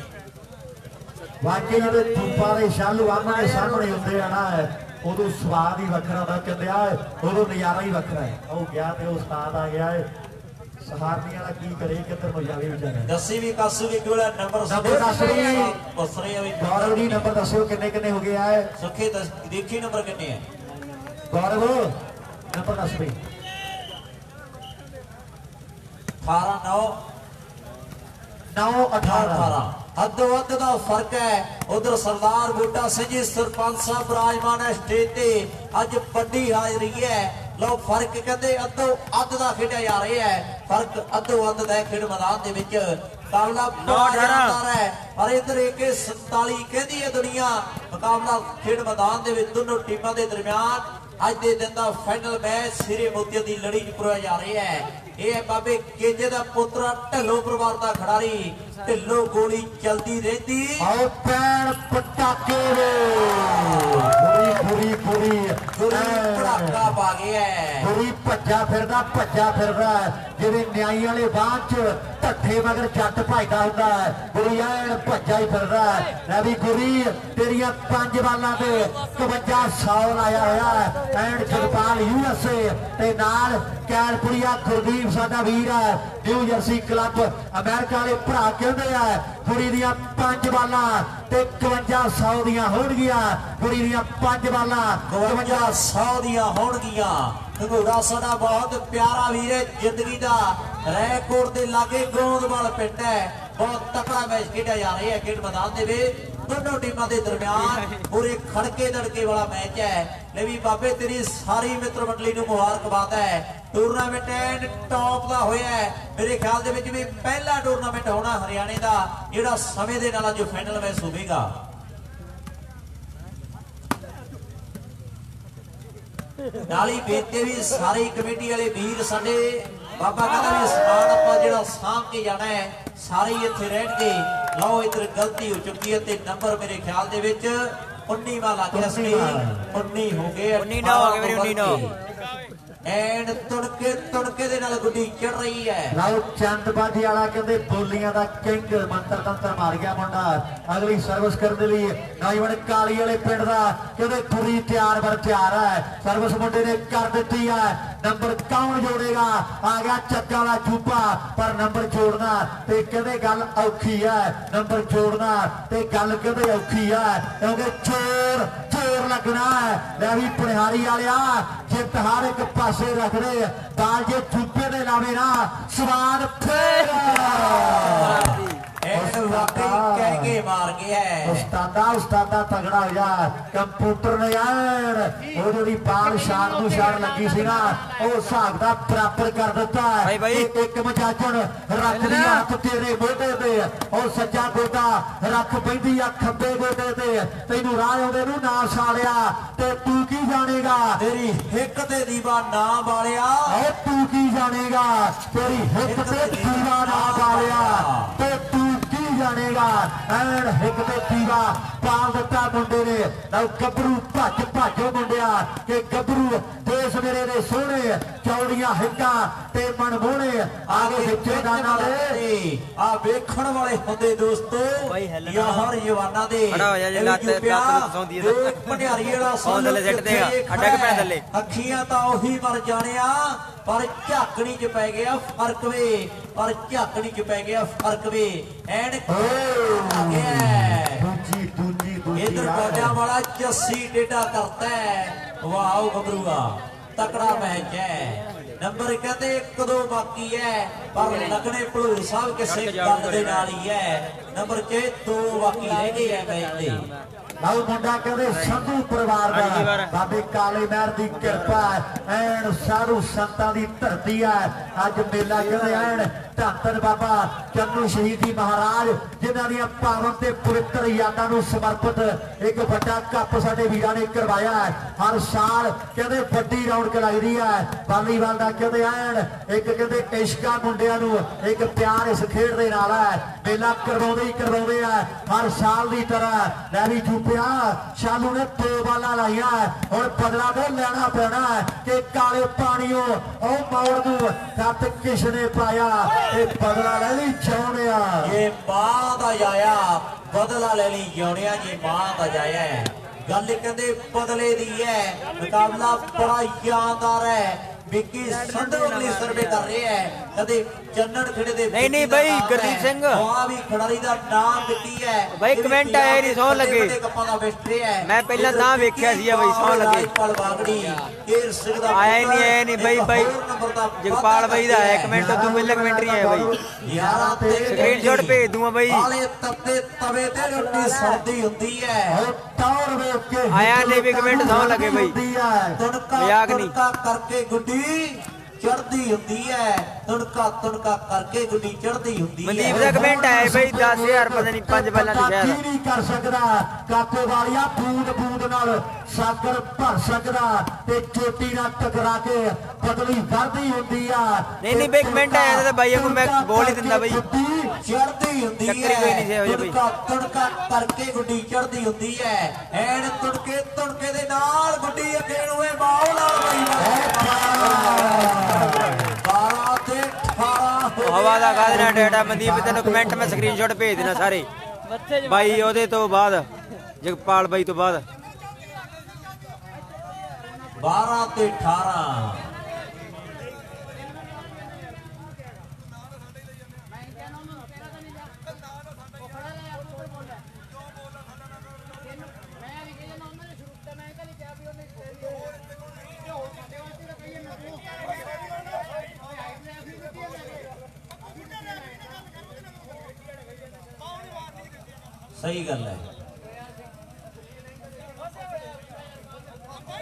ਵਾਕਈ ਜਿਹੜੇ ਧੂਪਾਂ ਦੇ ਸ਼ਾਲੂ ਆਮਣੇ ਸਾਹਮਣੇ ਹੁੰਦੇ ਆ ਨਾ ਉਦੋਂ ਸਵਾਦ ਹੀ ਵੱਖਰਾ ਦਾ ਚੱਲਿਆ ਉਦੋਂ ਨਜ਼ਾਰਾ ਹੀ ਵੱਖਰਾ ਹੈ। ਉਹ ਗਿਆ ਤੇ ਉਸਤਾਦ ਆ ਗਿਆ ਹੈ ਸਹਾਰਨੀ ਵਾਲਾ ਕੀ ਕਰੇ ਕਿੱਧਰ ਨੂੰ ਜਾਵੇ ਵਿਚਾਰਾ। ਦੱਸੀ ਵੀ ਕਾਸੂ ਵੀ ਕੋਲ ਨੰਬਰ ਬਸਰੇ ਵੀ ਗੌਰਵ ਜੀ ਨੰਬਰ ਦੱਸਿਓ ਕਿੰਨੇ ਹੋ ਗਿਆ ਹੈ? ਸੁੱਖੇ ਦੇਖੀ ਨੰਬਰ ਕਿੰਨੇ ਹੈ ਗੌਰਵ ਨੰਬਰ ਦੱਸ ਬਈ। 18 9 18 ਅੱਧੋ ਅੱਧ ਦਾ ਫਰਕ ਹੈ। ਉਧਰ ਸਰਦਾਰ ਬੂਟਾ ਸਿੰਘ ਜੀ ਸਰਪੰਚ ਸਾਹਿਬ ਵਿਰਾਜਮਾਨ ਹੈ ਸਟੇਜ ਤੇ, ਅੱਜ ਵੱਡੀ ਹਾਜ਼ਰੀ ਹੈ। ਲੋ ਫਰਕ ਕਹਿੰਦੇ ਅੱਧੋ ਅੱਧ ਦਾ ਖੇਡਿਆ ਜਾ ਰਿਹਾ ਹੈ, ਫਰਕ ਅੱਧੋ ਅੱਧ ਦਾ ਖੇਡ ਮੈਦਾਨ ਦੇ ਵਿੱਚ ਮੁਕਾਬਲਾ ਬਹੁਤ ਸ਼ਾਨਦਾਰ ਹੈ। ਪਰ ਇਧਰ AK-47 ਕਹਿੰਦੀ ਹੈ ਦੁਨੀਆ ਮੁਕਾਬਲਾ ਖੇਡ ਮੈਦਾਨ ਦੇ ਵਿੱਚ ਦੋਨੋਂ ਟੀਮਾਂ ਦੇ ਦਰਮਿਆਨ ਅੱਜ ਦੇ ਦਿਨ ਦਾ ਫਾਈਨਲ ਮੈਚ ਸਿਰੇ ਮੋਤੀਆਂ ਦੀ ਲੜੀ ਚ ਪਰੋਇਆ ਜਾ ਰਿਹਾ ਹੈ। ਇਹ ਹੈ ਬਾਬੇ ਕੇਜੇ ਦਾ ਪੁੱਤਰ ਢੱਲੋ ਪਰਿਵਾਰ ਦਾ ਖਿਡਾਰੀ ਢਿੱਲੋਂ, ਗੋਲੀ ਚਲਦੀ ਰਹਿੰਦੀ ਆਓ ਪੈਣ ਪਟਾਕੇ ਦੇ ਪੂਰੀ ਪੜਾਕਾ ਪਾ ਗਿਆ ਪੂਰੀ ਭੱਜਾ ਫਿਰਦਾ ਜਿਵੇਂ ਨਿਆਈ ਵਾਲੇ ਬਾਅਦ ਚ ਢੱਠੇ ਮਗਰ ਜੱਟ ਭਜਦਾ ਹੁੰਦਾ ਗੁਰੀ ਐਨ ਭੱਜਾ ਹੀ ਫਿਰਦਾ। ਲੈ ਵੀ ਗੁਰੀ ਤੇਰੀਆਂ 5 ਬਾਲਾਂ ਤੇ 55 ਲਾਇਆ ਹੋਇਆ ਐਨ ਜਗਪਾਲ USA ਤੇ ਨਾਲ ਕੈਲਪੁਰੀਆ ਗੁਰਦੀਪ ਸਾਡਾ ਵੀਰ ਹੈ ਨਿਊ ਜਰਸੀ ਕਲੱਬ ਅਮਰੀਕਾ ਵਾਲੇ ਭਰਾ ਕਹਿੰਦੇ ਆ ਕੁੜੀ ਦੀਆਂ 5 ਬਾਲਾਂ ਤੇ 55 ਦੀਆਂ ਹੋਣਗੀਆਂ। ਕੁੜੀ ਦੀਆਂ 5 ਬਾਲਾਂ 55 ਦੀਆਂ ਹੋਣਗੀਆਂ। ਘਗੂਰਾ ਸਾਡਾ ਬਹੁਤ ਪਿਆਰਾ ਵੀਰ ਹੈ, ਜ਼ਿੰਦਗੀ ਦਾ ਰੈਕੋਰਡ ਦੇ ਲਾਗੇ ਗੋਂਦਵਾਲ ਪਿੰਡ ਹੈ। ਬਹੁਤ ਤਕੜਾ ਮੈਚ ਖੇਡਿਆ ਜਾ ਰਿਹਾ ਹੈ ਖੇਡ ਮੈਦਾਨ ਦੇ ਵਿੱਚ ਦੋਨੋਂ ਟੀਮਾਂ ਦੇ ਦਰਮਿਆਨ ਪੂਰੇ ਖੜਕੇ ਦੜਕੇ ਵਾਲਾ ਮੈਚ ਹੈ। ਲੈ ਵੀ ਬਾਬੇ ਤੇਰੀ ਸਾਰੀ ਮਿੱਤਰ ਮੰਡਲੀ ਨੂੰ ਮੁਬਾਰਕਬਾਦ ਹੈ। ਟੂਰਨਾਮੈਂਟ ਐਂਡ ਟੌਪ ਦਾ ਹੋਇਆ ਹੈ, ਮੇਰੇ ਖਿਆਲ ਦੇ ਵਿੱਚ ਵੀ ਪਹਿਲਾ ਟੂਰਨਾਮੈਂਟ ਹੋਣਾ ਹਰਿਆਣੇ ਦਾ ਜਿਹੜਾ ਸਮੇਂ ਦੇ ਨਾਲ ਅੱਜ ਫਾਈਨਲ ਮੈਚ ਹੋਵੇਗਾ। ਨਾਲੀ ਬੇਤੇ ਵੀ ਸਾਰੀ ਕਮੇਟੀ ਵਾਲੇ ਵੀਰ ਸਾਡੇ ਬਾਬਾ ਕਹਿੰਦਾ ਵੀ ਸਮਾਨ ਆਪਾਂ ਜਿਹੜਾ ਸਾਂਭ ਕੇ ਜਾਣਾ ਹੈ ਸਾਰੇ ਇੱਥੇ ਰਹਿਣਗੇ। ਲਓ ਇੱਧਰ ਗਲਤੀ ਹੋ ਚੁੱਕੀ ਹੈ ਤੇ ਨੰਬਰ ਮੇਰੇ ਖਿਆਲ ਦੇ ਵਿੱਚ 19ਵਾਂ ਲੱਗ ਗਿਆ ਸੀ, 19 ਹੋ ਗਏ 19 ਹੋ ਗਏ ਵੀਰੇ 19 ਐਂਡ ਤੁਣਕੇ ਦੇ ਨਾਲ ਗੁੱਡੀ ਚੜ ਰਹੀ ਹੈ। ਲਓ ਚੰਦਬਾਜੀ ਵਾਲਾ ਕਹਿੰਦੇ ਬੋਲੀਆਂ ਦਾ ਕਿੰਗ ਮੰਤਰ ਤੰਤਰ ਮਾਰ ਗਿਆ ਮੁੰਡਾ। ਅਗਲੀ ਸਰਵਿਸ ਕਰਨ ਦੇ ਲਈ ਨੌਜਵਾਨ ਕਾਲੀ ਵਾਲੇ ਪਿੰਡ ਦਾ ਕਹਿੰਦੇ ਪੂਰੀ ਤਿਆਰ ਹੈ। ਸਰਵਿਸ ਮੁੰਡੇ ਨੇ ਕਰ ਦਿੱਤੀ ਹੈ। ਨੰਬਰ ਕੌਣ ਜੋੜੇਗਾ? ਆ ਗਿਆ ਚੱਕਾ ਵਾਲਾ ਚੂਪਾ ਪਰ ਨੰਬਰ ਜੋੜਨਾ ਤੇ ਕਹਿੰਦੇ ਗੱਲ ਔਖੀ ਹੈ। ਨੰਬਰ ਜੋੜਨਾ ਤੇ ਗੱਲ ਕਹਿੰਦੇ ਔਖੀ ਹੈ ਕਿਉਂਕਿ ਚੋਰ ਲੱਗਣਾ ਹੈ। ਲੈ ਵੀ ਪਨਿਹਾਰੀ ਵਾਲਿਆ ਜਿੱਤ ਹਰ ਇੱਕ ਪਾਸੇ ਰੱਖਦੇ ਬਾਲ ਜੇ ਚੂਪੇ ਦੇ ਲਾਵੇ ਨਾ ਸਵਾਦ ਫੇਰ ਕਹਿ ਕੇ ਮਾਰ ਗਿਆ ਉਸਤਾਦਾ ਤਗੜਾ ਹੋ ਜਾ। ਕੰਪਿਊਟਰ ਨੇ ਯਾਰ ਉਹ ਜਿਹੜੀ ਬਾਲ ਸ਼ਾਨ ਨੂੰ ਛਾੜ ਲੱਗੀ ਸੀ ਨਾ ਉਹ ਹਿਸਾਬ ਦਾ ਬਰਾਬਰ ਕਰ ਦਿੱਤਾ। ਇੱਕ ਮਜਾਜਣ ਰੱਖਦੀ ਹੱਥ ਤੇਰੇ ਮੋਢੇ ਤੇ ਉਹ ਸੱਜਾ ਗੋਡਾ ਰੱਖ ਪੈਂਦੀ ਆ ਖੱਬੇ ਗੋਡੇ ਤੇ ਤੈਨੂੰ ਰਾਹ ਆਉਂਦੇ ਨੂੰ ਨਾ ਸਾਲਿਆ ਤੇ ਤੂੰ ਕੀ ਜਾਣੇਗਾ ਤੇਰੀ ਹਿੱਕ ਤੇ ਦੀਵਾ ਨਾ ਬਾਲਿਆ। ਤੂੰ ਕੀ ਜਾਣੇਗਾ ਤੇਰੀ ਹਿੱਕ ਤੇ ਦੀਵਾ ਨਾ ਬਾਲਿਆ ਤੇ ਤੂੰ ਕੀ ਜਾਣੇਗਾ ਐਨ ਹਿੱਕ ਤੇ ਦੀਵਾ ਪਾਲ ਦਿੱਤਾ ਮੁੰਡੇ ਨੇ। ਲਓ ਗੱਭਰੂ ਭਾਜੋ ਮੁੰਡਿਆ ਕਿ ਗੱਭਰੂ ਦੇਸ਼ ਮੇਰੇ ਦੇ ਸੋਹਣੇ ਚੌੜੀਆਂ ਹਿੱਕਾਂ ਤੇ ਮਨਮੋਹਣੇ ਆਗੇ ਹਿੱਚੇਦਾਨਾਂ ਦੇ ਆ ਵੇਖਣ ਵਾਲੇ ਹੁੰਦੇ ਦੋਸਤੋ ਯਾਰ ਜਵਾਨਾਂ ਦੇ ਖੜਾ ਹੋ ਜਾ ਜੇ ਲੱਤ ਨੂੰ ਸੌਂਦੀ ਹੈ ਤਾਂ ਭੰਡਾਰੀ ਵਾਲਾ ਸੌਂ ਥੱਲੇ ਸਿੱਟ ਦੇਗਾ ਅੱਡਾ ਕੇ ਪੈਣ ਥੱਲੇ ਅੱਖੀਆਂ ਤਾਂ ਉਹੀ ਮਰ ਜਾਣਿਆ ਪਰ ਝਾਕਣੀ ਚ ਪੈ ਗਿਆ ਫਰਕ ਵੇ ਐਨ ਆ ਗਿਆ ਦੂਜੀ ਇਧਰ ਗੋਡਿਆਂ ਵਾਲਾ ਜੱਸੀ ਡੇਡਾ ਕਰਦਾ ਹੈ ਵਾਓ ਗੱਭਰੂਆ ਤਕੜਾ ਮੈਚ ਹੈ ਨੰਬਰ ਕਹਿੰਦੇ 1-2 ਬਾਕੀ ਹੈ ਪਰ ਲੱਗਣੇ ਭਲੂਰ ਸਾਹਿਬ ਕਿਸੇ ਗੱਲ ਦੇ ਨਾਲ ਹੀ ਹੈ ਨੰਬਰ 2 ਬਾਕੀ ਰਹਿ ਗਏ ਹੈ ਮੈਚ ਦੇ ਲਓ ਮੁੰਡਾ ਕਹਿੰਦੇ ਸੰਧੂ ਪਰਿਵਾਰ ਦਾ ਬਾਬੇ ਕਾਲੇ ਮਹਿਰ ਦੀ ਕਿਰਪਾ ਐਨ ਸਾਧੂ ਸੰਤਾਂ ਦੀ ਧਰਤੀ ਹੈ ਅੱਜ ਮੇਲਾ ਕਹਿੰਦੇ ਐਨ ਧੰਨ ਬਾਬਾ ਚੰਨੂ ਸ਼ਹੀਦ ਜੀ ਮਹਾਰਾਜ ਜਿਨ੍ਹਾਂ ਦੀਆਂ ਪਾਵਨ ਤੇ ਪਵਿੱਤਰ ਯਾਦਾਂ ਨੂੰ ਸਮਰਪਿਤ ਇੱਕ ਵੱਡਾ ਕੱਪ ਸਾਡੇ ਵੀਰਾਂ ਨੇ ਕਰਵਾਇਆ ਹੈ ਹਰ ਸਾਲ ਕਹਿੰਦੇ ਵੱਡੀ ਰੌਣਕ ਲੱਗਦੀ ਹੈ ਵਾਲੀਬਾਲ ਦਾ ਕਹਿੰਦੇ ਐਨ ਇੱਕ ਕਹਿੰਦੇ ਇਸ਼ਕਾ ਮੁੰਡਿਆਂ ਨੂੰ ਇੱਕ ਪਿਆਰ ਇਸ ਖੇਡ ਦੇ ਨਾਲ ਹੈ ਮੇਲਾ ਕਰਵਾਉਂਦੇ ਆ ਹਰ ਸਾਲ ਦੀ ਤਰ੍ਹਾਂ ਲੈ ਵੀ ਚੁੱਪਿਆ ਸ਼ਾਲੂ ਨੇ 2 ਬਾਲਾਂ ਲਾਈਆਂ ਹੁਣ ਬਦਲਾ ਤੇ ਲੈਣਾ ਪੈਣਾ ਕਿ ਕਾਲੇ ਪਾਣੀਓ ਉਹ ਮੌੜ ਨੂੰ ਸੱਤ ਕਿਸ ਨੇ ਪਾਇਆ ਇਹ ਬਦਲਾ ਲੈ ਲਈ ਚਾਹੁੰਦਿਆ ਇਹ ਮਾਂ ਦਾ ਜਾਇਆ ਬਦਲਾ ਲੈ ਲਈ ਜਿਉਣਿਆ ਜੀ ਮਾਂ ਦਾ ਜਾਇਆ ਗੱਲ ਕਹਿੰਦੇ ਬਦਲੇ ਦੀ ਹੈ ਮੁਕਾਬਲਾ ਬੜਾ ਯਾਦਗਾਰ ਹੈ ਵਿੱਕੀ ਸੰਧੂ ਅਗਲੀ ਸਰਵੇ ਕਰ ਰਿਹਾ ਹੈ ਕਦੇ ਚੰਨਣ ਖੇੜੇ ਦੇ ਨਹੀਂ ਬਈ ਗੁਰਦੀਪ ਸਿੰਘ ਆ ਵੀ ਖਿਡਾਰੀ ਦਾ ਨਾਮ ਦਿੱਤੀ ਹੈ ਬਈ ਕਮੈਂਟ ਆਇਆ ਨਹੀਂ ਸੌ ਲੱਗੇ ਕੱਪਾਂ ਦਾ ਵੇਸਟਰੇ ਹੈ ਮੈਂ ਪਹਿਲਾਂ ਤਾਂ ਵੇਖਿਆ ਸੀ ਬਈ ਸੌ ਲੱਗੇ ਕੇਰ ਸਿੰਘ ਦਾ ਆਇਆ ਨਹੀਂ ਬਈ ਜਗਪਾਲ ਬਈ ਦਾ ਆਇਆ ਕਮੈਂਟ ਤੂੰ ਪਹਿਲਾਂ ਕਮੈਂਟਰੀ ਆਇਆ ਬਈ ਯਾਰਾਂ ਤੇ ਸਕਰੀਨਸ਼ਾਟ ਭੇਜ ਦੂੰਗਾ ਬਈ ਹਾਲੇ ਤੱਤੇ ਤਵੇ ਤੇ ਰੋਟੀ ਸੜਦੀ ਹੁੰਦੀ ਹੈ ਟੌਰ ਵੇਖ ਕੇ ਆਇਆ ਨੇ ਵੀ ਕਮੈਂਟ ਸੌ ਲੱਗੇ ਬਈ ਮਜ਼ਾਕ ਨਹੀਂ ਕਰਕੇ ਗੁੱਡੀ ਚੜਦੀ ਹੁੰਦੀ ਹੈ ਤੁਣਕਾ ਕਰਕੇ ਗੁੱਡੀ ਚੜਦੀ ਹੁੰਦੀ ਹੈ ਮਨਦੀਪ ਦਾ ਕਮੈਂਟ ਆਇਆ ਬਈ 10000 ਪਤਾ ਨਹੀਂ 5 ਬੱਲਾਂ ਦੀ ਸ਼ਾਇਦ ਨਹੀਂ ਕਰ ਸਕਦਾ ਕਾਕੇ ਵਾਲੀਆ ਬੂੰਦ ਨਾਲ ਸਾਗਰ ਭਰ ਸਕਦਾ ਤੇ ਚੋਟੀ ਨਾਲ ਟਕਰਾ ਕੇ ਬਦਲੀ ਵਰਦੀ ਹੁੰਦੀ ਆ ਨਹੀਂ ਬਈ ਕਮੈਂਟ ਆਇਆ ਤਾਂ ਬਾਈ ਨੂੰ ਮੈਂ ਬੋਲ ਹੀ ਦਿੰਦਾ ਬਈ ਚੜਦੀ ਹੁੰਦੀ ਹੈ ਚੱਕਰ ਕੋਈ ਨਹੀਂ ਸੀ ਇਹੋ ਜਿਹਾ ਬਈ ਤੁਣਕਾ ਕਰਕੇ ਗੁੱਡੀ ਚੜਦੀ ਹੁੰਦੀ ਹੈ ਐਨ ਤੁਣਕੇ ਦੇ ਨਾਲ ਗੁੱਡੀ ਅੱਗੇ ਨੂੰ ਇਹ ਬਾਲ ਆ ਬਈ 12 ਤੇ 18 ਹਵਾ ਦਾ ਗਾਦਨਾ ਡੇਟਾ ਮਨਦੀਪ ਤੈਨੂੰ ਕਮੈਂਟ ਮੈਂ ਸਕਰੀਨਸ਼ਾਟ ਭੇਜ ਦੇਣਾ ਸਾਰੇ ਬਾਈ ਉਹਦੇ ਤੋਂ ਬਾਅਦ ਜਗਪਾਲ ਬਾਈ ਤੋਂ ਬਾਅਦ 12 ਤੇ 18 ਸਹੀ ਗੱਲ ਹੈ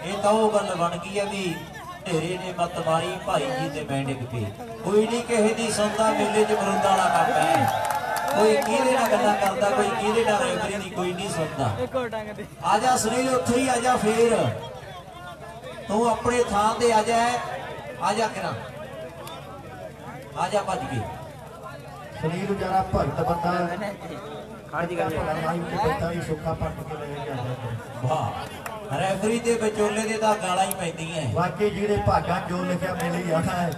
ਇਹ ਤਾਂ ਉਹ ਗੱਲ ਬਣ ਗਈ ਹੈ ਵੀ ਢੇਰੇ ਨੇ ਮੱਤ ਮਾਰੀ ਭਾਈ ਜੀ ਤੇ ਮੈਂ ਡਿੱਗ ਪਈ ਕੋਈ ਨਹੀਂ ਕਿਸੇ ਦੀ ਸੁਣਦਾ ਮੇਲੇ 'ਚ ਮਰੂਦਾਂ ਵਾਲਾ ਕੰਮ ਹੈ ਕੋਈ ਕਿਹਦੇ ਨਾਲ ਗੱਲਾਂ ਕਰਦਾ ਕੋਈ ਕਿਹਦੇ ਨਾਲ ਰੈਫਰੀ ਦੀ ਕੋਈ ਨਹੀਂ ਸੁਣਦਾ ਆ ਜਾ ਸੁਨੀਲ ਉੱਥੇ ਹੀ ਆ ਜਾ ਫੇਰ ਤੂੰ ਆਪਣੇ ਥਾਂ ਤੇ ਆ ਜਾ ਕਿਰਾ ਆ ਜਾ ਭੱਜ ਕੇ ਸੁਨੀਲ ਜਰਾ ਭਗਤ ਬੰਦਾ ਖੜ ਜੀ ਗੱਲ ਹੀ ਸੁੱਖਾ ਪੱਟ ਕੇ ਲੈ ਕੇ ਆਉਂਦਾ ਵਾਹ ਰੈਫਰੀ ਦੇ ਵਿਚੋਲੇ ਦੇ ਤਾਂ ਗਾਲਾਂ ਹੀ ਪੈਂਦੀਆਂ ਵਾਕਈ ਜਿਹੜੇ ਭਾਗਾਂ ਜੋ ਲਿਖਿਆ ਮਿਲ ਹੀ ਆਣਾ ਹੈ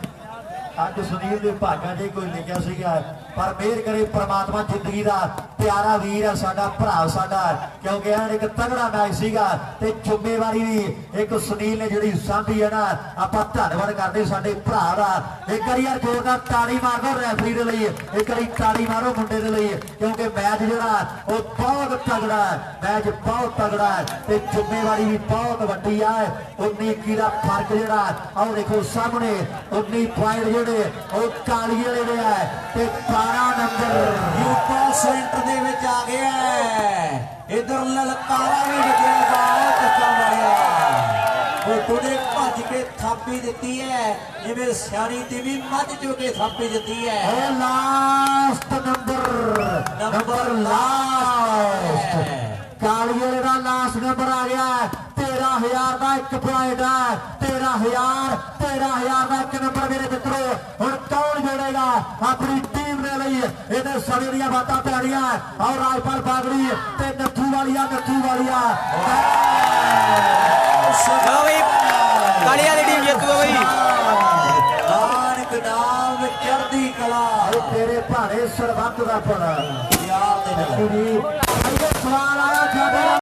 ਅੱਜ ਸੁਨੀਲ ਦੇ ਭਾਗਾਂ 'ਚ ਕੋਈ ਲਿਖਿਆ ਸੀਗਾ ਪਰ ਮਿਹਰ ਕਰੇ ਪ੍ਰਮਾਤਮਾ ਜ਼ਿੰਦਗੀ ਦਾ ਪਿਆਰਾ ਵੀਰ ਹੈ ਸਾਡਾ ਭਰਾ ਸਾਡਾ ਕਿਉਂਕਿ ਇਹ ਇੱਕ ਤਗੜਾ ਮੈਚ ਸੀਗਾ ਤੇ ਜ਼ਿੰਮੇਵਾਰੀ ਵੀ ਇੱਕ ਸੁਨੀਲ ਨੇ ਜਿਹੜੀ ਸਾਂਭੀ ਹੈ ਨਾ ਆਪਾਂ ਧੰਨਵਾਦ ਕਰਦੇ ਸਾਡੇ ਭਰਾ ਦਾ ਇੱਕ ਵਾਰੀ ਯਾਰ ਜੋਰਦਾਰ ਤਾੜੀ ਮਾਰ ਦਿਓ ਰੈਫਰੀ ਦੇ ਲਈ ਇੱਕ ਵਾਰੀ ਤਾੜੀ ਮਾਰੋ ਮੁੰਡੇ ਦੇ ਲਈ ਕਿਉਂਕਿ ਮੈਚ ਜਿਹੜਾ ਉਹ ਬਹੁਤ ਤਗੜਾ ਹੈ ਮੈਚ ਬਹੁਤ ਤਗੜਾ ਹੈ ਤੇ ਜ਼ਿੰਮੇਵਾਰੀ ਵੀ ਬਹੁਤ ਵੱਡੀ ਹੈ 19-21 ਦਾ ਫਰਕ ਜਿਹੜਾ ਆਹ ਦੇਖੋ ਸਾਹਮਣੇ 19 ਪੁਆਇੰਟ ਜਿਹੜੇ ਉਹ ਕਾਲੀ ਵਾਲੇ ਦੇ ਆ ਤੇ 12 ਨੰਬਰ ਯੂਪਾ ਸੈਂਟਰ ਦੇ ਵਿੱਚ ਆ ਗਿਆ ਇਧਰ ਲਲਕਾਰਾ ਵੀ ਲੱਗਿਆ ਬਹੁਤ ਚੱਕਾ ਮਾਰਿਆ ਉਹ ਤੁਨੇ ਭੱਜ ਕੇ ਥਾਪੀ ਦਿੱਤੀ ਹੈ ਜਿਵੇਂ ਸਿਆਣੀ ਤੇ ਵੀ ਮੱਝ ਚੋ ਕੇ ਥਾਪੀ ਦਿੱਤੀ ਹੈ ਉਹ ਲਾਸਟ ਨੰਬਰ ਲਾਸਟ ਕਾਲੀ ਵਾਲੇ ਦਾ ਲਾਸਟ ਨੰਬਰ ਆ ਗਿਆ 13,000 ਦਾ 1 ਪੁਆਇੰਟ ਹੈ 13,000 ਦਾ 1 ਨੰਬਰ ਮੇਰੇ ਮਿੱਤਰੋ ਹੁਣ ਕੌਣ ਜੋੜੇਗਾ ਆਪਣੀ ਟੀਮ ਦੇ ਲਈ ਇਹਨੇ ਸਮੇਂ ਦੀਆਂ ਬਾਤਾਂ ਪੈਣੀਆਂ ਔਰ ਰਾਜਪਾਲ ਬਾਗੜੀ ਤੇ ਨੱਥੂ ਵਾਲੀਆ ਲਓ ਬਈ ਕਾਲੀ ਵਾਲੀ ਟੀਮ ਜਿੱਤੂ ਬਈ ਨਾਨਕ ਨਾਮ ਚੜ੍ਹਦੀ ਕਲਾ ਤੇਰੇ ਭਾਣੇ ਸਰਬੱਤ ਦਾ ਭਲਾ ਯਾਦ ਦੇ ਨਾਲ ਸਵਾਲ ਆਇਆ ਸਾਡੇ